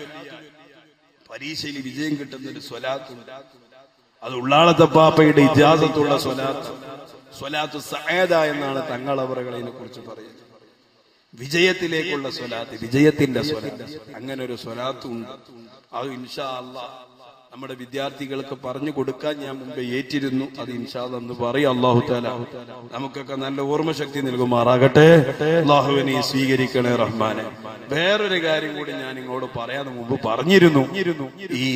പരീക്ഷയിൽ വിജയം കിട്ടുന്ന ഒരു സ്വലാത്തുണ്ട്. അത് ഉള്ളാളത്തെ പാപ്പയുടെ ഇജാസത്തുള്ള സ്വലാത്ത് സഅദ എന്നാണ് തങ്ങളവറുകളെ കുറിച്ച് പറയുന്നത്. വിജയത്തിലേക്കുള്ള സ്വലാത്ത്, വിജയത്തിന്റെ സ്വലാത്ത്. അങ്ങനെ ഒരു സ്വലാത്തും ഉണ്ട്. അത് ഇൻഷാ അല്ലാഹ് നമ്മുടെ വിദ്യാർത്ഥികൾക്ക് പറഞ്ഞു കൊടുക്കാൻ ഞാൻ മുമ്പ് ഏറ്റിരുന്നു. അത് ഇൻഷാ അല്ലാഹ് എന്ന് പറയും. അല്ലാഹു തആല നമുക്കൊക്കെ നല്ല ഓർമ്മശക്തി നൽകുമാറാകട്ടെ. അല്ലാഹുവിനെ സ്വീകരിക്കണേ റഹ്മാനെ. വേറൊരു കാര്യം കൂടി ഞാൻ ഇങ്ങോട്ട് പറയാതെ മുമ്പ് പറഞ്ഞിരുന്നു. ഈ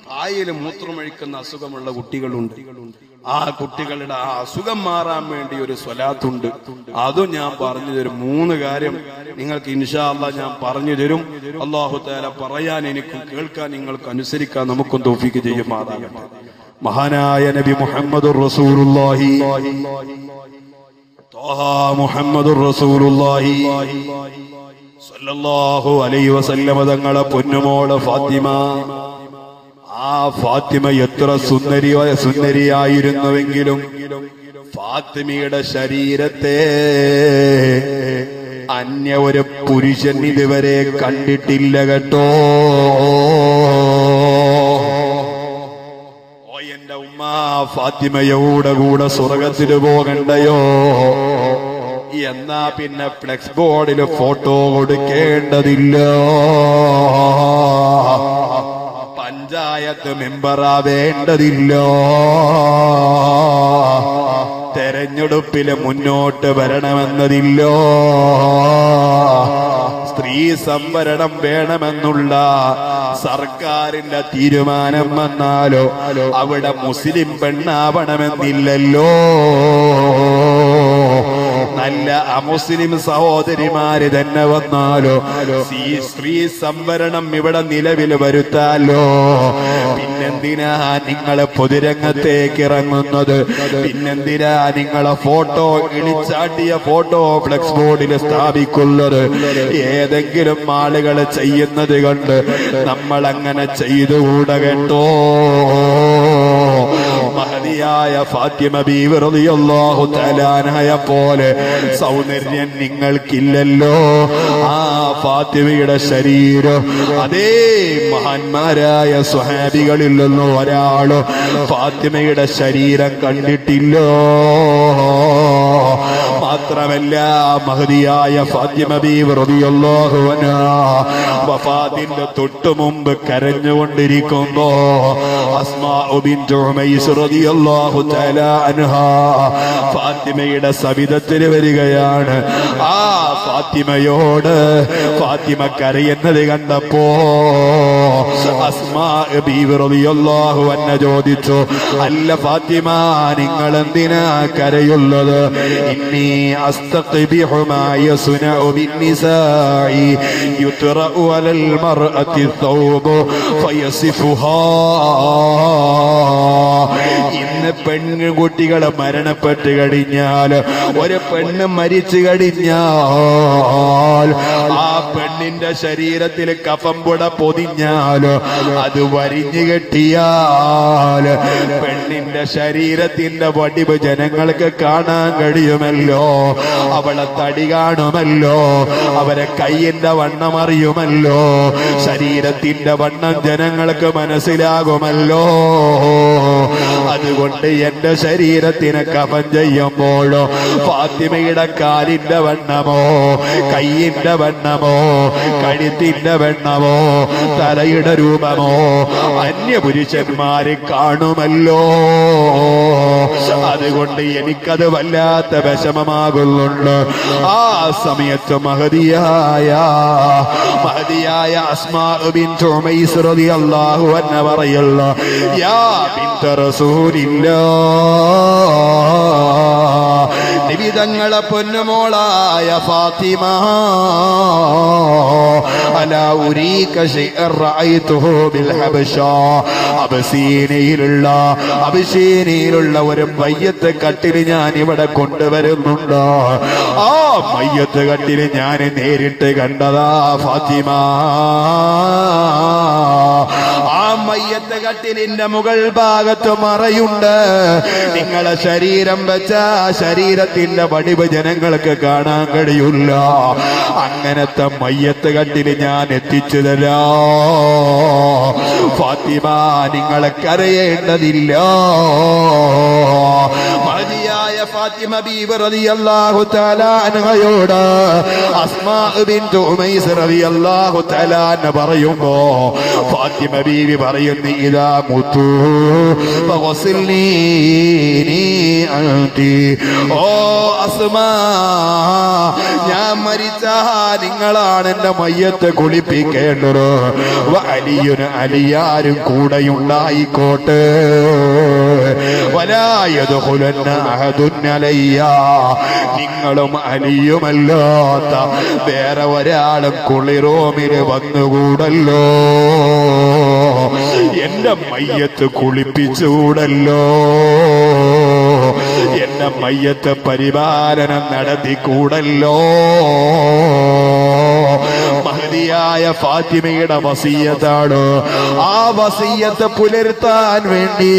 പായയിൽ മൂത്രമൊഴിക്കുന്ന അസുഖമുള്ള കുട്ടികളുണ്ട്. ആ കുട്ടികളുടെ ആ അസുഖം മാറാൻ വേണ്ടി ഒരു സ്വലാത്തുണ്ട്. അതും ഞാൻ പറഞ്ഞു തരും. 3 കാര്യം നിങ്ങൾക്ക് ഇൻഷാ അല്ലാഹ് ഞാൻ പറഞ്ഞു തരും. അല്ലാഹു തആല പറയാൻ എനിക്കും കേൾക്കാൻ നിങ്ങൾക്ക് അനുസരിക്കാൻ നമുക്കും തൗഫീഖ് ചെയ്യുമാറാകട്ടെ. മഹാനായ നബി മുഹമ്മദുർ റസൂലുള്ളാഹി ത്വാഹ മുഹമ്മദുർ റസൂലുള്ളാഹി സ്വല്ലല്ലാഹു അലൈഹി വസല്ലമ തങ്ങളെ പൊന്നുമോള് ഫാത്തിമ. ആ ഫാത്തിമ എത്ര സുന്ദരിയായിരുന്നുവെങ്കിലും ഫാത്തിമയുടെ ശരീരത്തെ അന്യ ഒരു പുരുഷൻ ഇതുവരെ കണ്ടിട്ടില്ല കേട്ടോ. ഓ എന്റെ ഉമ്മ ഫാത്തിമയുടെ കൂടെ സ്വർഗത്തിൽ പോകണ്ടയോ? എന്നാ പിന്നെ ഫ്ലെക്സ് ബോർഡിൽ ഫോട്ടോ കൊടുക്കേണ്ടതില്ല. പഞ്ചായത്ത് മെമ്പറാവേണ്ടതില്ല. തെരഞ്ഞെടുപ്പില് മുന്നോട്ട് വരണമെന്നതില്ല. സ്ത്രീ സംവരണം വേണമെന്നുള്ള സർക്കാരിന്റെ തീരുമാനം വന്നാലോ അവിടെ മുസ്ലിം പെണ്ണാവണമെന്നില്ലല്ലോ. നല്ല അമുസ്ലിം സഹോദരിമാര് തന്നെ വന്നാലോ സ്ത്രീ സംവരണം ഇവിടെ നിലവിൽ വരുത്താലോ. പിന്നെന്തിനാ നിങ്ങളെ പൊതുരംഗത്തേക്ക് ഇറങ്ങുന്നത്? പിന്നെന്തിനാ നിങ്ങളെ ഫോട്ടോ ഇളിച്ചാട്ടിയ ഫോട്ടോ ഫ്ലെക്സ് ബോർഡിൽ സ്ഥാപിക്കുന്നത്? ഏതെങ്കിലും ആളുകൾ ചെയ്യുന്നത് കണ്ട് നമ്മൾ അങ്ങനെ ചെയ്തുകൂടാ കേട്ടോ. മഹദിയായ ഫാത്തിമ ബീവി റളിയല്ലാഹു തആല അൻഹയെ പോലെ സൗന്ദര്യം നിങ്ങൾക്കില്ലല്ലോ. ആ ഫാത്തിമയുടെ ശരീരം അതേ മഹാന്മാരായ സ്വഹാബികളിൽ നിന്ന് ഒരാളോ ഫാത്തിമയുടെ ശരീരം കണ്ടിട്ടില്ലോ. മാത്രമല്ല മഹദിയായ ഫാത്തിമ ബീവി റളിയല്ലാഹു അൻഹ വഫാത്തിന്റെ തൊട്ടു മുമ്പ് കരഞ്ഞുകൊണ്ടിരിക്കുമ്പോ അസ്മാ ബിൻത് ഉമൈസ് റളിയല്ലാഹു തആല അൻഹ ഫാത്തിമയുടെ സവിധത്തിൽ വരികയാണ്. ആ ഫാത്തിമയോട് ഫാത്തിമ കരയുന്നത് കണ്ടപ്പോ അസ്മാ ബീവി റളിയല്ലാഹു അൻഹ ചോദിച്ചു, അല്ല ഫാത്തിമ, നിങ്ങൾ എന്തിനാ കരയുള്ളത്? ഇന്നി അസ്തഖ്ബിഹു മാ യസ്നഉ ബിന്നിസാഇ യുത്റഉ അലൽ മർഅതി ഥൗബു ഫയസിഫുഹാ. ഇന്ന് പെൺകുട്ടികൾ മരണപ്പെട്ട് കഴിഞ്ഞാൽ, ഒരു പെണ്ണ് മരിച്ചു കഴിഞ്ഞാൽ ആ പെണ്ണിന്റെ ശരീരത്തിൽ കഫംപുട പൊതിഞ്ഞാൽ അത് വരിഞ്ഞു കെട്ടിയാൽ പെണ്ണിന്റെ ശരീരത്തിന്റെ വടിവ് ജനങ്ങൾക്ക് കാണാൻ കഴിയുമല്ലോ. അവളെ തടി കാണുമല്ലോ, അവരെ കയ്യിന്റെ വണ്ണം അറിയുമല്ലോ, ശരീരത്തിന്റെ വണ്ണം ജനങ്ങൾക്ക് മനസ്സിലാകുമല്ലോ. അതുകൊണ്ട് എന്റെ ശരീരത്തിന് കഫൻ ചെയ്യുമ്പോഴോ ഫാത്തിമയുടെ കാലിന്റെ വണ്ണമോ കയ്യിന്റെ വണ്ണമോ കഴുത്തിന്റെ വണ്ണമോ തലയുടെ രൂപമോ അന്യപുരുഷന്മാരെ കാണുമല്ലോ. അതുകൊണ്ട് എനിക്കത് വല്ലാത്ത വിഷമമാകുന്നുണ്ട്. ആ സമയത്ത് മഹദിയായ അസ്മാ ബിൻത് ഉമൈസ് റളിയല്ലാഹു അൻഹ പറയുന്നു, യാ ബിൻത റസൂലില്ലാഹ്, നബി തങ്ങളെ പൊന്നുമോളായ ഫാത്തിമ, അലാ ഉരീക ശൈഅൻ റഅയ്തുഹു ബിൽ ഹബശ, അബിശീനിയിലുള്ള ഒരു മയ്യത്ത് കട്ടില് ഞാൻ ഇവിടെ കൊണ്ടുവരുന്നുണ്ട്. ആ മയ്യത്ത് കട്ടില് ഞാൻ നേരിട്ട് കണ്ടതാ ഫാത്തിമ. ആ മയ്യത്ത് കട്ടിലിന്റെ മുകൾ ഭാഗത്ത് മറയുണ്ട്. നിങ്ങളെ ശരീരം വെച്ച ശരീരത്തിന്റെ വടിവ് ജനങ്ങൾക്ക് കാണാൻ കഴിയില്ല. അങ്ങനത്തെ മയ്യത്ത് കട്ടില് ഞാൻ എത്തിച്ചു തരാ ഫാത്തിമ, നിങ്ങളെ കരയേണ്ടതില്ല. മഹദിയായ ഫാത്തിമ ബീവി റളിയല്ലാഹു തആല അൻഹയോട് അസ്മാ ബിൻതു ഉമൈസ് റളിയല്ലാഹു തആല അൻഹ പറയുമ്പോ ഫാത്തിമ ബീവി പറയുന്നു ഇദാ മുതു ഫഗസിൽനി അൻതി ഓ അസ്മാ ഞാൻ മരിച്ചാൽ നിങ്ങളാണ് എന്റെ മയ്യത്ത് കുളിപ്പിക്കേണ്ടത് അലിയുന് അലിയാരും കൂടെയുണ്ടായിക്കോട്ടെ വലായദ്ഖുലന്ന അഹദുൻ അലയ്യ നിങ്ങളും അലിയുമല്ലാത്ത വേറെ ഒരാളും കുളിറൂമില് വന്നുകൂടല്ലോ എന്റെ മയ്യത്ത് കുളിപ്പിച്ചുകൂടല്ലോ എന്റെ മയ്യത്ത് പരിപാലനം നടത്തിക്കൂടല്ലോ മഹദിയായ ഫാത്തിമയുടെ വസിയ്യത്താണ് ആ വസിയ്യത്ത് പുലർത്താൻ വേണ്ടി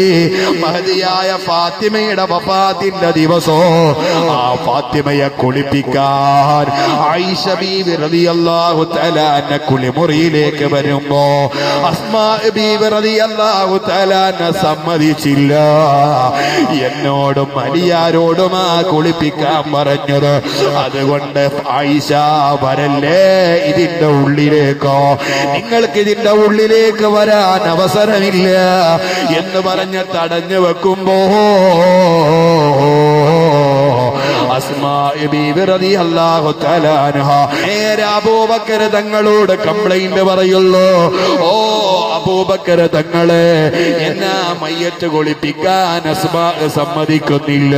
മഹദിയായ ഫാത്തിമയുടെ വഫാത്തിന്റെ ദിവസം ആ ഫാത്തിമയെ കുളിപ്പിക്കാൻ ആയിഷ ബീവി റളിയല്ലാഹു തആല അൻഹ കുളിമുറിയിലേക്ക് വരുമ്പോ അസ്മാ ബീവി റളിയല്ലാഹു തആല അൻഹ സമ്മതിച്ചില്ല എന്നോടും അലിയാരോടും ആ കുളിപ്പിക്കാൻ പറഞ്ഞത് അതുകൊണ്ട് ആയിഷ വരല്ലേ ഇതിന്റെ ഉള്ളിലേക്കോ നിങ്ങൾക്ക് ഇതിന്റെ ഉള്ളിലേക്ക് വരാൻ അവസരമില്ല എന്ന് പറഞ്ഞ് തടഞ്ഞു വെക്കുമ്പോ അസ്മാ ബീവി റളിയല്ലാഹു തആല അൻഹ നേരെ അബൂബക്കർ തങ്ങളോട് കംപ്ലൈന്റ് പറയുള്ളൂ ഓ അബൂബക്കർ തങ്ങളെ എന്നാ മയ്യത്ത് കുളിപ്പിക്കാൻ അസ്മാ സമ്മതിക്കുന്നില്ല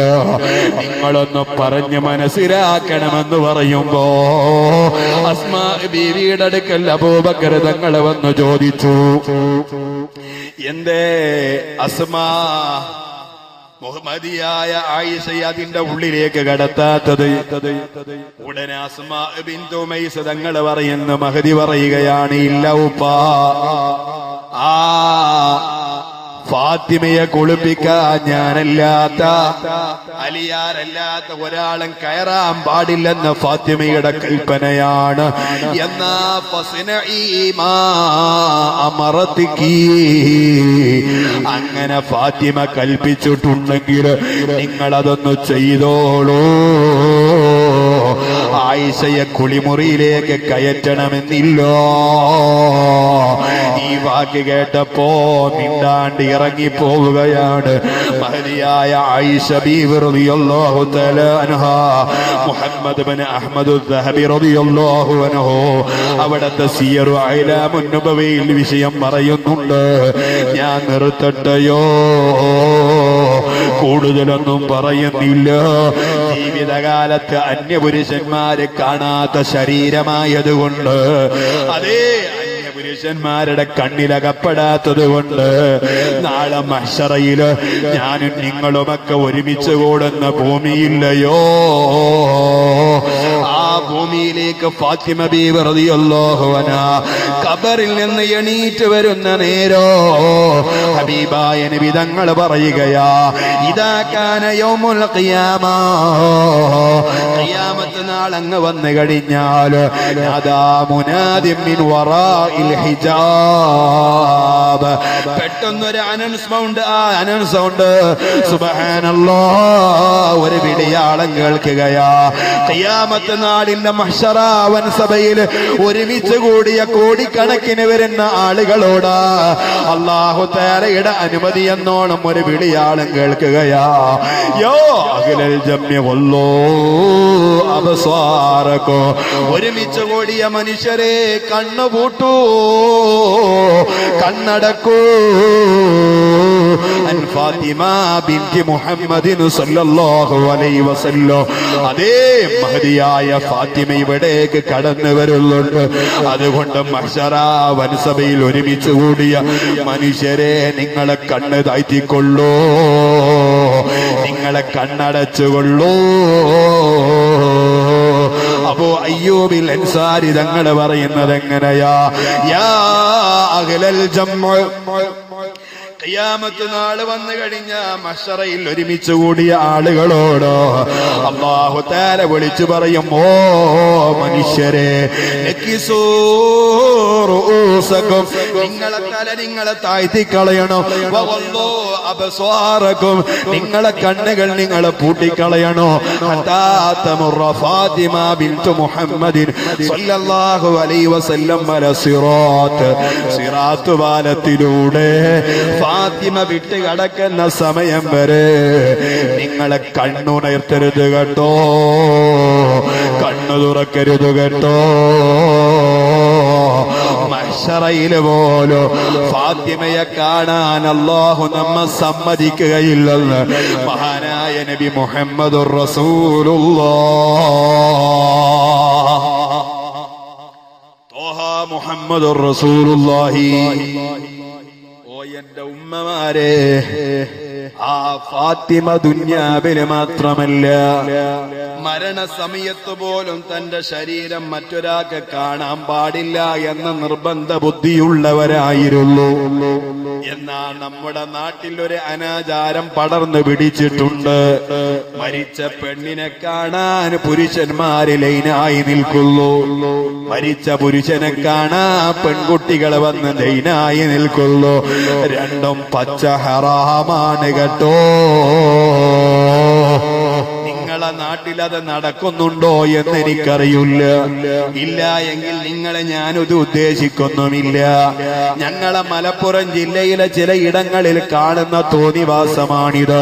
നിങ്ങളൊന്ന് പറഞ്ഞ് മനസ്സിലാക്കണമെന്ന് പറയുമ്പോ അസ്മാ ബീവിയുടെ അടുക്കൽ അബൂബക്കർ തങ്ങൾ വന്ന് ചോദിച്ചു എന്തേ അസ്മാ മുഹമ്മദിയായ ആയിഷയെ അതിന്റെ ഉള്ളിലേക്ക് കടത്താത്തത് ഉടനെ അസ്മാ ബിൻതു ഉമൈസ് തങ്ങൾ പറയുന്നു മഹദി പറയുകയാണ് ഇല്ല ഉപ്പാ ആ ഫാത്തിമയെ കുളിപ്പിക്കാൻ ഞാനല്ലാത്ത അലിയാരല്ലാത്ത ഒരാളും കയറാൻ പാടില്ലെന്ന് ഫാത്തിമയുടെ കൽപ്പനയാണ് എന്നാ അങ്ങനെ ഫാത്തിമ കൽപ്പിച്ചിട്ടുണ്ടെങ്കിൽ നിങ്ങളതൊന്ന് ചെയ്തോളൂ ആയിഷയെ കുളിമുറിയിലേക്ക് കയറ്റണമെന്നില്ലോ ഈ വാക്ക് കേട്ടപ്പോ മിണ്ടാണ്ട് ഇറങ്ങിപ്പോവുകയാണ് മഹദിയായ ആയിഷ ബീവി റളിയല്ലാഹു തആല അൻഹ മുഹമ്മദ് ബിൻ അഹ്മദ് അദ്ദഹബി റളിയല്ലാഹു അൻഹു അവിടത്തെ സിയറു അഅ്ലാമുൻ നുബവിയിൽ വിഷയം പറയുന്നുണ്ട് ഞാൻ നിർത്തട്ടെയോ കൂടുതലൊന്നും പറയുന്നില്ല ജീവിതകാലത്ത് അന്യപുരുഷന്മാരെ കാണാത്ത ശരീരമായതുകൊണ്ട് അതേ പുരുഷന്മാരുടെ കണ്ണിലകപ്പെടാത്തത് കൊണ്ട് നാളെ മഹ്ശറയില് ഞാനും നിങ്ങളുമൊക്കെ ഒരുമിച്ച് കൂടുന്ന ഭൂമിയില്ലയോ ആ ഭൂമിയിലേക്ക് ഫാത്തിമ ബീവി റളിയല്ലാഹു അൻഹ ഖബറിൽ നിന്ന് എണീറ്റ് വരുന്ന നേരോ ഹബീബായ നബി തങ്ങൾ പറയുകയാ ഇദാ കാന യൗമുൽ ഖിയാമ ഖിയാമത്ത് നാൾ അങ്ങ് വന്നു കഴിഞ്ഞാൽ അദാ മുനാദിൻ മിൻ വറാഇൽ ഹിജാബ് പെട്ടെന്നൊരു അനൗൺസ്മെന്റ് ആ അനൗൺസ്മെന്റ് സുബ്ഹാനല്ലാഹ് ഒരു വിളിയാളം കേൾക്കുകയാ ഖിയാമത്ത് നാളിന്റെ മഹ്ശറ വൻസഭയിൽ ഒരുമിച്ച് കൂടിയ കോടിക്കണക്കിന് വരുന്ന ആളുകളോട് അല്ലാഹു തആലയുടെ അനുമതി എന്നോണം ഒരു വിളിയാളം കേൾക്കുകയാ യോ അഖിലൽ ജംഇ വല്ലോ അബ്സാറകോ ഒരുമിച്ച് കൂടിയ മനുഷ്യരെ കണ്ണുപൂട്ടൂ കണ്ണടക്കൂ അൻ ഫാത്തിമ ബിൻതി മുഹമ്മദിൻ സല്ലല്ലാഹു അലൈഹി വസല്ലം അതേ മഹദിയായ ഫാത്തിമ ഇവിടേക്ക് കടന്നു വരുന്നുണ്ട് അതുകൊണ്ട് മഹ്ശറ വൻസഭയിൽ ഒരുമിച്ച് കൂടിയ മനുഷ്യരെ നിങ്ങളെ കണ്ണ് താഴ്ത്തിക്കൊള്ളൂ നിങ്ങളെ കണ്ണടച്ചുകൊള്ളൂ അബൂ അയ്യൂബിൽ അൻസാരി തങ്ങൾ പറയുന്നത് എങ്ങനെയാ യാ അഹ്ലൽ ജംഅ ഖിയാമത്ത് നാള് വന്നു കഴിഞ്ഞ മഹ്ശറയിൽ ഒരുമിച്ച് കൂടിയ ആളുകളോട് അല്ലാഹു തആല വിളിച്ചു പറയും, ഓ മനുഷ്യരെ, റൂസക്കും, നിങ്ങളെ തല നിങ്ങളെ താഴ്ത്തിക്കളയണം, വവല്ലോ അബ്സാറക്കും, നിങ്ങളെ കണ്ണുകൾ നിങ്ങളെ പൂട്ടിക്കളയണോ, ഹത്താ തമുറ ഫാത്തിമ ബിൻതു മുഹമ്മദിൻ സല്ലല്ലാഹു അലൈഹി വസല്ലം അല സിറാത്ത്, സിറാത്ത് പാലത്തിലൂടെ ഫാത്തിമ വിട്ട് കടക്കുന്ന സമയം വരെ നിങ്ങളെ കണ്ണുണർത്തരുത് കേട്ടോ, കണ്ണു തുറക്കരുത് കേട്ടോ. മഹ്ശറയിൽ പോലും ഫാത്തിമയെ കാണാൻ അല്ലാഹു നമ്മെ സമ്മതിക്കുകയില്ലെന്ന് മഹാനായ നബി മുഹമ്മദുർ റസൂലുള്ളാഹ്. ത്വാഹ മുഹമ്മദുർ റസൂലുള്ളാഹി. ഓ എന്റെ ഉമ്മമാരെ, ആ ഫാത്തിമ ദുനിയാവില് മാത്രമല്ല മരണസമയത്ത് പോലും തന്റെ ശരീരം മറ്റൊരാൾക്ക് കാണാൻ പാടില്ല എന്ന നിർബന്ധ ബുദ്ധിയുള്ളവരായിരുന്നു. എന്നാൽ നമ്മുടെ നാട്ടിൽ ഒരു അനാചാരം പടർന്നു പിടിച്ചിട്ടുണ്ട്. മരിച്ച പെണ്ണിനെ കാണാൻ പുരുഷന്മാര് ലൈനായി നിൽക്കുന്നു, മരിച്ച പുരുഷനെ കാണാൻ പെൺകുട്ടികൾ വന്ന് ലൈനായി നിൽക്കുന്നു. രണ്ടും പച്ച ഹറാമാണ് കേട്ടോ. നിങ്ങളെ നാട്ടിൽ അത് നടക്കുന്നുണ്ടോ എന്ന് എനിക്കറിയില്ല. ഇല്ല എങ്കിൽ നിങ്ങളെ ഞാനത് ഉദ്ദേശിക്കുന്നുമില്ല. ഞങ്ങളെ മലപ്പുറം ജില്ലയിലെ ചില ഇടങ്ങളിൽ കാണുന്ന തോന്നിവാസമാണിത്.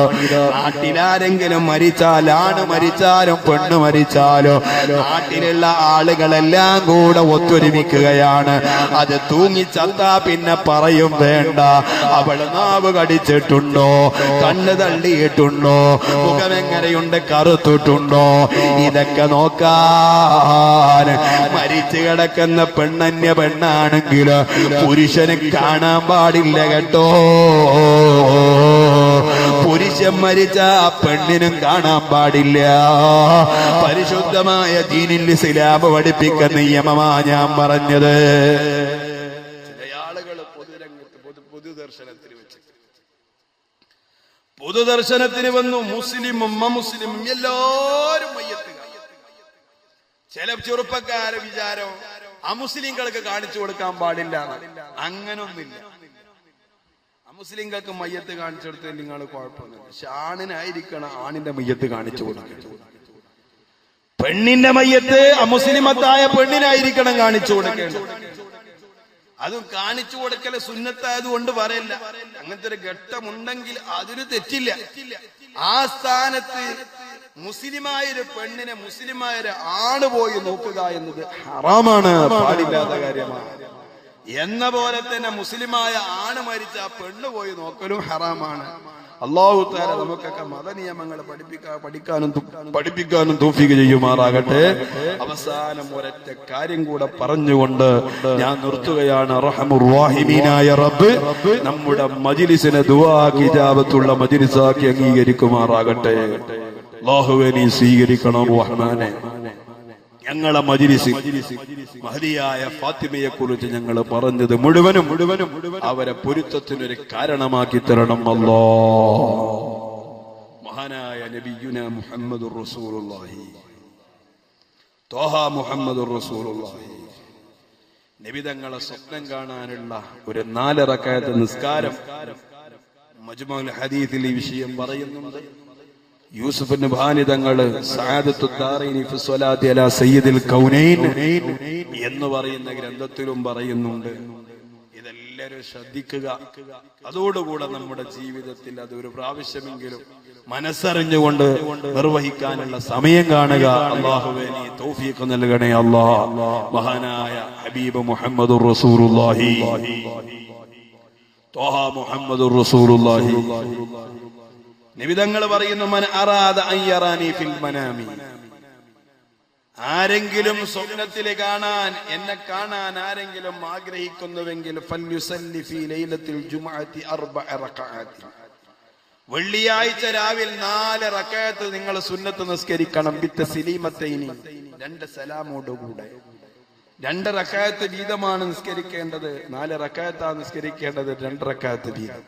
നാട്ടിലാരെങ്കിലും മരിച്ചാൽ, ആണ് മരിച്ചാലും പെണ്ണ് മരിച്ചാലും നാട്ടിലുള്ള ആളുകളെല്ലാം കൂടെ ഒത്തൊരുമിക്കുകയാണ്. അത് തൂങ്ങിച്ചത്താ പിന്നെ പറയും വേണ്ട. അവൾ നാവ് കടിച്ചിട്ടുണ്ടോ, കണ്ണ് തള്ളിയിട്ടുണ്ടോ, മുഖമെങ്ങനെയുണ്ട്, കറുത്തിട്ടുണ്ടോ, ഇതൊക്കെ നോക്കാൻ മരിച്ചു കിടക്കുന്ന പെണ്ണന്യ പെണ്ണാണെങ്കിൽ പുരുഷന് കാണാൻ പാടില്ല കേട്ടോ. പുരുഷൻ മരിച്ച ആ പെണ്ണിനും കാണാൻ പാടില്ല. പരിശുദ്ധമായ ദീനിൽ ഇസ്ലാം പഠിപ്പിക്കുന്ന നിയമമാ ഞാൻ പറഞ്ഞത്. ചില ആളുകൾ പൊതുരംഗത്ത് പൊതുദർശനത്തിന് വെച്ച് പൊതുദർശനത്തിന് വന്നു. മുസ്ലിമും അമുസ്ലിമും എല്ലാവരും മയ്യത്ത്. ചില ചെറുപ്പക്കാരെ വിചാരം അമുസ്ലിങ്ങൾക്ക് കാണിച്ചു കൊടുക്കാൻ പാടില്ല. അങ്ങനൊന്നില്ല. അമുസ്ലിങ്ങൾക്ക് മയ്യത്ത് കാണിച്ചു കൊടുത്താൽ നിങ്ങൾ കുഴപ്പമൊന്നുമില്ല. പക്ഷെ ആണിനായിരിക്കണം ആണിന്റെ മയ്യത്ത് കാണിച്ചു കൊടുക്കുന്നത്. പെണ്ണിന്റെ മയ്യത്ത് അമുസ്ലിമത്തായ പെണ്ണിനായിരിക്കണം കാണിച്ചു കൊടുക്കേണ്ടത്. അതും കാണിച്ചു കൊടുക്കല് സുന്നത്തായത് കൊണ്ട് പറയല്ല. അങ്ങനത്തെ ഒരു ഘട്ടമുണ്ടെങ്കിൽ അതിന് തെറ്റില്ല. ആ സ്ഥാനത്ത് മുസ്ലിമായൊരു പെണ്ണിനെ മുസ്ലിമായൊരു ആണ് പോയി നോക്കുക എന്നത് ഹറാമാണ്, പാടില്ലാത്ത കാര്യമാണ്. എന്ന പോലെ തന്നെ മുസ്ലിമായ ആണ് മരിച്ച ആ പെണ്ണ് പോയി നോക്കലും ഹറാമാണ്. അല്ലാഹു തആല നമുക്കൊക്കെ മതനിയമങ്ങൾ പഠിപ്പിക്കാനും തൗഫീഖ് ചെയ്യുമാറാകട്ടെ. അവസാനം ഒരൊറ്റ കാര്യം കൂടെ പറഞ്ഞുകൊണ്ട് ഞാൻ നിർത്തുകയാണ്. റഹ്മുർ റഹീമീനായ റബ്ബ് നമ്മുടെ മജ്ലിസിനെ ദുആ ഇജാബത്തുള്ള മജ്ലിസാക്കി അംഗീകരിക്കുമാറാകട്ടെ. അല്ലാഹുവേ നീ സ്വീകരിക്കണം റഹ്മാനെ. ഞങ്ങളെ മജ്ലിസിൽ മഹദിയായ ഫാത്തിമയെ കുറിച്ച് ഞങ്ങൾ പറഞ്ഞത് മുഴുവനും അവരെ പൊരുത്തത്തിനൊരു കാരണമാക്കി തരണം അല്ലാഹ്. മഹാനായ നബിയുനാ മുഹമ്മദുർ റസൂലുള്ളാഹി ത്വാഹ മുഹമ്മദുർ റസൂലുള്ളാഹി നബി തങ്ങളെ സ്വപ്നം കാണാനുള്ള ഒരു 4 റക്അത്ത് നിസ്കാരം മജ്മുഉൽ ഹദീസിൽ ഈ വിഷയം പറയുന്നുണ്ട്. യൂസുഫ് നബ്ഹാനി തങ്ങള് സഅദത്തു ദാറൈനി ഫി സ്വലാത്തി അലാ സയ്യിദിൽ കൗനൈൻ എന്ന് പറയുന്ന ഗ്രന്ഥത്തിലും പറയുന്നുണ്ട്. ഇതെല്ലാവരും ശ്രദ്ധിക്കുക. അതോടുകൂടെ നമ്മുടെ ജീവിതത്തിൽ അതൊരു പ്രാവശ്യമെങ്കിലും മനസ്സറിഞ്ഞുകൊണ്ട് നിർവഹിക്കാനുള്ള സമയം കാണുക. അല്ലാഹുവേ നീ തൗഫീഖ് നൽകണേ അല്ലാഹ്. മഹാനായ ഹബീബ് മുഹമ്മദുർ റസൂലുള്ളാഹി ത്വാഹ മുഹമ്മദുർ റസൂലുള്ളാഹി നിബിതങ്ങൾ പറയുന്നു, മൻ അറാദ അൻ യറാനി ഫിൽ മനാമി, ആരെങ്കിലും സ്വപ്നത്തില് കാണാൻ, എന്നെ കാണാൻ ആരെങ്കിലും ആഗ്രഹിക്കുന്നുവെങ്കിൽ ഫൽയുസല്ലി ഫീ ലൈലത്തിൽ ജുമുഅത്തി 4 റക്അഅത്ത്, വെള്ളിയാഴ്ച രാവിലെ 4 റക്അത്ത് നിങ്ങൾ സുന്നത്ത് നിസ്കരിക്കണം. ബിത്തസ്ലീമത്തൈനി, 2 സലാമോടുകൂടെ. 2 റക്അത്ത് വീതമാണ് നിസ്കരിക്കേണ്ടത്. 4 റക്അത്താണ് നിസ്കരിക്കേണ്ടത്. 2 റക്അത്ത് വീതം.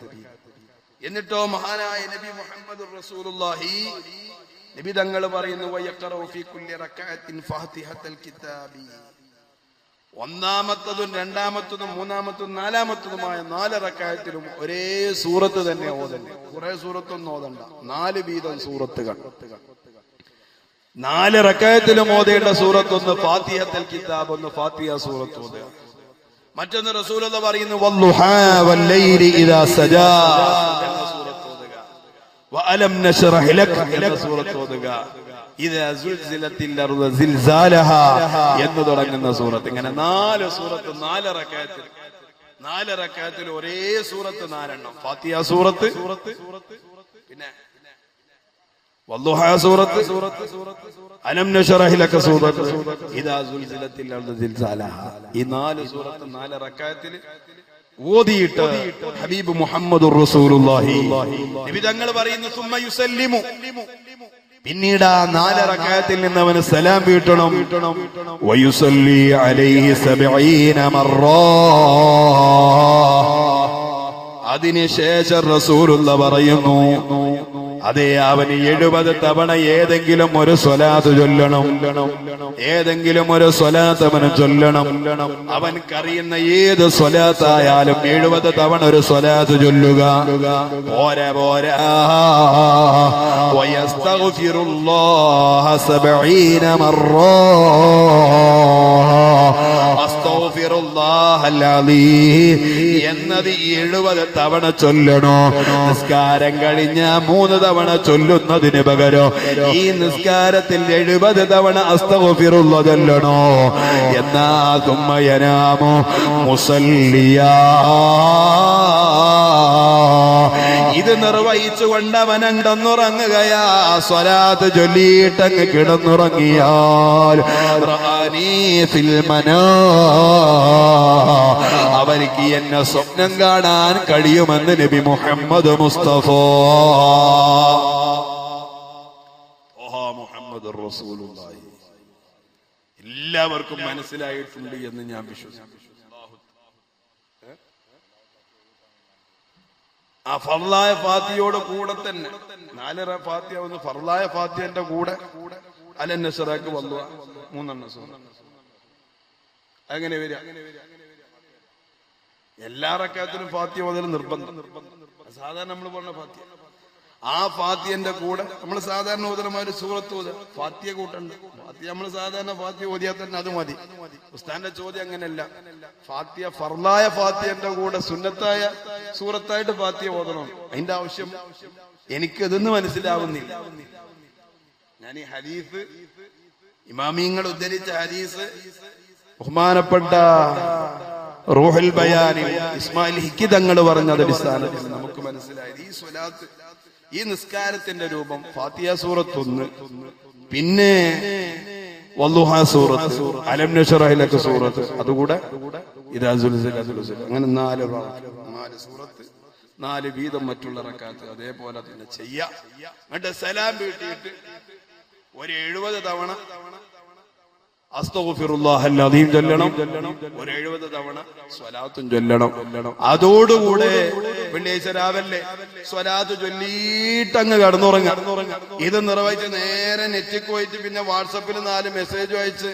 എന്നിട്ടോ മഹാനായ നബി മുഹമ്മദ് റസൂലുള്ളാഹി നബി തങ്ങൾ പറയുന്നു വയഖറഉ ഫീ കുല്ലി റക്അത്തിൻ ഫാത്തിഹത്തുൽ കിതാബി. ഒന്നാമത്തതും രണ്ടാമത്തതും മൂന്നാമത്തതും നാലാമത്തതുമായ 4 റക്അത്തിലും ഒരേ സൂറത്ത് തന്നെ ഓതണ്ടേ. കുറെ സൂറത്തൊന്നും ഓതണ്ട, 4 വീതം സൂറത്തുകൾ. 4 റക്അത്തിലും ഓതേണ്ട സൂറത്തൊന്ന് ഫാത്തിഹത്തുൽ കിതാബ്, ഒന്ന് ഫാത്തിഹ സൂറത്ത് ഓതുക. മറ്റൊന്ന് റസൂലുള്ളാഹി പറയുന്നു വല്ലുഹാ വല്ലൈലി ഇദാ സജാ എന്ന സൂറത്ത് ഓതുക. വഅലം നശ്റഹ് ലക എന്ന സൂറത്ത് ഓതുക. ഇദാ സുൽസിലത്തിൽ അർദ് സിൽസാലഹാ എന്ന് തുടങ്ങുന്ന സൂറത്ത്. ഇങ്ങനെ 4 സൂറത്ത് 4 റക്അത്തിൽ ഒരേ സൂറത്ത് 4 എണ്ണം. ഫാത്തിഹ സൂറത്ത്, പിന്നെ വല്ലുഹാ സൂറത്ത്, അലം നശ്റഹ് ലക സൂറത്ത്, ഇദാ സുൽസിലത്തിൽ അർദ് സിൽസാലഹാ. ഈ 4 സൂറത്ത് 4 റക്അത്തിൽ ഓതിയിട്ട് ഹബീബ് മുഹമ്മദുർ റസൂലുള്ളാഹി നബി തങ്ങൾ പറയുന്നു സുമ്മ യുസല്ലിമു, പിന്നീട് ആ 4 റക്അത്തിൽ നിന്ന് അവന് സലാം വീട്ടണം. വയുസല്ലി അലൈഹി 70 മർറ. അതിനുശേഷം റസൂലുള്ളാഹി പറയുന്നു അതെ അവന് 70 തവണ ഏതെങ്കിലും ഒരു സ്വലാത്ത് ചൊല്ലണം. ഏതെങ്കിലും ഒരു സ്വലാത്ത് അവന് ചൊല്ലണം. അവൻക്കറിയുന്ന ഏത് സ്വലാത്തായാലും 70 തവണ ഒരു സ്വലാത്ത് ചൊല്ലുക. പോരാ വയസ്തഗ്ഫിറുല്ലാഹ 70 മർറ. അസ്തഗ്ഫിറുല്ലാഹൽ അലീം എന്നത് 70 തവണ ചൊല്ലണോ. നിസ്കാരം കഴിഞ്ഞ 3 തവണ ചൊല്ലുന്നതിന് പകരം ഈ നിസ്കാരത്തിൽ 70 തവണ അസ്തഗ്ഫിറുല്ലാഹ് ചൊല്ലണോ. എന്നാ തുമ്മ യനാമു മുസല്ലിയാ. ഇത് നിർവഹിച്ചുകൊണ്ട് അവൻ കിടന്നുറങ്ങുകയാ. സ്വലാത്ത് ചൊല്ലിയിട്ടങ്ങ് കിടന്നുറങ്ങിയാൽ റആനീ ഫിൽ മനാം, അവർക്ക് എന്നെ സ്വപ്നം കാണാൻ കഴിയുമെന്ന് നബി മുഹമ്മദ് മുസ്തഫ മുഹമ്മദുർ റസൂലുള്ളാഹി. എല്ലാവർക്കും മനസ്സിലായിട്ടുണ്ട് എന്ന് ഞാൻ വിശ്വസിക്കുന്നു. ആ ഫർളായ ഫാത്തിഹയോട് കൂടെ തന്നെ 4 ഫാത്തിഹ ഒന്ന് ഫർളായ ഫാത്തിഹന്റെ കൂടെ അലൻ നസ്റാക്ക് വന്നു 3 എണ്ണം സൂറത്ത്. അങ്ങനെ വരിക. എല്ലാ റക്അത്തിലും ഫാത്തിഹ ഓതൽ നിർബന്ധം. സാധാരണ നമ്മൾ പറഞ്ഞ ഫാത്തിഹ, ആ ഫാത്തിഹന്റെ കൂടെ നമ്മൾ സാധാരണ ഓതുന്നമാര് സൂറത്ത് ഓതുക. ഫാത്തിഹ കൂട്ടണ്ട. ഫാത്തിഹ നമ്മൾ സാധാരണ ഫാത്തിഹ ഓതിയാൽ തന്നെ അത് മതി. ഉസ്താദിന്റെ ചോദ്യം അങ്ങനെയല്ല. ഫാത്തിഹ ഫർളായ ഫാത്തിഹന്റെ കൂടെ സുന്നത്തായ സൂറത്തായിട്ട് ഫാത്തിഹ ഓതണം. അതിന്റെ ആവശ്യം എനിക്കിതെന്ന് മനസ്സിലാവുന്നില്ല. ഞാൻ ഈ ഹദീസ് ഇമാമിങ്ങൾ ഉദ്ധരിച്ച ഹദീസ് ബഹുമാനപ്പെട്ട റൂഹുൽ ബയാനിൽ ഇസ്മായിൽ ഹിക്കി തങ്ങൾ പറഞ്ഞത് അടിസ്ഥാനത്തിൽ നമുക്ക് മനസ്സിലായത് ഈ സ്വലാത്ത്, ഈ നിസ്കാരത്തിന്റെ രൂപം ഫാത്തിഹ സൂറത്ത് 1, പിന്നെ വല്ലുഹാ സൂറത്ത്, അലം നശ്റഹ് ലക സൂറത്ത്, അതുകൂടെ ഇദാ സുൽസിലത്, അങ്ങനെ 4 സൂറത്ത് 4 വീതം മറ്റുള്ള റക്അത്ത് അതേപോലെ തന്നെ ചെയ്യാം. എന്നിട്ട് സലാം വീട്ടിയിട്ട് ഒരു 70 തവണ അസ്തഗ്ഫിറുല്ലാഹൽ അദീം ചൊല്ലണം. ഒരു 70 തവണ സ്വലാത്തും ചൊല്ലണം. അതോടുകൂടെ വെള്ളിയാഴ്ച രാവിലെ സ്വലാത്ത് ചൊല്ലിയിട്ടങ്ങ് കടന്നുറങ്ങാം. ഇത് നിർവഹിച്ച് നേരെ നെറ്റിൽ പോയിട്ട് പിന്നെ വാട്സപ്പിൽ 4 മെസ്സേജ് അയച്ച്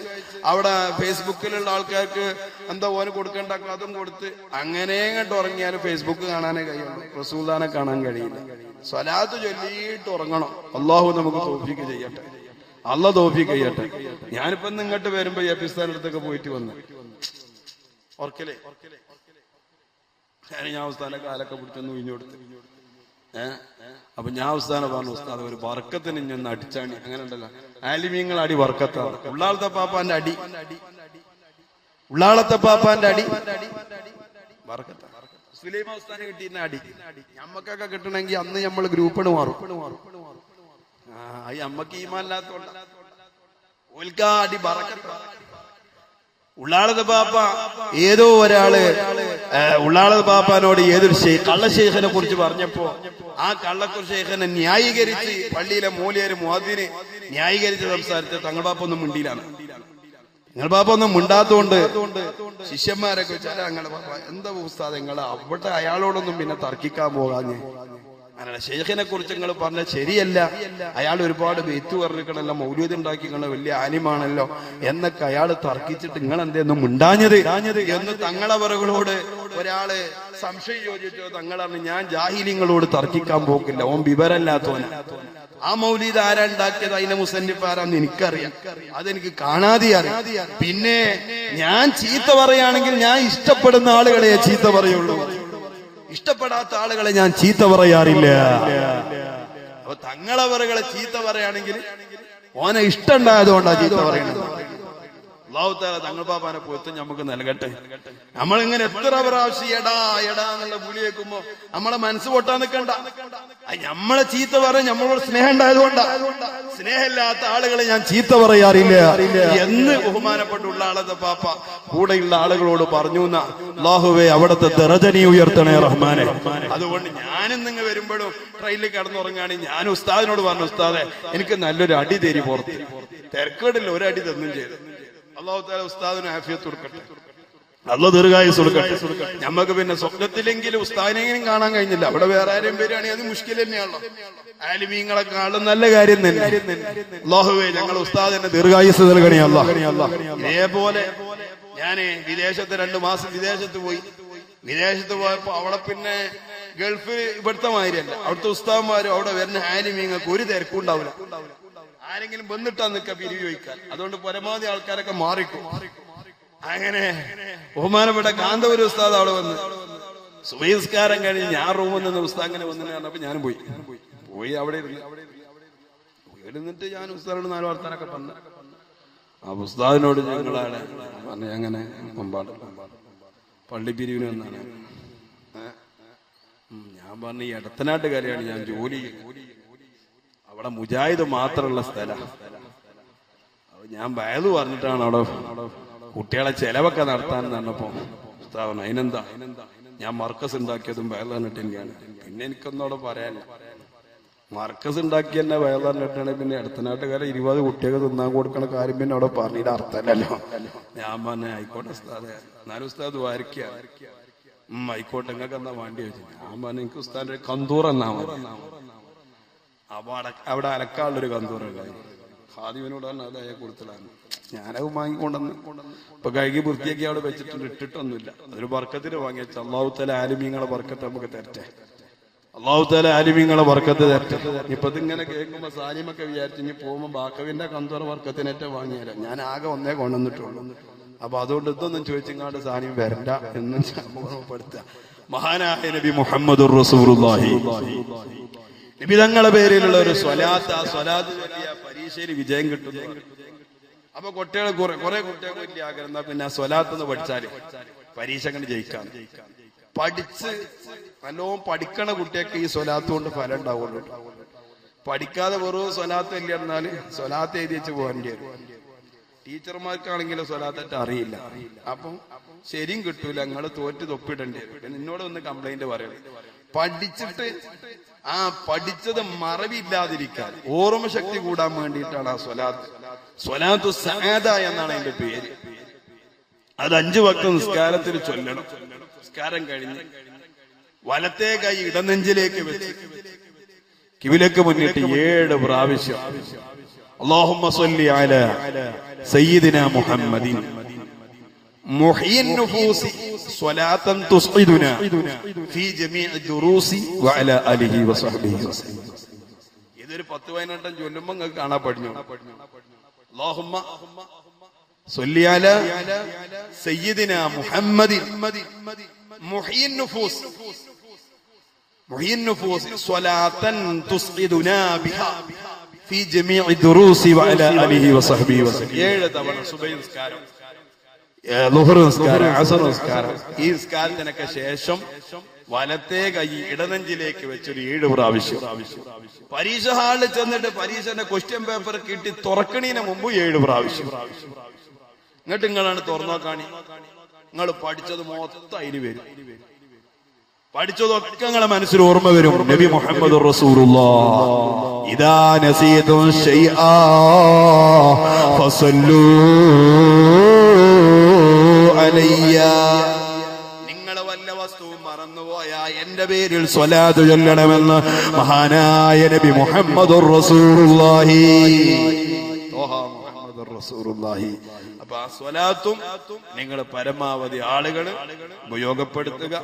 അവിടെ ഫേസ്ബുക്കിലുള്ള ആൾക്കാർക്ക് എന്താ ഓന് കൊടുക്കേണ്ട അതും കൊടുത്ത് അങ്ങനെ അങ്ങോട്ട് ഉറങ്ങിയാൽ ഫേസ്ബുക്ക് കാണാനേ കഴിയുള്ളൂ, റസൂലുള്ളാഹിനെ കാണാൻ കഴിയില്ല. സ്വലാത്ത് ചൊല്ലിയിട്ട് ഉറങ്ങണം. അള്ളാഹു നമുക്ക് തൗഫീഖ് ചെയ്യട്ടെ. അള്ളാഹ് തൗഫീഖ് ചെയ്യട്ടെ. ഞാനിപ്പോ ഇങ്ങോട്ട് വരുമ്പോ പാകിസ്ഥാൻ്റെ അടുത്തൊക്കെ പോയിട്ട് വന്നു ഓർക്കലേ. ഞാൻ ഉസ്താദിനെ കാലൊക്കെ പിടിച്ചൊന്ന് വീഞ്ഞു കൊടുത്ത് അപ്പൊ ഞാൻ ഉസ്താദിനെ പറഞ്ഞു, ഉസ്താദ് ഒരു വർക്കത്തിന് ഇഞ്ഞൊന്ന് അടിച്ചാണി. അങ്ങനെ ഉണ്ടല്ലോ ആലിമീങ്ങൾ അടി വർക്കത്താണ്. ഉള്ളാളത്തെ പാപ്പാന്റെ അടി, ഉള്ളാളത്തെ പാപ്പാന്റെ അടി വർക്കത്താണ്. സുലൈമാൻ ഉസ്താദിനെ കിട്ടിയിരുന്ന അടി ഞമ്മക്കൊക്കെ കിട്ടണമെങ്കിൽ അന്ന് നമ്മൾ ഗ്രൂപ്പിന് മാറും. അമ്മക്ക് ഈമാനില്ലാത്തോണ്ട ഓൽക്കാടി ബറക്കത്ത്. ഉള്ളാളത് പാപ്പ ഏതോ ഒരാള് ഉള്ളാളത് പാപ്പാനോട് ഏതൊരു കള്ള ഷെയ്ഖിനെ കുറിച്ച് പറഞ്ഞപ്പോ ആ കള്ളക്കുർ ഷെയ്ഖിനെ ന്യായീകരിച്ച് പള്ളിയിലെ മൂലയൊരു മുഅദ്ദിനെ ന്യായീകരിച്ച് സംസാരിച്ച് തങ്ങൾ പാപ്പ ഒന്നും മിണ്ടിയിലാണ്. നിങ്ങൾ പാപ്പ ഒന്നും മിണ്ടാത്തോണ്ട് ശിഷ്യന്മാരൊക്കെ വെച്ചാൽ ഞങ്ങളുടെ പാപ്പ എന്താ ഉസ്താദ് നിങ്ങൾ അവിടെ അയാളോടൊന്നും പിന്നെ തർക്കിക്കാൻ പോകാഞ്ഞ് അങ്ങനെ ഷെയ്ഖിനെ കുറിച്ച് നിങ്ങൾ പറഞ്ഞ ശരിയല്ല, അയാൾ ഒരുപാട് ബെയ്ത്ത് പറഞ്ഞിരിക്കണല്ലോ, മൗലൂദ് ഉണ്ടാക്കിക്കണ വലിയ ആലിമാണല്ലോ എന്നൊക്കെ അയാൾ തർക്കിച്ചിട്ട് നിങ്ങൾ എന്തേന്നും മിണ്ടാഞ്ഞത് എന്ന് തങ്ങളവറുകളോട് ഒരാള് സംശയം ചോദിച്ചോ. തങ്ങളാണ് ഞാൻ ജാഹിലിങ്ങളോട് തർക്കിക്കാൻ പോക്കില്ല, ഓൻ വിവരമില്ലാത്തവന. ആ മൗലീദ് ആരാ ഉണ്ടാക്കിയത്, അതിന്റെ മുസന്നിഫ് ആരാന്ന് എനിക്കറിയാം, അതെനിക്ക് കാണാതെ അറിയാം. പിന്നെ ഞാൻ ചീത്ത പറയുകയാണെങ്കിൽ ഞാൻ ഇഷ്ടപ്പെടുന്ന ആളുകളെ ചീത്ത പറയുള്ളൂ, ഇഷ്ടപ്പെടാത്ത ആളുകളെ ഞാൻ ചീത്ത പറയാറില്ല. അപ്പൊ തങ്ങളവറുകളെ ചീത്ത പറയുകയാണെങ്കിൽ ഓനെ ഇഷ്ടമുണ്ടായതുകൊണ്ടാ ചീത്ത പറയുന്നത്. അല്ലാഹു തആല തങ്ങൾ പാപ്പാനെ പൊരുത്തം നമുക്ക് നൽകട്ടെ. നമ്മളിങ്ങനെ എത്ര പ്രാവശ്യം എടാ എടാ എന്നുള്ള വിളി കേൾക്കുമ്പോ നമ്മളെ മനസ്സ് പൊട്ടാൻ നിൽക്കണ്ട. നമ്മളെ ചീത്ത പറയാൻ നമ്മളോട് സ്നേഹം ഉണ്ടായതുകൊണ്ടാ. സ്നേഹമില്ലാത്ത ആളുകളെ ഞാൻ ചീത്ത പറയാറില്ല എന്ന് ബഹുമാനപ്പെട്ടുള്ള ആളത്തെ പാപ്പ കൂടെയുള്ള ആളുകളോട് പറഞ്ഞു. അല്ലാഹുവേ അവിടുത്തെ ദറജനി ഉയർത്തണേ റഹ്മാനെ. അതുകൊണ്ട് ഞാനും നിങ്ങൾ വരുമ്പോഴും ട്രെയിനിൽ കിടന്നുറങ്ങുകയാണെങ്കിൽ ഞാൻ ഉസ്താദിനോട് പറഞ്ഞു, ഉസ്താദെ എനിക്ക് നല്ലൊരു അടി തരി പുറത്ത്, തിരക്കേടില്ല, ഒരടി തന്നും ചെയ്തു. അല്ലാഹു തആല ഉസ്താദിന് ആഫിയത്ത് കൊടുക്കട്ടെ, അല്ലാഹു ദീർഘായുസ്സ് കൊടുക്കട്ടെ. നമുക്ക് പിന്നെ സ്വപ്നത്തിലെങ്കിലും ഉസ്താദിനെങ്കിലും കാണാൻ കഴിഞ്ഞില്ല, അവിടെ വേറെ ആരെയും പേരാണെങ്കിൽ അത് മുഷ്കിൽ തന്നെയാണല്ലോ. ആലിമീങ്ങളെക്കാളും നല്ല കാര്യം തന്നെ. അല്ലാഹുവേ ഞങ്ങൾ ഉസ്താദിന്റെ ദീർഘായുസ്സ് നൽകണേ അല്ലാഹ്. ഇതേപോലെ ഞാന് വിദേശത്ത് 2 മാസം വിദേശത്ത് പോയി. വിദേശത്ത് പോയപ്പോ അവിടെ പിന്നെ ഗൾഫ് ഇവിടുത്തെ മാതിരിയല്ല, അവിടുത്തെ ഉസ്താദന്മാരും അവിടെ വരുന്ന ആലിമീങ്ങൾക്ക് ഒരു തിരക്കും ഉണ്ടാവില്ല. ആരെങ്കിലും വന്നിട്ടാ നിൽക്ക പിരിവ് ചോദിക്കാൻ. അതുകൊണ്ട് പരമാവധി ആൾക്കാരൊക്കെ മാറിക്കും. അങ്ങനെ ബഹുമാനപ്പെട്ട കാന്തപുരം ഉസ്താദ് അവിടെ വന്ന് സുബഹിസ്കാരം കഴിഞ്ഞ് ഞാൻ റൂമിൽ നിന്ന് ഉസ്താദ് അങ്ങനെ വന്നു പറഞ്ഞപ്പോ ഞാനും പോയി അവിടെ ഇരുന്നിട്ട് ഞാൻ ഉസ്താദിനോട് 4 വർത്താനൊക്കെ പറഞ്ഞു. ആ ഉസ്താദിനോട് ഞങ്ങളാണ് പറഞ്ഞു അങ്ങനെ മുമ്പാട് പള്ളി പിരിവിന് വന്നാണ്. ഞാൻ പറഞ്ഞു ഈ എടത്തനാട്ടുകാരെയാണ് ഞാൻ ജോലി, അവിടെ മുജാഹിദ് മാത്രമുള്ള സ്ഥലം. ഞാൻ വയലു പറഞ്ഞിട്ടാണ് അവിടെ കുട്ടികളെ ചെലവൊക്കെ നടത്താൻ പറഞ്ഞപ്പോ ഉസ്താദ് അതിനെന്താ, ഞാൻ മർക്കസ് ഉണ്ടാക്കിയതും വയലു പറഞ്ഞിട്ട് തന്നെയാണ്. പിന്നെ എനിക്കൊന്നും അവിടെ പറയാനില്ല. മർക്കസ് ഉണ്ടാക്കി തന്നെ വയലു പറഞ്ഞിട്ടാണ്. പിന്നെ എടത്തനാട്ടുകാരെ 20 കുട്ടികൾക്ക് തിന്നാൻ കൊടുക്കണ കാര്യം പിന്നെ അവിടെ പറഞ്ഞിട്ട് അർത്ഥമല്ലല്ലോ. ഞാൻ പറഞ്ഞ ആയിക്കോട്ടെ ഉസ്താദെ, എന്നാലും ഉസ്താദ് വാരിക്കുക. ആയിക്കോട്ടെ നിങ്ങൾക്ക് എന്താ വേണ്ടി വെച്ചു. ഞാൻ പറഞ്ഞു എനിക്ക് ഉസ്താദിന്റെ കന്തൂർ എന്നാ മതി. അപ്പൊ അവിടെ അലക്കാനുള്ളൊരു കന്തൂറുണ്ടായി. ഹാദിവിനോട് തന്നെ അത് അയാൾ കൊടുത്തലാണ്. ഞാനത് വാങ്ങിക്കൊണ്ടെന്ന് ഇപ്പൊ കഴുകി വൃത്തിയാക്കി അവിടെ വെച്ചിട്ടുണ്ട്, ഇട്ടിട്ടൊന്നുമില്ല. അതൊരു ബർക്കത്തിന് വാങ്ങി വെച്ച. അല്ലാഹു തആല ആലിമീങ്ങളെ ബർക്കത്ത് നമുക്ക് തരട്ടെ, അല്ലാഹു തആല ആലിമീങ്ങളെ ബർക്കത്ത് തരട്ടെ. ഇപ്പൊ ഇതിങ്ങനെ കേൾക്കുമ്പോ സാലിമൊക്കെ വിചാരിച്ചു ഇനി പോകുമ്പോ ബാക്കവിന്റെ കന്തൂറ ബർക്കത്തിനേറ്റ വാങ്ങിയാലോ. ഞാൻ ആകെ ഒന്നേ കൊണ്ടുവന്നിട്ടുള്ളൂ. അപ്പൊ അതുകൊണ്ട് ഇതൊന്നും ചോദിച്ചിങ്ങാണ്ട് സാലിം വരണ്ട എന്നും ഓർമ്മപ്പെടുത്തുക. മഹാനായ നബി മുഹമ്മദുർ റസൂലുള്ളാഹി നബി തങ്ങളുടെ പേരിലുള്ള ഒരു സ്വലാത്ത്, ആ സ്വലാത്ത് വലിയ പരീക്ഷയിൽ വിജയം കിട്ടുന്നു. അപ്പൊ കുട്ടികൾ കുറെ കുട്ടികൾക്ക് വലിയ ആഗ്രഹം, എന്നാ പിന്നെ ആ സ്വലാത്ത് എന്ന് പഠിച്ചാല് പരീക്ഷ കണ്ട് ജയിക്കാം. പഠിച്ച് നല്ലോണം പഠിക്കണ കുട്ടിയൊക്കെ ഈ സ്വലാത്ത് കൊണ്ട് ഫലം ഉണ്ടാവുള്ളൂ. പഠിക്കാതെ വെറും സ്വലാത്ത് ഇല്ല എന്നാല് സ്വലാത്ത് എഴുതി വെച്ച് പോകേണ്ടി വരും. ടീച്ചർമാർക്കാണെങ്കിലും സ്വലാത്തായിട്ട് അറിയില്ല. അപ്പം ശരിയും കിട്ടൂല, നിങ്ങൾ തോറ്റ് തൊപ്പിടേണ്ടി വരും. നിന്നോട് ഒന്ന് കംപ്ലൈന്റ് പറയണം. പഠിച്ചിട്ട് ആ പഠിച്ചത് മറവില്ലാതിരിക്കാൻ, ഓർമ്മ ശക്തി കൂടാൻ വേണ്ടിയിട്ടാണ് ആ സ്വലാത്ത്. സ്വലാത്തു സഅദ എന്നാണ് അതിന്റെ പേര്. അത് 5 വക്ത് നിസ്കാരത്തിൽ ചൊല്ലണം. നിസ്കാരം കഴിഞ്ഞ് വലത്തേ കൈ ഇടനെഞ്ചിലേക്ക് വെച്ച് കിബിലക്ക് മുന്നിട്ട് 7 പ്രാവശ്യം അല്ലാഹുമ്മ സ്വല്ലി അലാ സയ്യിദിനാ മുഹമ്മദിൻ മുഹ്യിൻ നുഫൂസി സ്വലാത്തൻ തുസ്ഇദുനാ ഫീ ജമീഇ ദുറൂസി വഅലാ ആലിഹി വസഹ്ബിഹി വസല്ലം. ഇതൊരു 10-15 ചൊല്ലുമ്പോൾ നിങ്ങൾക്ക് കാണാൻ പഠിഞ്ഞു. അല്ലാഹുമ്മ സ്വല്ലി അലാ സയ്യിദിനാ മുഹമ്മദിൻ മുഹ്യിൻ നുഫൂസ് സ്വലാത്തൻ തുസ്ഇദുനാ ബിഹാ ഫീ ജമീഇ ദുറൂസി വഅലാ ആലിഹി വസഹ്ബിഹി വസല്ലം. 7 തവണ സുബഹി നിസ്കാരം, ളുഹർ നിസ്കാരം, അസർ നിസ്കാരം. ഈ നിസ്കാരത്തിനൊക്കെ ശേഷം വലത്തേ കൈ ഇടനെഞ്ചിലേക്ക് വെച്ചൊരു 7 പ്രാവശ്യം. പരീക്ഷ ഹാളിൽ ചെന്നിട്ട് പരീക്ഷന്റെ ക്വസ്റ്റ്യൻ പേപ്പർ കിട്ടി തുറക്കണീന് മുമ്പ് 7 പ്രാവശ്യം. എന്നിട്ട് നിങ്ങളാണ് തുറന്നോക്കാണി, നിങ്ങൾ പഠിച്ചത് മൊത്തം അതിന് വരും. പഠിച്ചതൊക്കെ നിങ്ങളെ മനസ്സിൽ ഓർമ്മ വരും. നബി മുഹമ്മദ് റസൂലുള്ളാഹ് ഇദാ നസീതും ശൈആ ഫസല്ലൂ അലയ്യ. നിങ്ങൾ വല്ല വസ്തുവും മറന്നുപോയാ എന്റെ പേരിൽ സ്വലാത്ത് ചൊല്ലണമെന്ന് മഹാനായ നബി മുഹമ്മദുർ റസൂലുള്ളാഹി. അപ്പൊ ആ സ്വലാത്തും നിങ്ങൾ പരമാവധി ആളുകൾ ഉപയോഗപ്പെടുത്തുക.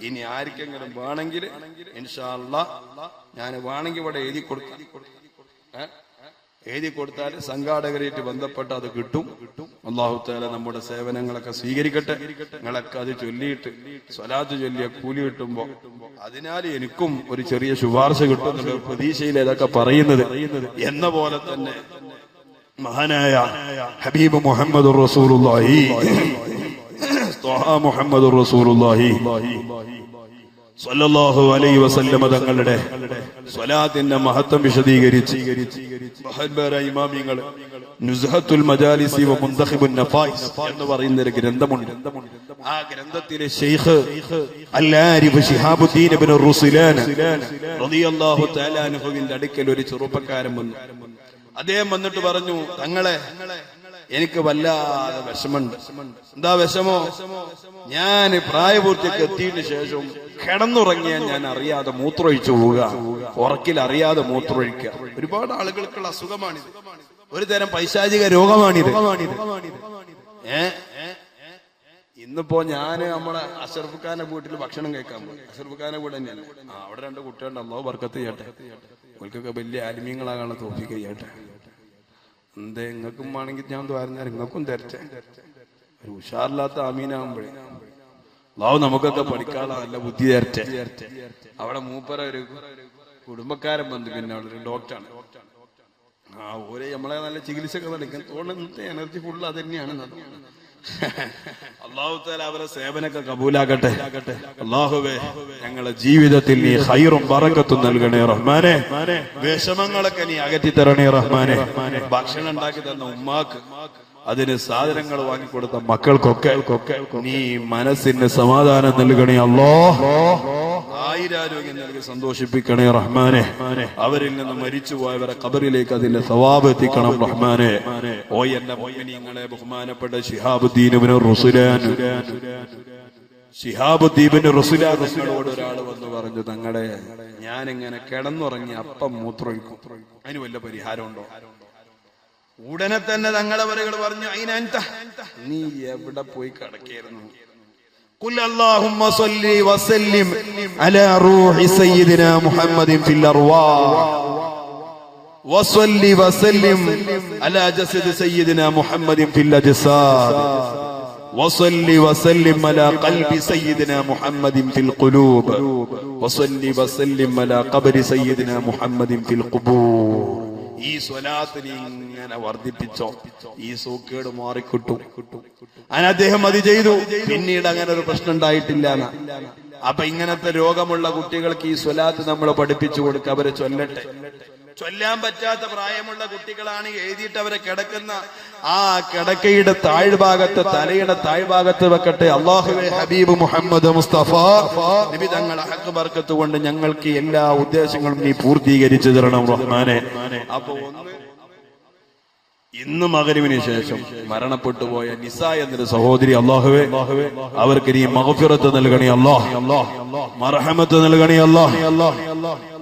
ഇനി ആർക്കെങ്കിലും വേണമെങ്കിൽ ഇൻഷാ അല്ലാഹ് ഞാൻ വേണമെങ്കിൽ ഇവിടെ എഴുതി കൊടുത്താൽ സംഘാടകരായിട്ട് ബന്ധപ്പെട്ട് അത് കിട്ടും. അല്ലാഹു തആല നമ്മുടെ സേവനങ്ങളൊക്കെ സ്വീകരിക്കട്ടെ. നിങ്ങളൊക്കെ അത് ചൊല്ലിയിട്ട് സ്വലാത്ത് ചൊല്ലിയ കൂലി കിട്ടുമ്പോ അതിനാൽ എനിക്കും ഒരു ചെറിയ ശുപാർശ കിട്ടുന്നുള്ള പ്രതീക്ഷയിൽ ഇതൊക്കെ പറയുന്നത് എന്ന പോലെ തന്നെ മഹാനായ ഹബീബ് മുഹമ്മദുർ റസൂലുള്ളാഹി മുഹമ്മദുർ റസൂലുള്ളാഹി സ്വല്ലല്ലാഹു അലൈഹി വസല്ലമ തങ്ങളുടെ സ്വലാത്തിന്റെ മഹത്വം വിശദീകരിച്ച് മഹാന്മാരായ ഇമാമിങ്ങൾ നുസ്ഹത്തുൽ മജാലിസി വ മുന്തഖിബുൻ നഫായിസ് എന്ന് പറയുന്ന ഒരു ഗ്രന്ഥമുണ്ട്. ആ ഗ്രന്ഥത്തിലെ ശൈഖ് അൽ-ആരിഫ് ശിഹാബുദ്ദീൻ ഇബ്നു റുസ്ലാൻ റളിയല്ലാഹു തആല അൻഹുവിന്റെ അടുക്കൽ ഒരു ചെറുപ്പക്കാരൻ വന്നു. അദ്ദേഹം വന്നിട്ട് പറഞ്ഞു, തങ്ങളെ എനിക്ക് വല്ലാതെ വിഷമുണ്ട്. എന്താ വിഷമോ? ഞാൻ പ്രായപൂർത്തിക്ക് എത്തിയതിനു ശേഷം കിടന്നുറങ്ങിയാൽ ഞാൻ അറിയാതെ മൂത്രമൊഴിച്ചു പോവുക, ഉറക്കിൽ അറിയാതെ മൂത്രമൊഴിക്കുക. ഒരുപാട് ആളുകൾക്കുള്ള അസുഖമാണിത്, ഒരു തരം പൈശാചിക രോഗമാണിത്. ഇന്നിപ്പോ ഞാന് നമ്മളെ അഷറഫ് ഖാന്റെ വീട്ടിൽ ഭക്ഷണം കഴിക്കാൻ പോയി. അഷറഫ് ഖാന്റെ വീട് തന്നെയല്ലേ? അവിടെ 2 കുട്ടികളുണ്ട്. അല്ലാഹു ബർക്കത്ത് ചെയ്യട്ടെ. അവർക്കൊക്കെ വലിയ ആലിമീങ്ങളാകാനുള്ള തൗഫീഖ് ചെയ്യട്ടെ. എന്തേ നിങ്ങൾക്കും വേണമെങ്കിൽ ഞാൻ ദ്വാരം നിങ്ങൾക്കും തരട്ടെ. ഒരു ഉഷാറില്ലാത്ത ആമീനാകുമ്പോഴേ അല്ലാഹു നമുക്കൊക്കെ പഠിക്കാനുള്ള നല്ല ബുദ്ധി തരട്ടെ. അവിടെ മൂപ്പര ഒരു കുടുംബക്കാരൻ വന്നു. പിന്നെ അവിടെ ഒരു ഡോക്ടറാണ്. ഓരോ നമ്മളെ നല്ല ചികിത്സയൊക്കെ നടക്കാൻ തോന്നുന്ന എനർജി ഫുള്ള് അത് തന്നെയാണ്. അല്ലാഹു തആല അവരെ സേവനമൊക്കെ കബൂലാക്കട്ടെ. അല്ലാഹുവേ ഞങ്ങളുടെ ജീവിതത്തിൽ നീ ഖൈറും ബറക്കത്തും നൽകണേ റഹ്മാനെ. വിഷമങ്ങളൊക്കെ നീ അകറ്റി തരണേ റഹ്മാനെ. ഭക്ഷണം ഉണ്ടാക്കി തന്ന ഉമ്മാക്ക്, അതിന് സാധനങ്ങൾ വാങ്ങിക്കൊടുത്ത മക്കൾക്കൊക്കെ നീ മനസ്സിന് സമാധാനം നൽകണേ അല്ലാഹ്. ആയിരാരോഗ്യം നൽകി സന്തോഷിപ്പിക്കണേ റഹ്മാനെ. അവരിൽ നിന്ന് മരിച്ചുപോയവരെ ഖബറിലേക്ക് അതിന്റെ സവാബ് എത്തിക്കണം റഹ്മാനെ. ഓ എന്റെ മുഅ്മിനീങ്ങളെ, ബഹുമാനപ്പെട്ട ശിഹാബുദ്ദീൻ ഇബ്നു റുസ്ലാൻ റസൂലോട് ഒരാൾ വന്ന് പറഞ്ഞു, തങ്ങളെ ഞാനിങ്ങനെ കിടന്നുറങ്ങി അപ്പം മൂത്രമൊഴിക്കും, അതിന് വല്ല പരിഹാരമുണ്ടോ? ഉടനെ തന്നെ തങ്ങളവരുകൾ പറഞ്ഞു, നീ എവിടെ പോയി കിടക്കായിരുന്നു? قل اللهم صل وسلم على روح سيدنا محمد في الأرواح وصل وسلم على جسد سيدنا محمد في الأجساد وصل وسلم على قلب سيدنا محمد في القلوب وصل وسلم على قبر سيدنا محمد في القبور. ഈ സ്വലാത്തിനെ ഇങ്ങനെ വർദ്ധിപ്പിച്ചോ, ഈ സൂക്കേട് മാറിക്കിട്ടും. അങ്ങനെ അദ്ദേഹം അത് ചെയ്തു. പിന്നീട് അങ്ങനെ ഒരു പ്രശ്നം ഉണ്ടായിട്ടില്ല. അപ്പൊ ഇങ്ങനത്തെ രോഗമുള്ള കുട്ടികൾക്ക് ഈ സ്വലാത്ത് നമ്മൾ പഠിപ്പിച്ചു കൊടുക്കുക. അവരെ ചൊല്ലട്ടെ. ചൊല്ലാൻ പറ്റാത്ത പ്രായമുള്ള കുട്ടികളാണ് എഴുതിയിട്ട് അവരെ കിടക്കുന്ന ആ കിടക്കയുടെ താഴ്ഭാഗത്ത്, തലയുടെ താഴ്ഭാഗത്ത് വെക്കട്ടെ. അല്ലാഹുവേ, ഹബീബ് മുഹമ്മദ് മുസ്തഫ നബി തങ്ങളുടെ ഹഖ് ബർക്കത്ത് കൊണ്ട് ഞങ്ങൾക്ക് എല്ലാ ഉദ്ദേശങ്ങളും നീ പൂർത്തീകരിച്ചു തരണം റഹ്മാനെ. അപ്പൊ ഇന്ന് മഗ്‌രിബിന് ശേഷം മരണപ്പെട്ടു പോയ നിസ എന്നൊരു സഹോദരി, അല്ലാഹുവേ അവർക്ക് നീ മഗ്ഫിറത്ത് നൽകണേ അല്ലാഹ്, മർഹമത്ത് നൽകണേ അല്ലാഹ്.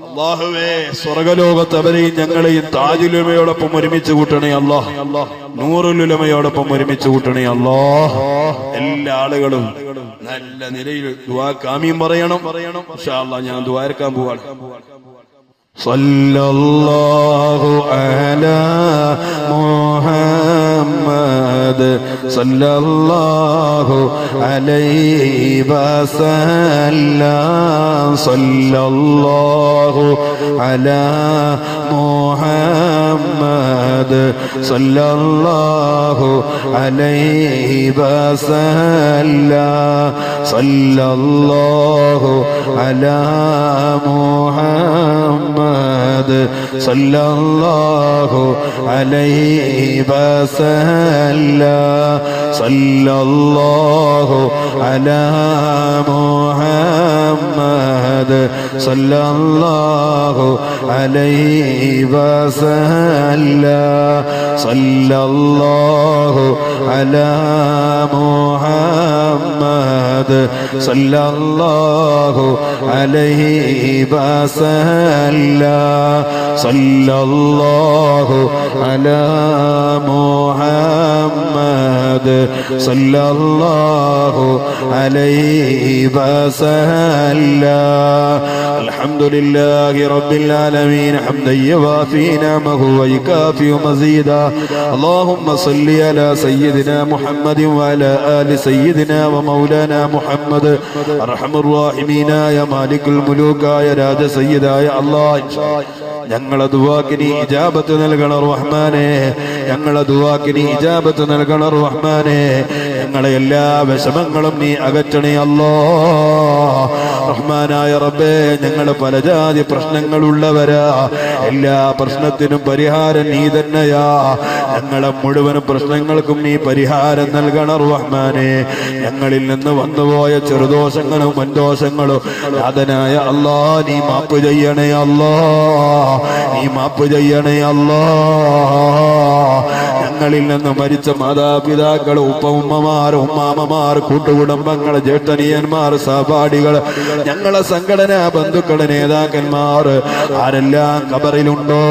അല്ലാഹുവേ, സ്വർഗ്ഗലോകത്ത് അവരെയും ഞങ്ങളെയും താജുൽ ഉലമയോടൊപ്പം ഒരുമിച്ച് കൂട്ടണേ അല്ലാഹ്, നൂറുൽ ഉലമയോടൊപ്പം ഒരുമിച്ച് കൂട്ടണേ അല്ലാഹ്. എല്ലാ ആളുകളും നല്ല നിലയിൽ ദുആക്ക് ആമീൻ പറയണം. ഇൻഷാ അല്ലാഹ് ഞാൻ ദുആർക്കാൻ പോവാണ്. സല്ലല്ലാഹു അലാ മുഹമ്മദ് സല്ലല്ലാഹു അലൈഹി വസല്ലം സല്ലല്ലാഹു അലാ മുഹമ്മദ് സല്ലല്ലാഹു അലൈഹി വസല്ലം സല്ലല്ലാഹു അലാ മുഹമ്മദ് സല്ലല്ലാഹു അലൈഹി വസല്ലം സല്ലല്ലാഹു അലാ മുഹമ്മദ് സല്ലല്ലാഹു അലൈഹി വസല്ലം സല്ലല്ലാഹു അലാ മുഹമ്മദ് സല്ലല്ലാഹു അലൈഹി വസല്ലം സല്ലല്ലാഹു അലാ മുഹമ്മദ് സല്ലല്ലാഹു അലൈഹി വസല്ലം അൽഹംദുലില്ലാഹി റബ്ബിൽ ആലമീൻ ഹംദൻ യുവാഫി നിഅമഹു വയുകാഫി മസീദാ اللهم صل على سيدنا محمد وعلى آل سيدنا ومولانا محمد أرحم الراحمين يا مالك الملوك يا راج سيدا يا الله ഞങ്ങളെ ദുആക്ക് നീ ഇജാബത്ത് നൽകണം റഹ്മാനേ ഞങ്ങളെ ദുആക്ക് നീ ഇജാബത്ത് നൽകണം റഹ്മാനേ ഞങ്ങളെ എല്ലാ വിഷമങ്ങളും നീ അകറ്റണേ അല്ലാഹ് റഹ്മാനായ റബ്ബേ ഞങ്ങൾ പല ജാതി പ്രശ്നങ്ങളുള്ളവരാ എല്ലാ പ്രശ്നത്തിനും പരിഹാരം നീ തന്നെയാ ഞങ്ങളെ മുഴുവൻ പ്രശ്നങ്ങൾക്കും നീ പരിഹാരം നൽകണം റഹ്മാനേ ഞങ്ങളിൽ നിന്ന് വന്നുപോയ ചെറുദോഷങ്ങളും വൻദോഷങ്ങളും നാഥനായ അല്ലാഹ് നീ മാപ്പ് ചെയ്യണേ അല്ലാഹ് നീ മാപ്പ് ചെയ്യണേ അല്ലാഹ് ഞങ്ങളിൽ നിന്ന് മരിച്ച മാതാപിതാക്കൾ ഉപ്പ ഉമ്മമാർ ഉമ്മാമമാർ കൂട്ടുകുടുംബങ്ങൾ ജ്യേഷ്ഠനിയന്മാർ സഹപാഠികൾ ഞങ്ങളെ സംഘടനാ ബന്ധുക്കൾ നേതാക്കന്മാർ ആരെല്ലാം ഖബറിലുണ്ടോ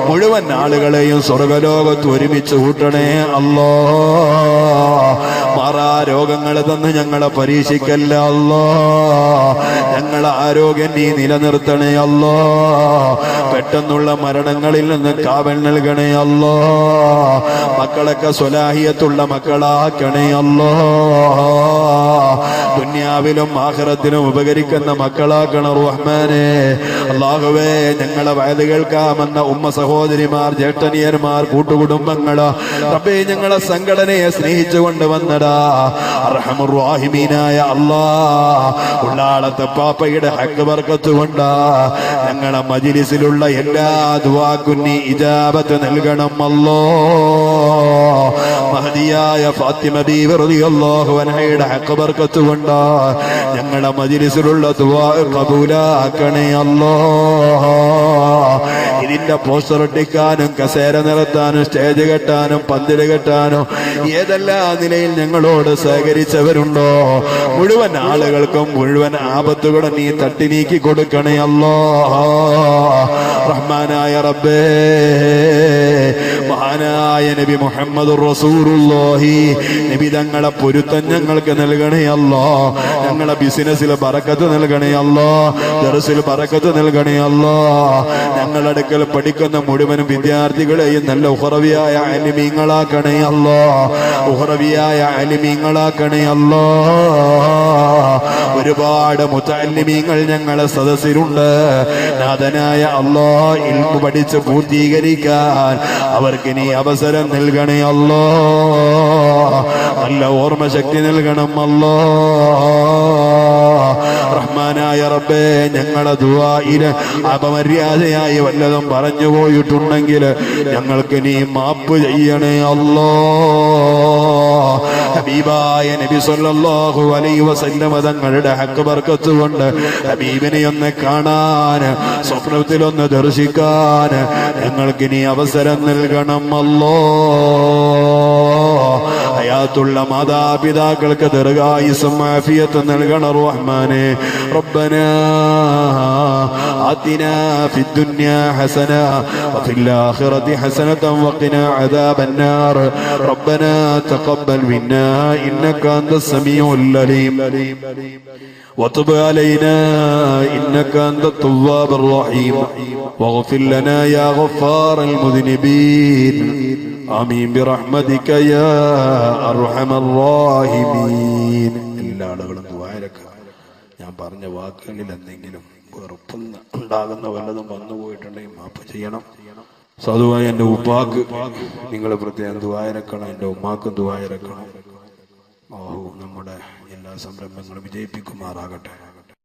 മുഴുവൻ ആളുകളെയും സ്വർഗലോകത്ത് ഒരുമിച്ച് കൂട്ടണേ അല്ലാഹ് മാറാ രോഗങ്ങൾ തന്ന് ഞങ്ങളെ പരീക്ഷിക്കല്ല അല്ലാഹ് ഞങ്ങളെ ആരോഗ്യം നീ നിലനിർത്തണേ അല്ലാഹ് പെട്ടെന്നുള്ള മരണങ്ങളിൽ നിന്ന് കാവൽ നൽകണേ അല്ലാഹ് മക്കളൊക്കെ സ്വലാഹിയത്തുള്ള മക്കളാക്കണേ അല്ലാഹ് ദുനിയാവിലും ആഖിറത്തിലും ഉപകരിക്കുന്ന മക്കളാക്കണം റഹ്മാനേ അല്ലാഹുവേ ഞങ്ങളെ വഅദ് കേൾക്കാമെന്ന ഉമ്മ സഹോദരിമാർ ജ്യേഷ്ഠനിയന്മാർ കൂട്ടുകുടുംബങ്ങള് റബ്ബേ ഞങ്ങളെ സംഘടനയെ സ്നേഹിച്ചുകൊണ്ട് വന്നടാ അർഹമുർ റഹീമീനായ അല്ലാഹ് ഉള്ളാളത്തെ പാപ്പയുടെ ഹക്ക് ബർക്കത്ത് കൊണ്ടാ ഞങ്ങളെ മജ്ലിസിലുള്ള എല്ലാ ദുആക്കും നീ ഇജാബത്ത് നൽകണം അല്ലാഹ് മഹദിയായ ഫാത്തിമ ബീവി റളിയല്ലാഹു അൻഹയുടെ ഹക്ക് ബർക്കത്ത് കൊണ്ടാ ഞങ്ങളെ മജ്ലിസിലുള്ള ദുആ ഖബൂലാക്കണേ അല്ലാഹ് ഇതിന്റെ പോസ്റ്റർ ഒട്ടിക്കാനും കസേര നിറത്താനും സ്റ്റേജ് കെട്ടാനും പന്തില് കെട്ടാനും ഏതെല്ലാം നിലയിൽ ഞങ്ങളോട് സഹകരിച്ചവരുണ്ടോ മുഴുവൻ ആളുകൾക്കും മുഴുവൻ ആപത്തുകളും നീ തട്ടി നീക്കി കൊടുക്കണേ അല്ലാഹ് റഹ്മാനായ റബ്ബേ മഹാനായ നബി മുഹമ്മദുർ റസൂലുള്ളാഹി നബി തങ്ങളെ പൊരുത്തം ഞങ്ങൾക്ക് നൽകണേ അല്ലാഹ് ഞങ്ങളെ ബിസിനസ്സിൽ ബറക്കത്ത് നൽകണേ അല്ലാഹ് ദർസിൽ ബറക്കത്ത് നൽകണേ അല്ലാഹ് ഞങ്ങളുടെ അടുക്കൽ പഠിക്കുന്ന മുഴുവൻ വിദ്യാർത്ഥികളെയും നല്ല ഉഖറവിയായ അലിമീങ്ങളാക്കണേ അല്ലാഹ് ഉഖറവിയായ അലിമീങ്ങളാക്കണേ അല്ലാഹ് ഒരുപാട് മുതഅല്ലിമീങ്ങൾ ഞങ്ങളെ സദസ്സിലുണ്ട് നാഥനായ അല്ലാഹ് ഇൽമു പഠിച്ച് പൂർത്തീകരിക്കാൻ അവർക്ക് നീ അവസരം നൽകണേ അല്ലാഹ് നല്ല ഓർമ്മ ശക്തി നൽകണം അല്ലാഹ് റഹ്മാനായ റബ്ബേ ഞങ്ങളെ ദുആയില് അപമര്യാദയായി വല്ലതും പറഞ്ഞു പോയിട്ടുണ്ടെങ്കിൽ ഞങ്ങൾക്ക് നീ മാപ്പ് ചെയ്യണേ അല്ലാഹ് ഹബീബായ നബി സല്ലല്ലാഹു അലൈഹി വസല്ലം തങ്ങളുടെ ഹക്ക് ബർക്കത്ത് കൊണ്ട് ഹബീബിനെ ഒന്ന് കാണാൻ സ്വപ്നത്തിലൊന്ന് ദർശിക്കാൻ ഞങ്ങൾക്ക് നീ അവസരം നൽകണം അല്ലാഹ് ഹയാത്തുള്ള മാതാപിതാക്കൾക്ക് ദീർഘായുസ്സും ആഫിയത്തും നൽകണം റഹ്മാനേ റബ്ബനാ ആതിനാ ഫിദ്ദുനിയാ ഹസന വഫിൽ ആഖിറതി ഹസനതൻ വഖിനാ അദാബന്നാർ റബ്ബനാ തഖബ്ബൽ മിന്നാ ഇന്നക അൻതസ് സമീഉൽ അലീം وتب علينا إنك أنت التواب الرحيم واغفر لنا يا غفار المذنبين آمين برحمتك يا أرحم الراحمين എല്ലാ ആളുകളും ദുആയിരക്ക് ഞാൻ പറഞ്ഞ വാക്കുകളിൽ എന്തെങ്കിലും വെറുപ്പൊന്ന് ഉണ്ടാകുന്ന വല്ലതും വന്നു പോയിട്ടുണ്ടെങ്കിൽ മാപ്പ് ചെയ്യണം സാധുവായ എൻ്റെ ഉപ്പാക്ക് നിങ്ങൾ പ്രത്യേകം ദുആയിരക്കണം എൻ്റെ ഉമ്മാക്കും ദുആയിരക്കണം നമ്മുടെ എല്ലാ സംരംഭങ്ങളും വിജയിപ്പിക്കുമാറാകട്ടെ.